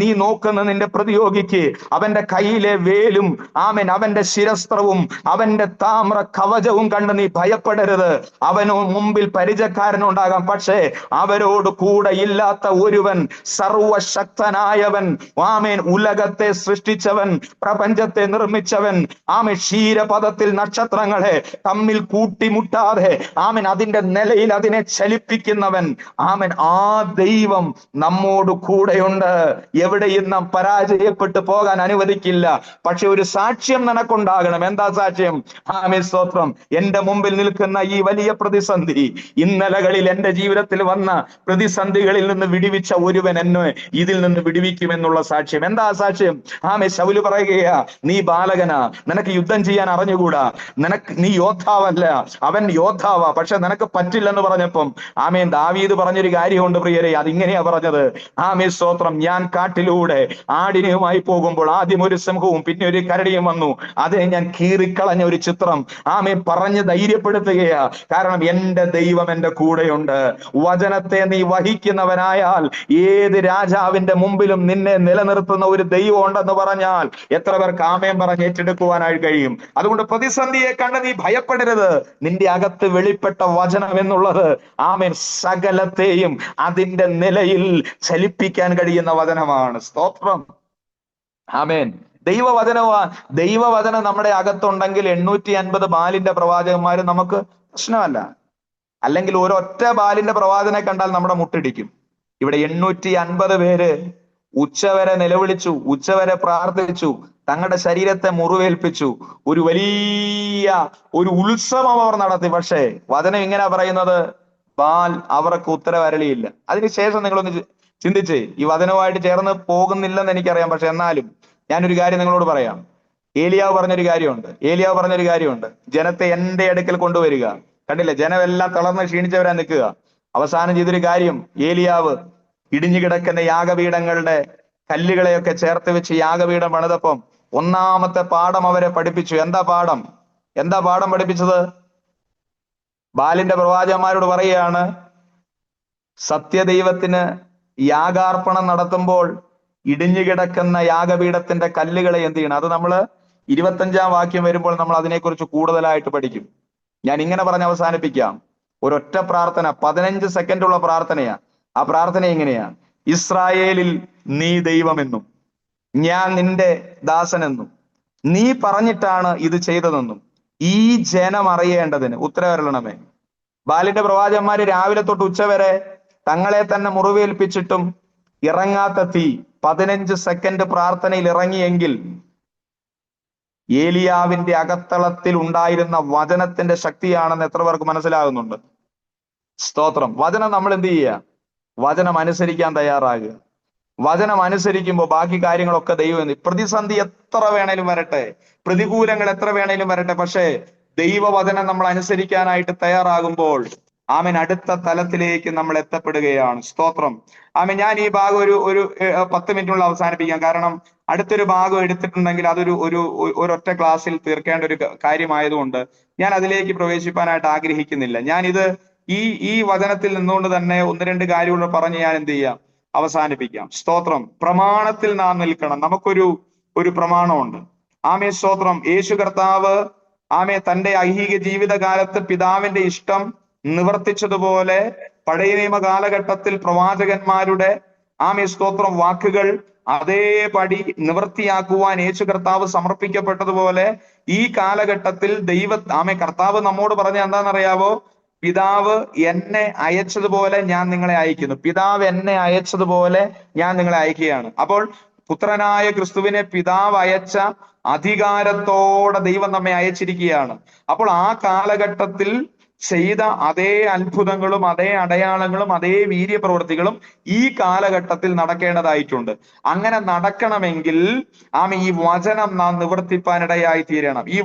Speaker 1: നീ നോക്കുന്ന നിന്റെ പ്രതിയോഗിക്ക് അവന്റെ കയ്യിലെ വേലും ആമേൻ അവന്റെ ശിരസ്ത്രവും അവന്റെ താമ്ര കവചവും കണ്ട് നീ ഭയപ്പെടരുത്. അവനു മുമ്പിൽ പരിചക്കാരനുണ്ടാകാം, പക്ഷേ അവരോട് കൂടെ ഇല്ലാത്ത ഒരുവൻ, സർവശക്തനായവൻ, ആമേൻ ഉലകത്തെ സൃഷ്ടിച്ചവൻ, പ്രപഞ്ചത്തെ നിർമ്മിച്ചവൻ, ആമേൻ ക്ഷീരപദത്തിൽ നക്ഷത്രങ്ങളെ തമ്മിൽ കൂട്ടിമുട്ടാതെ ആമേൻ അതിന്റെ നിലയിൽ അതിനെ ചലിപ്പിക്കുന്നവൻ, ആമേൻ ആ ദൈവം നമ്മോട് കൂടെയുണ്ട്. എവിടെയും നാം പരാജയപ്പെട്ടു പോകാൻ അനുവദിക്കില്ല. പക്ഷെ ഒരു സാക്ഷ്യം നിനക്കുണ്ടാകണം. എന്താ സാക്ഷ്യം? ആമേൻ സ്തോത്രം. എന്റെ മുമ്പിൽ നിൽക്കുന്ന ഈ വലിയ പ്രതിസന്ധി, ഇന്നലകളിൽ എന്റെ ജീവിതത്തിൽ വന്ന പ്രതിസന്ധികളിൽ നിന്ന് വിടിവിച്ച ഒരുവൻ എന്നെ ഇതിൽ നിന്ന് വിടുവിക്കുമെന്നുള്ള സാക്ഷ്യം. എന്താ സാക്ഷ്യം? ആമേൻ ശൗല് പറയുകയാ, നീ ബാലകനാ, നിനക്ക് യുദ്ധം ചെയ്യാൻ അറിഞ്ഞുകൂടാ, നീ യോദ്ധാവല്ല. അവൻ യോദ്ധാവാ, പക്ഷെ നിനക്ക് പറ്റില്ലെന്ന് പറഞ്ഞപ്പം ആമേൻ ദാവീദ് പറഞ്ഞൊരു കാര്യമുണ്ട് പ്രിയരെ. അതിങ്ങനെയാ പറഞ്ഞത്. ആമേൻ സ്തോത്രം. ഞാൻ കാട്ടിലൂടെ ആടിനെയുമായി പോകുമ്പോൾ ആദ്യം ഒരു സിംഹവും പിന്നെ ഒരു കരടിയും വന്നു, അതേ ഞാൻ കീറിക്കളഞ്ഞ ഒരു ചിത്രം ആമേൻ പറഞ്ഞ് ധൈര്യപ്പെടുത്തുകയാ. കാരണം എന്റെ ദൈവം എന്റെ കൂടെയുണ്ട്. വചനത്തെ നീ വഹിക്കുന്നവനായാൽ ഏത് രാജാവിന്റെ മുമ്പിലും നിന്നെ നിലനിർത്തുന്ന ഒരു ദൈവം ഉണ്ടെന്ന് പറഞ്ഞാൽ എത്ര പേർക്ക് ആമേൻ പറഞ്ഞ് ഏറ്റെടുക്കുവാനായി കഴിയും? അതുകൊണ്ട് പ്രതിസന്ധിയെ കണ്ട് നീ ഭയപ്പെടരുത്. നിന്റെ അകത്ത് വെളിപ്പെട്ട വചനം എന്നുള്ളത് ആമേൻ സകലത്തെയും അതിന്റെ നിലയിൽ ചലിപ്പിക്കാൻ കഴിയുന്ന വചനമാണ്. സ്തോത്രം. ആമേൻ. ദൈവവചനം നമ്മുടെ അകത്തുണ്ടെങ്കിൽ 850 ബാലിന്റെ പ്രവാചകന്മാര് നമുക്ക് പ്രശ്നമല്ല. അല്ലെങ്കിൽ ഒരൊറ്റ ബാലിന്റെ പ്രവാചകനെ കണ്ടാൽ നമ്മുടെ മുട്ടിടിക്കും. ഇവിടെ 850 പേര് ഉച്ചവരെ നിലവിളിച്ചു, ഉച്ചവരെ പ്രാർത്ഥിച്ചു, തങ്ങളുടെ ശരീരത്തെ മുറിവേൽപ്പിച്ചു, ഒരു വലിയ ഒരു ഉത്സവം അവർ നടത്തി. പക്ഷേ വചനം ഇങ്ങനെ പറയുന്നത്, ബാൽ അവർക്ക് ഉത്തരവരളിയില്ല. അതിനുശേഷം നിങ്ങളൊന്ന് ചിന്തിച്ച്, ഈ വചനവുമായിട്ട് ചേർന്ന് പോകുന്നില്ലെന്ന് എനിക്കറിയാം, പക്ഷെ എന്നാലും ഞാനൊരു കാര്യം നിങ്ങളോട് പറയാം. ഏലിയാവ് പറഞ്ഞൊരു കാര്യമുണ്ട്. ജനത്തെ എന്റെ അടുക്കൽ കൊണ്ടുവരിക. കണ്ടില്ലേ, ജനമെല്ലാം തളർന്ന് ക്ഷീണിച്ചവരാ നിൽക്കുക. അവസാനം ചെയ്തൊരു കാര്യം, ഏലിയാവ് ഇടിഞ്ഞു കിടക്കുന്ന യാഗപീഠങ്ങളുടെ കല്ലുകളെയൊക്കെ ചേർത്ത് വെച്ച് യാഗപീഠം പണിതപ്പം ഒന്നാമത്തെ പാഠം അവരെ പഠിപ്പിച്ചു. എന്താ പാഠം പഠിപ്പിച്ചത്? ബാലിന്റെ പ്രവാചകന്മാരോട് പറയുകയാണ്, സത്യദൈവത്തിന് യാഗാർപ്പണം നടത്തുമ്പോൾ ഇടിഞ്ഞു കിടക്കുന്ന യാഗപീഠത്തിന്റെ കല്ലുകളെ എന്ത് ചെയ്യണം? അത് നമ്മൾ 25-ാം വാക്യം വരുമ്പോൾ നമ്മൾ അതിനെക്കുറിച്ച് കൂടുതലായിട്ട് പഠിക്കും. ഞാൻ ഇങ്ങനെ പറഞ്ഞ് അവസാനിപ്പിക്കാം. ഒരൊറ്റ പ്രാർത്ഥന, 15 സെക്കൻഡുള്ള പ്രാർത്ഥനയാ. ആ പ്രാർത്ഥന എങ്ങനെയാ? ഇസ്രായേലിൽ നീ ദൈവമെന്നും ഞാൻ നിന്റെ ദാസനെന്നും നീ പറഞ്ഞിട്ടാണ് ഇത് ചെയ്തതെന്നും ഈ ജനം അറിയേണ്ടതിന് ഉത്തരവരളണമേ. ബാലിന്റെ പ്രവാചകന്മാര് രാവിലെ തൊട്ട് ഉച്ചവരെ തങ്ങളെ തന്നെ മുറിവേൽപ്പിച്ചിട്ടും ഇറങ്ങാത്ത തീ 15 സെക്കൻഡ് പ്രാർത്ഥനയിൽ ഇറങ്ങിയെങ്കിൽ ഏലിയാവിന്റെ അകത്തളത്തിൽ ഉണ്ടായിരുന്ന വചനത്തിന്റെ ശക്തിയാണെന്ന് എത്ര പേർക്ക് മനസ്സിലാകുന്നുണ്ട്? സ്തോത്രം. വചനം നമ്മൾ എന്ത് ചെയ്യുക? വചനം അനുസരിക്കാൻ തയ്യാറാകുക. വചനം അനുസരിക്കുമ്പോൾ ബാക്കി കാര്യങ്ങളൊക്കെ ദൈവം. പ്രതിസന്ധി എത്ര വേണേലും വരട്ടെ, പ്രതികൂലങ്ങൾ എത്ര വേണേലും വരട്ടെ, പക്ഷേ ദൈവവചനം നമ്മൾ അനുസരിക്കാനായിട്ട് തയ്യാറാകുമ്പോൾ ആമേൻ അടുത്ത തലത്തിലേക്ക് നമ്മൾ എത്തപ്പെടുകയാണ്. സ്തോത്രം. ആമേൻ. ഞാൻ ഈ ഭാഗം ഒരു 10 മിനിറ്റിനുള്ള അവസാനിപ്പിക്കാം. കാരണം അടുത്തൊരു ഭാഗം എടുത്തിട്ടുണ്ടെങ്കിൽ അതൊരു ഒരൊറ്റ ക്ലാസ്സിൽ തീർക്കേണ്ട ഒരു കാര്യമായതുകൊണ്ട് ഞാൻ അതിലേക്ക് പ്രവേശിപ്പാനായിട്ട് ആഗ്രഹിക്കുന്നില്ല. ഞാനിത് ഈ വചനത്തിൽ നിന്നുകൊണ്ട് തന്നെ 1-2 കാര്യങ്ങൾ പറഞ്ഞ് ഞാൻ എന്ത് ചെയ്യാം? അവസാനിപ്പിക്കാം. സ്തോത്രം. പ്രമാണത്തിൽ നാം നിൽക്കണം. നമുക്കൊരു പ്രമാണമുണ്ട്. ആമേ സ്തോത്രം. യേശു കർത്താവ് ആമേ തന്റെ ഐഹിക ജീവിതകാലത്ത് പിതാവിന്റെ ഇഷ്ടം നിവർത്തിച്ചതുപോലെ പഴയ നിയമ കാലഘട്ടത്തിൽ പ്രവാചകന്മാരുടെ ആമേ സ്തോത്രം വാക്കുകൾ അതേപടി നിവൃത്തിയാക്കുവാൻ യേശു കർത്താവ് സമർപ്പിക്കപ്പെട്ടതുപോലെ ഈ കാലഘട്ടത്തിൽ ആമേ കർത്താവ് നമ്മോട് പറഞ്ഞ എന്താണെന്നറിയാവോ? പിതാവ് എന്നെ അയച്ചതുപോലെ ഞാൻ നിങ്ങളെ അയക്കുന്നു. പിതാവ് എന്നെ അയച്ചതുപോലെ ഞാൻ നിങ്ങളെ അയക്കുകയാണ്. അപ്പോൾ പുത്രനായ ക്രിസ്തുവിനെ പിതാവ് അയച്ച അധികാരത്തോടെ ദൈവം നമ്മെ അയച്ചിരിക്കുകയാണ്. അപ്പോൾ ആ കാലഘട്ടത്തിൽ ചെയ്ത അതേ അത്ഭുതങ്ങളും അതേ അടയാളങ്ങളും അതേ വീര്യപ്രവൃത്തികളും ഈ കാലഘട്ടത്തിൽ നടക്കേണ്ടതായിട്ടുണ്ട്. അങ്ങനെ നടക്കണമെങ്കിൽ ഈ വചനം നാം നിവർത്തിപ്പാനിടയായി തീരണം. ഈ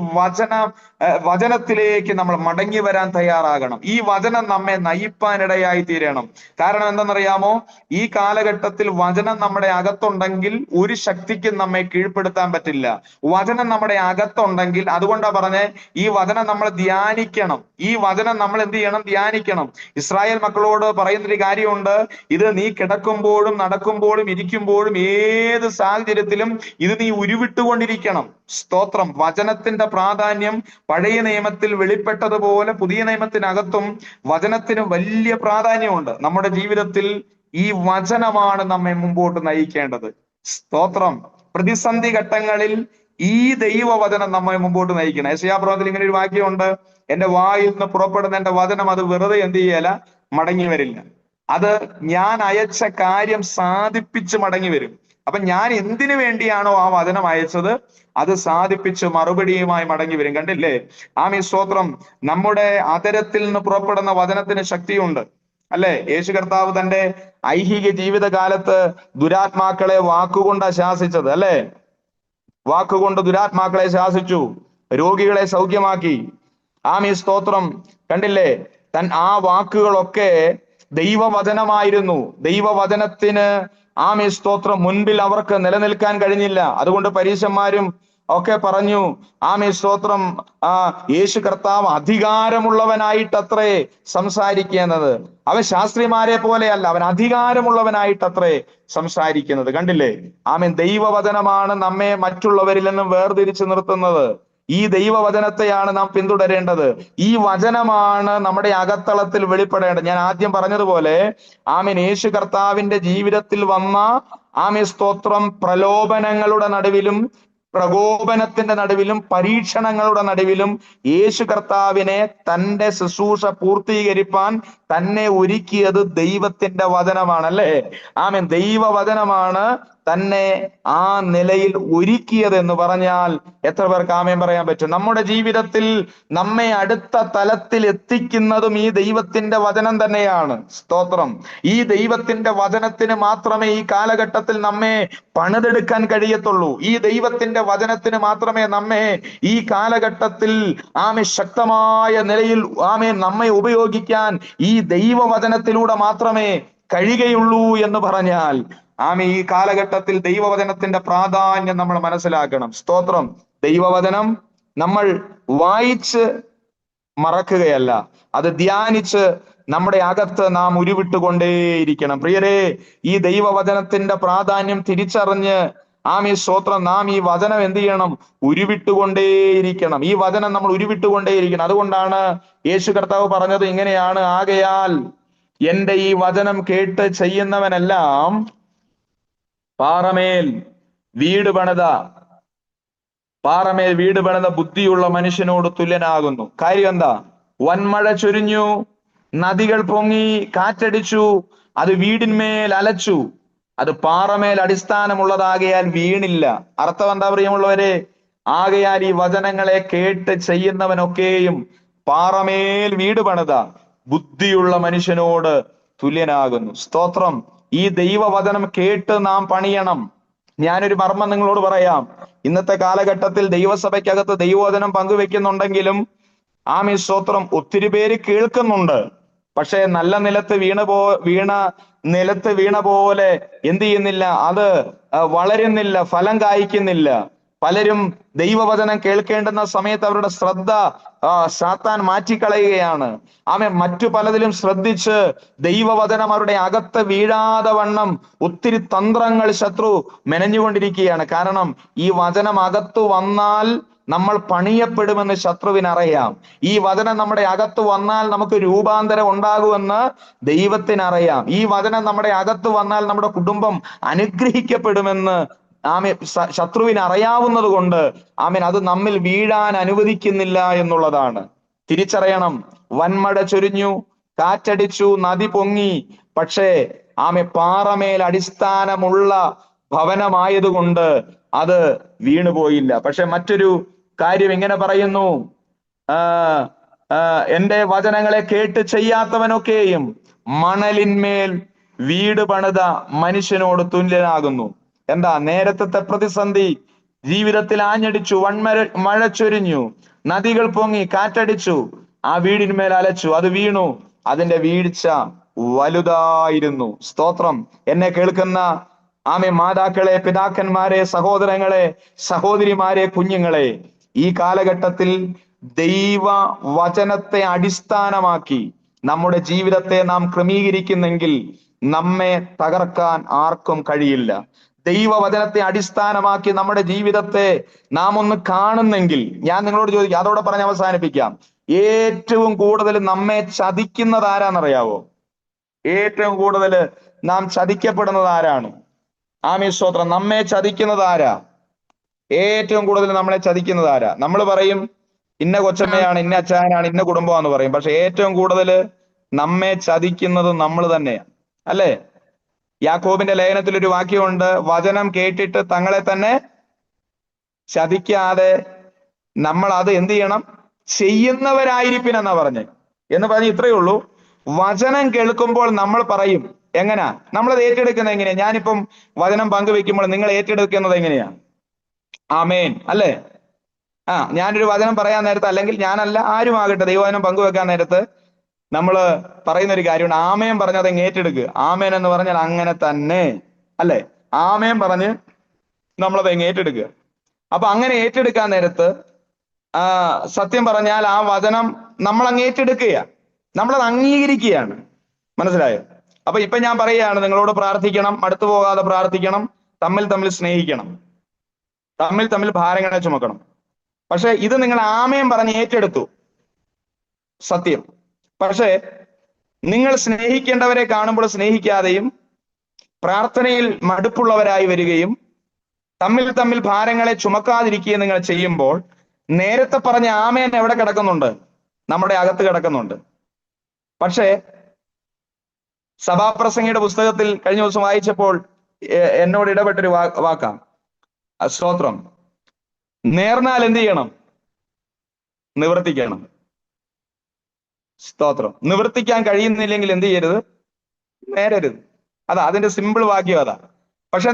Speaker 1: വചനത്തിലേക്ക് നമ്മൾ മടങ്ങി വരാൻ തയ്യാറാകണം. ഈ വചനം നമ്മെ നയിപ്പാനിടയായി തീരണം. കാരണം എന്തെന്നറിയാമോ? ഈ കാലഘട്ടത്തിൽ വചനം നമ്മുടെ അകത്തുണ്ടെങ്കിൽ ഒരു ശക്തിക്കും നമ്മെ കീഴ്പ്പെടുത്താൻ പറ്റില്ല. വചനം നമ്മുടെ അകത്തുണ്ടെങ്കിൽ, അതുകൊണ്ടാ പറഞ്ഞേ ഈ വചനം നമ്മൾ ധ്യാനിക്കണം. ഈ വചനം വചനം നമ്മൾ എന്ത് ചെയ്യണം? ധ്യാനിക്കണം. ഇസ്രായേൽ മക്കളോട് പറയുന്നൊരു കാര്യമുണ്ട്, ഇത് നീ കിടക്കുമ്പോഴും നടക്കുമ്പോഴും ഇരിക്കുമ്പോഴും ഏത് സാഹചര്യത്തിലും ഇത് നീ ഉരുവിട്ടുകൊണ്ടിരിക്കണം. സ്തോത്രം. വചനത്തിന്റെ പ്രാധാന്യം പഴയ നിയമത്തിൽ വെളിപ്പെട്ടതുപോലെ പുതിയ നിയമത്തിനകത്തും വചനത്തിന് വലിയ പ്രാധാന്യമുണ്ട്. നമ്മുടെ ജീവിതത്തിൽ ഈ വചനമാണ് നമ്മെ മുമ്പോട്ട് നയിക്കേണ്ടത്. സ്തോത്രം. പ്രതിസന്ധി ഘട്ടങ്ങളിൽ ഈ ദൈവവചനം നമ്മെ മുമ്പോട്ട് നയിക്കണം. യെശയ്യാപ്രവചനത്തിൽ ഇങ്ങനെ ഒരു വാക്യമുണ്ട്, എന്റെ വായിൽ നിന്ന് പുറപ്പെടുന്ന എന്റെ വചനം അത് വെറുതെ എന്ത് ചെയ്യല? മടങ്ങി വരില്ല. അത് ഞാൻ അയച്ച കാര്യം സാധിപ്പിച്ച് മടങ്ങി വരും. അപ്പൊ ഞാൻ എന്തിനു വേണ്ടിയാണോ ആ വചനം അയച്ചത് അത് സാധിപ്പിച്ച് മറുപടിയുമായി മടങ്ങി വരും. കണ്ടില്ലേ? ആമീൻ, സ്തോത്രം. നമ്മുടെ അതരത്തിൽ നിന്ന് പുറപ്പെടുന്ന വചനത്തിന് ശക്തിയുണ്ട്, അല്ലെ? യേശു കർത്താവ് തന്റെ ഐഹിക ജീവിതകാലത്ത് ദുരാത്മാക്കളെ വാക്കുകൊണ്ടാ ശാസിച്ചത്, അല്ലെ? വാക്കുകൊണ്ട് ദുരാത്മാക്കളെ ശാസിച്ചു, രോഗികളെ സൗഖ്യമാക്കി. ആമീൻ, സ്തോത്രം. കണ്ടില്ലേ? ആ വാക്കുകളൊക്കെ ദൈവവചനമായിരുന്നു. ദൈവവചനത്തിന് ആമീൻ, സ്തോത്രം, മുൻപിൽ അവർക്ക് നിലനിൽക്കാൻ കഴിഞ്ഞില്ല. അതുകൊണ്ട് പരീശന്മാരും ഒക്കെ പറഞ്ഞു, ആമീൻ, സ്തോത്രം, യേശു കർത്താവ് അധികാരമുള്ളവനായിട്ടത്രേ സംസാരിക്കുന്നത്. അവൻ ശാസ്ത്രിമാരെ പോലെയല്ല, അവൻ അധികാരമുള്ളവനായിട്ടത്രേ സംസാരിക്കുന്നത്. കണ്ടില്ലേ? ആമീൻ. ദൈവവചനമാണ് നമ്മെ മറ്റുള്ളവരിൽ നിന്നും വേർതിരിച്ചു നിർത്തുന്നത്. ഈ ദൈവവചനത്തെയാണ് നാം പിന്തുടരേണ്ടത്. ഈ വചനമാണ് നമ്മുടെ അകത്തളത്തിൽ വെളിപ്പെടേണ്ടത്. ഞാൻ ആദ്യം പറഞ്ഞതുപോലെ ആമീൻ, യേശു കർത്താവിന്റെ ജീവിതത്തിൽ വന്ന ആമീൻ, സ്തോത്രം, പ്രലോഭനങ്ങളുടെ നടുവിലും പ്രകോപനത്തിന്റെ നടുവിലും പരീക്ഷണങ്ങളുടെ നടുവിലും യേശു കർത്താവിനെ തന്റെ ശുശ്രൂഷ പൂർത്തീകരിപ്പാൻ തന്നെ ഒരുക്കിയത് ദൈവത്തിന്റെ വചനമാണ്, അല്ലേ? ആമേൻ. ദൈവവചനമാണ് തന്നെ ആ നിലയിൽ ഒരുക്കിയത് എന്ന് പറഞ്ഞാൽ എത്ര പേർക്ക് ആമേൻ പറയാൻ പറ്റും? നമ്മുടെ ജീവിതത്തിൽ നമ്മെ അടുത്ത തലത്തിൽ എത്തിക്കുന്നതും ഈ ദൈവത്തിന്റെ വചനം തന്നെയാണ്. സ്തോത്രം. ഈ ദൈവത്തിന്റെ വചനത്തിന് മാത്രമേ ഈ കാലഘട്ടത്തിൽ നമ്മെ പണിതെടുക്കാൻ കഴിയത്തുള്ളൂ. ഈ ദൈവത്തിന്റെ വചനത്തിന് മാത്രമേ നമ്മെ ഈ കാലഘട്ടത്തിൽ ശക്തമായ നിലയിൽ നമ്മെ ഉപയോഗിക്കാൻ ഈ ദൈവവചനത്തിലൂടെ മാത്രമേ കഴിയുകയുള്ളൂ എന്ന് പറഞ്ഞാൽ ഈ കാലഘട്ടത്തിൽ ദൈവവചനത്തിന്റെ പ്രാധാന്യം നമ്മൾ മനസ്സിലാക്കണം. സ്തോത്രം. ദൈവവചനം നമ്മൾ വായിച്ച് മറക്കുകയല്ല, അത് ധ്യാനിച്ച് നമ്മുടെ അകത്ത് നാം ഉരുവിട്ടുകൊണ്ടേയിരിക്കണം. പ്രിയരെ, ഈ ദൈവവചനത്തിന്റെ പ്രാധാന്യം തിരിച്ചറിഞ്ഞ് സ്തോത്രം, നാം ഈ വചനം എന്ത് ചെയ്യണം? ഉരുവിട്ടുകൊണ്ടേയിരിക്കണം. ഈ വചനം നമ്മൾ ഉരുവിട്ടുകൊണ്ടേയിരിക്കണം. അതുകൊണ്ടാണ് യേശു കർത്താവ് പറഞ്ഞത് ഇങ്ങനെയാണ്, ആകയാൽ എന്റെ ഈ വചനം കേട്ട് ചെയ്യുന്നവനെല്ലാം പാറമേൽ വീട് പണിത ബുദ്ധിയുള്ള മനുഷ്യനോട് തുല്യനാകുന്നു. കാര്യം എന്താ? വൻമഴ ചൊരിഞ്ഞു, നദികൾ പൊങ്ങി, കാറ്റടിച്ചു, അത് വീടിന്മേൽ അലച്ചു, അത് പാറമേൽ അടിസ്ഥാനമുള്ളതാകയാൽ വീണില്ല. അർത്ഥം എന്താ പ്രിയമുള്ളവരെ? ആകയാൽ ഈ വചനങ്ങളെ കേട്ട് ചെയ്യുന്നവനൊക്കെയും പാറമേൽ വീട് പണിത ബുദ്ധിയുള്ള മനുഷ്യനോട് തുല്യനാകുന്നു. സ്തോത്രം. ഈ ദൈവവചനം കേട്ട് നാം പണിയണം. ഞാനൊരു മർമ്മം നിങ്ങളോട് പറയാം. ഇന്നത്തെ കാലഘട്ടത്തിൽ ദൈവസഭയ്ക്കകത്ത് ദൈവവചനം പങ്കുവെക്കുന്നുണ്ടെങ്കിലും സ്തോത്രം, ഒത്തിരി പേര് കേൾക്കുന്നുണ്ട്. പക്ഷെ നല്ല നിലത്ത് വീണ പോലെ എന്ത് ചെയ്യുന്നില്ല? അത് വളരുന്നില്ല, ഫലം കായ്ക്കുന്നില്ല. പലരും ദൈവവചനം കേൾക്കേണ്ടുന്ന സമയത്ത് അവരുടെ ശ്രദ്ധ സാത്താൻ മാറ്റിക്കളയുകയാണ്. മറ്റു പലതിലും ശ്രദ്ധിച്ച് ദൈവവചനം അവരുടെ അകത്ത് വീഴാതെ വണ്ണം ഒത്തിരി തന്ത്രങ്ങൾ ശത്രു മെനഞ്ഞുകൊണ്ടിരിക്കുകയാണ്. കാരണം ഈ വചനം അകത്തു വന്നാൽ നമ്മൾ പണിയപ്പെടുമെന്ന് ശത്രുവിനറിയാം. ഈ വചനം നമ്മുടെ അകത്ത് വന്നാൽ നമുക്ക് രൂപാന്തരം ഉണ്ടാകുമെന്ന് ദൈവത്തിനറിയാം. ഈ വചനം നമ്മുടെ അകത്ത് വന്നാൽ നമ്മുടെ കുടുംബം അനുഗ്രഹിക്കപ്പെടുമെന്ന് ശത്രുവിന് അറിയാവുന്നത് കൊണ്ട് അത് നമ്മിൽ വീഴാൻ അനുവദിക്കുന്നില്ല എന്നുള്ളതാണ്. തിരിച്ചറിയണം. വൻമഴ ചൊരിഞ്ഞു, കാറ്റടിച്ചു, നദി പൊങ്ങി, പക്ഷേ പാറമേൽ അടിസ്ഥാനമുള്ള ഭവനമായതുകൊണ്ട് അത് വീണുപോയില്ല. പക്ഷെ മറ്റൊരു കാര്യം ഇങ്ങനെ പറയുന്നു, എന്റെ വചനങ്ങളെ കേട്ട് ചെയ്യാത്തവനൊക്കെയും മണലിന്മേൽ വീട് പണിത മനുഷ്യനോട് തുല്യനാകുന്നു. എന്താ? നേരത്തെ പ്രതിസന്ധി ജീവിതത്തിൽ ആഞ്ഞടിച്ചു, മഴ ചൊരിഞ്ഞു, നദികൾ പൊങ്ങി, കാറ്റടിച്ചു, ആ വീടിന്മേൽ അലച്ചു, അത് വീണു, അതിന്റെ വീഴ്ച വലുതായിരുന്നു. സ്തോത്രം. എന്നെ കേൾക്കുന്ന മാതാക്കളെ, പിതാക്കന്മാരെ, സഹോദരങ്ങളെ, സഹോദരിമാരെ, കുഞ്ഞുങ്ങളെ, ഈ കാലഘട്ടത്തിൽ ദൈവവചനത്തെ അടിസ്ഥാനമാക്കി നമ്മുടെ ജീവിതത്തെ നാം ക്രമീകരിക്കുന്നെങ്കിൽ നമ്മെ തകർക്കാൻ ആർക്കും കഴിയില്ല. ദൈവവചനത്തെ അടിസ്ഥാനമാക്കി നമ്മുടെ ജീവിതത്തെ നാം ഒന്ന് കാണുന്നെങ്കിൽ, ഞാൻ നിങ്ങളോട് ചോദിക്കാം, അതോടെ പറഞ്ഞ് അവസാനിപ്പിക്കാം. ഏറ്റവും കൂടുതൽ നമ്മെ ചതിക്കുന്നത് ആരാന്നറിയാവോ? ഏറ്റവും കൂടുതൽ നാം ചതിക്കപ്പെടുന്നത് ആരാണ്? ആമേൻ, സ്തോത്രം. നമ്മെ ചതിക്കുന്നത് ആരാ? ഏറ്റവും കൂടുതൽ നമ്മളെ ചതിക്കുന്നത് ആരാ? നമ്മൾ പറയും ഇന്ന കൊച്ചമ്മയാണ്, ഇന്ന അച്ചായനാണ്, ഇന്ന കുടുംബമാണെന്ന് പറയും. പക്ഷെ ഏറ്റവും കൂടുതൽ നമ്മെ ചതിക്കുന്നത് നമ്മൾ തന്നെയാണ്, അല്ലേ? യാക്കോബിന്റെ ലേഖനത്തിൽ ഒരു വാക്യമുണ്ട്, വചനം കേട്ടിട്ട് തങ്ങളെ തന്നെ ചതിക്കാതെ നമ്മൾ അത് എന്ത് ചെയ്യണം? ചെയ്യുന്നവരായിരിപ്പിനെന്നാ പറഞ്ഞ്. എന്ന് പറഞ്ഞ് ഇത്രയേ ഉള്ളൂ. വചനം കേൾക്കുമ്പോൾ നമ്മൾ പറയും. എങ്ങനാ നമ്മളത് ഏറ്റെടുക്കുന്നത്? എങ്ങനെയാ? ഞാനിപ്പം വചനം പങ്കുവെക്കുമ്പോൾ നിങ്ങൾ ഏറ്റെടുക്കുന്നത് എങ്ങനെയാ? ആമേൻ, അല്ലേ? ഞാനൊരു വചനം പറയാൻ നേരത്ത്, അല്ലെങ്കിൽ ഞാനല്ല ആരും ആകട്ടെ, ദൈവവചനം പങ്കുവെക്കാൻ നേരത്ത് നമ്മൾ പറയുന്ന ഒരു കാര്യമുണ്ട്, ആമേൻ പറഞ്ഞ് അതങ്ങ് ഏറ്റെടുക്കുക. ആമേൻ എന്ന് പറഞ്ഞാൽ അങ്ങനെ തന്നെ, അല്ലെ? ആമേൻ പറഞ്ഞ് നമ്മളത് അങ്ങ് ഏറ്റെടുക്കുക. അപ്പൊ അങ്ങനെ ഏറ്റെടുക്കാൻ നേരത്ത് സത്യം പറഞ്ഞാൽ ആ വചനം നമ്മൾ അങ്ങ് ഏറ്റെടുക്കുക, നമ്മളത് അംഗീകരിക്കുകയാണ്. മനസ്സിലായോ? അപ്പൊ ഇപ്പൊ ഞാൻ പറയുകയാണ്, നിങ്ങളോട് പ്രാർത്ഥിക്കണം, അടുത്തു പോകാതെ പ്രാർത്ഥിക്കണം, തമ്മിൽ തമ്മിൽ സ്നേഹിക്കണം, തമ്മിൽ തമ്മിൽ ഭാരങ്ങളെ ചുമക്കണം. പക്ഷെ ഇത് നിങ്ങൾ ആമേൻ പറഞ്ഞ് ഏറ്റെടുത്തു, സത്യം. പക്ഷേ നിങ്ങൾ സ്നേഹിക്കേണ്ടവരെ കാണുമ്പോൾ സ്നേഹിക്കാതെയും പ്രാർത്ഥനയിൽ മടുപ്പുള്ളവരായി വരികയും തമ്മിൽ തമ്മിൽ ഭാരങ്ങളെ ചുമക്കാതിരിക്കുകയും നിങ്ങൾ ചെയ്യുമ്പോൾ നേരത്തെ പറഞ്ഞ ആമേൻ എവിടെ കിടക്കുന്നുണ്ട്? നമ്മുടെ അകത്ത് കിടക്കുന്നുണ്ട്. പക്ഷേ സഭാപ്രസംഗിയുടെ പുസ്തകത്തിൽ കഴിഞ്ഞ ദിവസം വായിച്ചപ്പോൾ എന്നോട് ഇടപെട്ടൊരു വാക്കാ, സ്തോത്രം. നേർന്നാൽ എന്ത് ചെയ്യണം? നിവർത്തിക്കണം. സ്തോത്രം. നിവർത്തിക്കാൻ കഴിയുന്നില്ലെങ്കിൽ എന്ത് ചെയ്യരുത്? നേരരുത്. അതിന്റെ സിമ്പിൾ വാക്യം അതാ. പക്ഷെ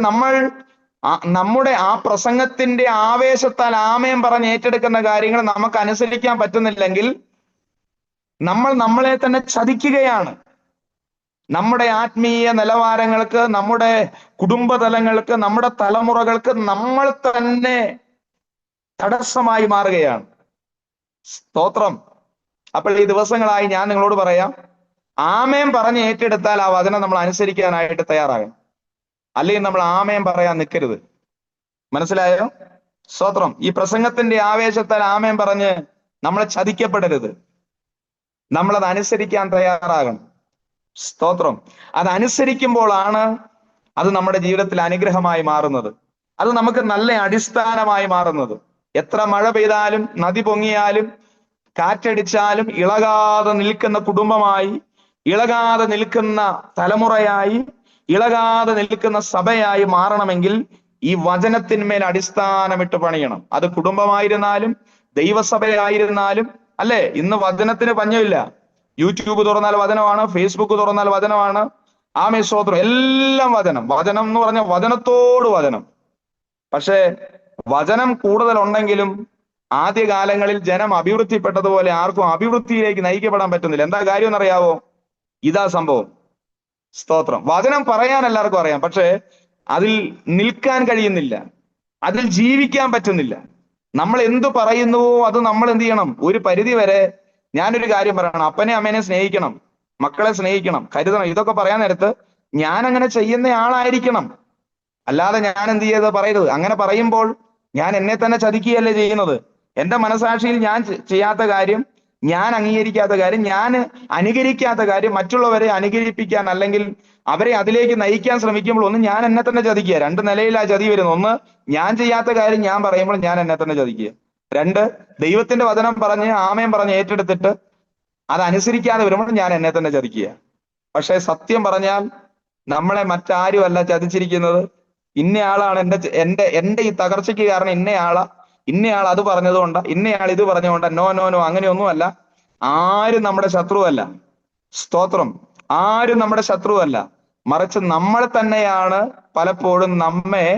Speaker 1: നമ്മുടെ ആ പ്രസംഗത്തിന്റെ ആവേശത്താൽ ആമേൻ പറഞ്ഞ് ഏറ്റെടുക്കുന്ന കാര്യങ്ങൾ നമുക്ക് അനുസരിക്കാൻ പറ്റുന്നില്ലെങ്കിൽ നമ്മൾ നമ്മളെ തന്നെ ചതിക്കുകയാണ്. നമ്മുടെ ആത്മീയ നിലവാരങ്ങൾക്ക്, നമ്മുടെ കുടുംബതലങ്ങൾക്ക്, നമ്മുടെ തലമുറകൾക്ക് നമ്മൾ തന്നെ തടസ്സമായി മാറുകയാണ്. സ്തോത്രം. അപ്പോൾ ഈ ദിവസങ്ങളായി ഞാൻ നിങ്ങളോട് പറയാം, ആമേൻ പറഞ്ഞ് ഏറ്റെടുത്താൽ ആ വചനം നമ്മൾ അനുസരിക്കാനായിട്ട് തയ്യാറാകണം. അല്ലെങ്കിൽ നമ്മൾ ആമേൻ പറയാൻ നിൽക്കരുത്. മനസ്സിലായോ? സ്തോത്രം. ഈ പ്രസംഗത്തിന്റെ ആവേശത്താൽ ആമേൻ പറഞ്ഞ് നമ്മളെ ചതിക്കപ്പെടരുത്. നമ്മളത് അനുസരിക്കാൻ തയ്യാറാകണം. സ്തോത്രം. അതനുസരിക്കുമ്പോഴാണ് അത് നമ്മുടെ ജീവിതത്തിൽ അനുഗ്രഹമായി മാറുന്നത്. അത് നമുക്ക് നല്ല അടിസ്ഥാനമായി മാറുന്നത്. എത്ര മഴ പെയ്താലും, നദി പൊങ്ങിയാലും, കാറ്റടിച്ചാലും ഇളകാതെ നിൽക്കുന്ന കുടുംബമായി, ഇളകാതെ നിൽക്കുന്ന തലമുറയായി, ഇളകാതെ നിൽക്കുന്ന സഭയായി മാറണമെങ്കിൽ ഈ വചനത്തിന്മേൽ അടിസ്ഥാനമിട്ട് പണിയണം. അത് കുടുംബമായിരുന്നാലും ദൈവസഭയായിരുന്നാലും, അല്ലെ? ഇന്ന് വചനത്തിന് പഞ്ഞമില്ല. യൂട്യൂബ് തുറന്നാൽ വചനമാണ്, ഫേസ്ബുക്ക് തുറന്നാൽ വചനമാണ്. ആമേൻ, സ്തോത്രം. എല്ലാം വചനം. വചനം എന്ന് പറഞ്ഞാൽ വചനത്തോട് വചനം. പക്ഷേ വചനം കൂടുതൽ ഉണ്ടെങ്കിലും ആദ്യകാലങ്ങളിൽ ജനം അഭിവൃദ്ധിപ്പെട്ടതുപോലെ ആർക്കും അഭിവൃദ്ധിയിലേക്ക് നയിക്കപ്പെടാൻ പറ്റുന്നില്ല. എന്താ കാര്യം എന്നറിയാവോ? ഇതാ സംഭവം. സ്തോത്രം. വചനം പറയാൻ എല്ലാവർക്കും അറിയാം, പക്ഷെ അതിൽ നിൽക്കാൻ കഴിയുന്നില്ല, അതിൽ ജീവിക്കാൻ പറ്റുന്നില്ല. നമ്മൾ എന്തു പറയുന്നുവോ അത് നമ്മൾ എന്ത് ചെയ്യണം? ഒരു പരിധി വരെ. ഞാനൊരു കാര്യം പറയണം, അപ്പനെ അമ്മേനെ സ്നേഹിക്കണം, മക്കളെ സ്നേഹിക്കണം, കരുതണം. ഇതൊക്കെ പറയാൻ നേരത്ത് ഞാൻ അങ്ങനെ ചെയ്യുന്ന ആളായിരിക്കണം. അല്ലാതെ ഞാൻ എന്ത് ചെയ്ത് പറയരുത്. അങ്ങനെ പറയുമ്പോൾ ഞാൻ എന്നെ തന്നെ ചതിക്കുകയല്ലേ ചെയ്യുന്നത്. എന്റെ മനസാക്ഷിയിൽ ഞാൻ ചെയ്യാത്ത കാര്യം, ഞാൻ അംഗീകരിക്കാത്ത കാര്യം, ഞാൻ അനുകരിക്കാത്ത കാര്യം മറ്റുള്ളവരെ അനുകരിപ്പിക്കാൻ അല്ലെങ്കിൽ അവരെ അതിലേക്ക് നയിക്കാൻ ശ്രമിക്കുമ്പോൾ ഒന്ന് ഞാൻ എന്നെ തന്നെ ചതിക്കുക. രണ്ട് നിലയിലാ ചതി വരുന്നത്. ഒന്ന്, ഞാൻ ചെയ്യാത്ത കാര്യം ഞാൻ പറയുമ്പോൾ ഞാൻ എന്നെ തന്നെ ചതിക്കുക. രണ്ട്, ദൈവത്തിന്റെ വചനം പറഞ്ഞ് ആമേൻ പറഞ്ഞ് ഏറ്റെടുത്തിട്ട് അത് അനുസരിക്കാതെ വരുമ്പോൾ ഞാൻ എന്നെ തന്നെ ചതിക്കുക. പക്ഷെ സത്യം പറഞ്ഞാൽ നമ്മളെ മറ്റാരുമല്ല ചതിച്ചിരിക്കുന്നത്. ഇന്നയാളാണ് എന്റെ ഈ തകർച്ചയ്ക്ക് കാരണം ഇന്നയാൾ അത് പറഞ്ഞതുകൊണ്ട്, ഇന്നയാൾ ഇത് പറഞ്ഞുകൊണ്ട്. നോ, അങ്ങനെയൊന്നുമല്ല. ആരും നമ്മുടെ ശത്രുവല്ല. സ്തോത്രം. ആരും നമ്മുടെ ശത്രുവല്ല. മറിച്ച് നമ്മൾ തന്നെയാണ് പലപ്പോഴും നമ്മെ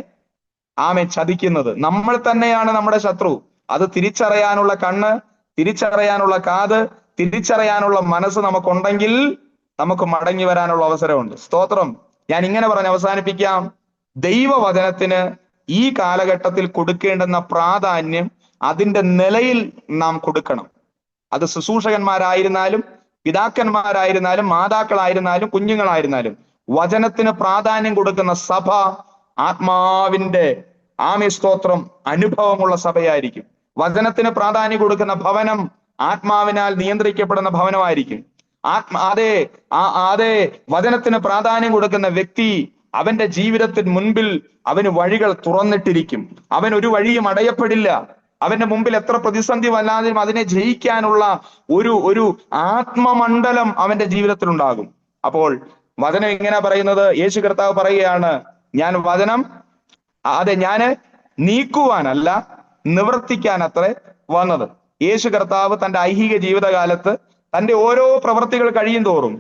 Speaker 1: ചതിക്കുന്നത്. നമ്മൾ തന്നെയാണ് നമ്മുടെ ശത്രു. അത് തിരിച്ചറിയാനുള്ള കണ്ണ്, തിരിച്ചറിയാനുള്ള കാത്, തിരിച്ചറിയാനുള്ള മനസ്സ് നമുക്കുണ്ടെങ്കിൽ നമുക്ക് മടങ്ങി വരാനുള്ള അവസരമുണ്ട്. സ്തോത്രം. ഞാൻ ഇങ്ങനെ പറഞ്ഞ് അവസാനിപ്പിക്കാം. ദൈവവചനത്തിന് ഈ കാലഘട്ടത്തിൽ കൊടുക്കേണ്ടുന്ന പ്രാധാന്യം അതിന്റെ നിലയിൽ നാം കൊടുക്കണം. അത് ശുശ്രൂഷകന്മാരായിരുന്നാലും പിതാക്കന്മാരായിരുന്നാലും മാതാക്കളായിരുന്നാലും കുഞ്ഞുങ്ങളായിരുന്നാലും വചനത്തിന് പ്രാധാന്യം കൊടുക്കുന്ന സഭ ആത്മാവിന്റെ സ്തോത്രം അനുഭവമുള്ള സഭയായിരിക്കും. വചനത്തിന് പ്രാധാന്യം കൊടുക്കുന്ന ഭവനം ആത്മാവിനാൽ നിയന്ത്രിക്കപ്പെടുന്ന ഭവനമായിരിക്കും. അതെ വചനത്തിന് പ്രാധാന്യം കൊടുക്കുന്ന വ്യക്തി അവന്റെ ജീവിതത്തിന് മുൻപിൽ അവന് വഴികൾ തുറന്നിട്ടിരിക്കും. അവൻ ഒരു വഴിയും അടയപ്പെടില്ല. അവന്റെ മുമ്പിൽ എത്ര പ്രതിസന്ധി വന്നാലും അതിനെ ജയിക്കാനുള്ള ഒരു ആത്മമണ്ഡലം അവന്റെ ജീവിതത്തിൽ ഉണ്ടാകും. അപ്പോൾ വചനം ഇങ്ങനെ പറയുന്നത്, യേശു കർത്താവ് പറയുകയാണ്, ഞാന് നീക്കുവാനല്ല നിവർത്തിക്കാൻ അത്രേ വന്നത്. യേശു കർത്താവ് തന്റെ ഐഹിക ജീവിതകാലത്ത് തന്റെ ഓരോ പ്രവൃത്തികൾ കഴിയുമ്പോഴും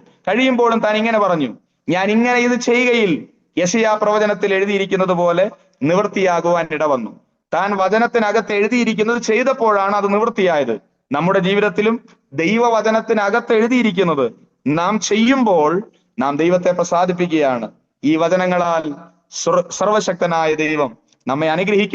Speaker 1: താൻ ഇങ്ങനെ പറഞ്ഞു, ഞാൻ ഇങ്ങനെ ഇത് ചെയ്യുകയിൽ യെശയ്യാ പ്രവചനത്തിൽ എഴുതിയിരിക്കുന്നത് പോലെ നിവൃത്തിയാകുവാൻ ഇടവന്നു. താൻ വചനത്തിനകത്ത് എഴുതിയിരിക്കുന്നത് ചെയ്തപ്പോഴാണ് അത് നിവൃത്തിയായത്. നമ്മുടെ ജീവിതത്തിലും ദൈവവചനത്തിനകത്ത് എഴുതിയിരിക്കുന്നത് നാം ചെയ്യുമ്പോൾ നാം ദൈവത്തെ പ്രസാദിപ്പിക്കുകയാണ്. ഈ വചനങ്ങളാൽ സർവശക്തനായ ദൈവം നമ്മെ അനുഗ്രഹിക്കും.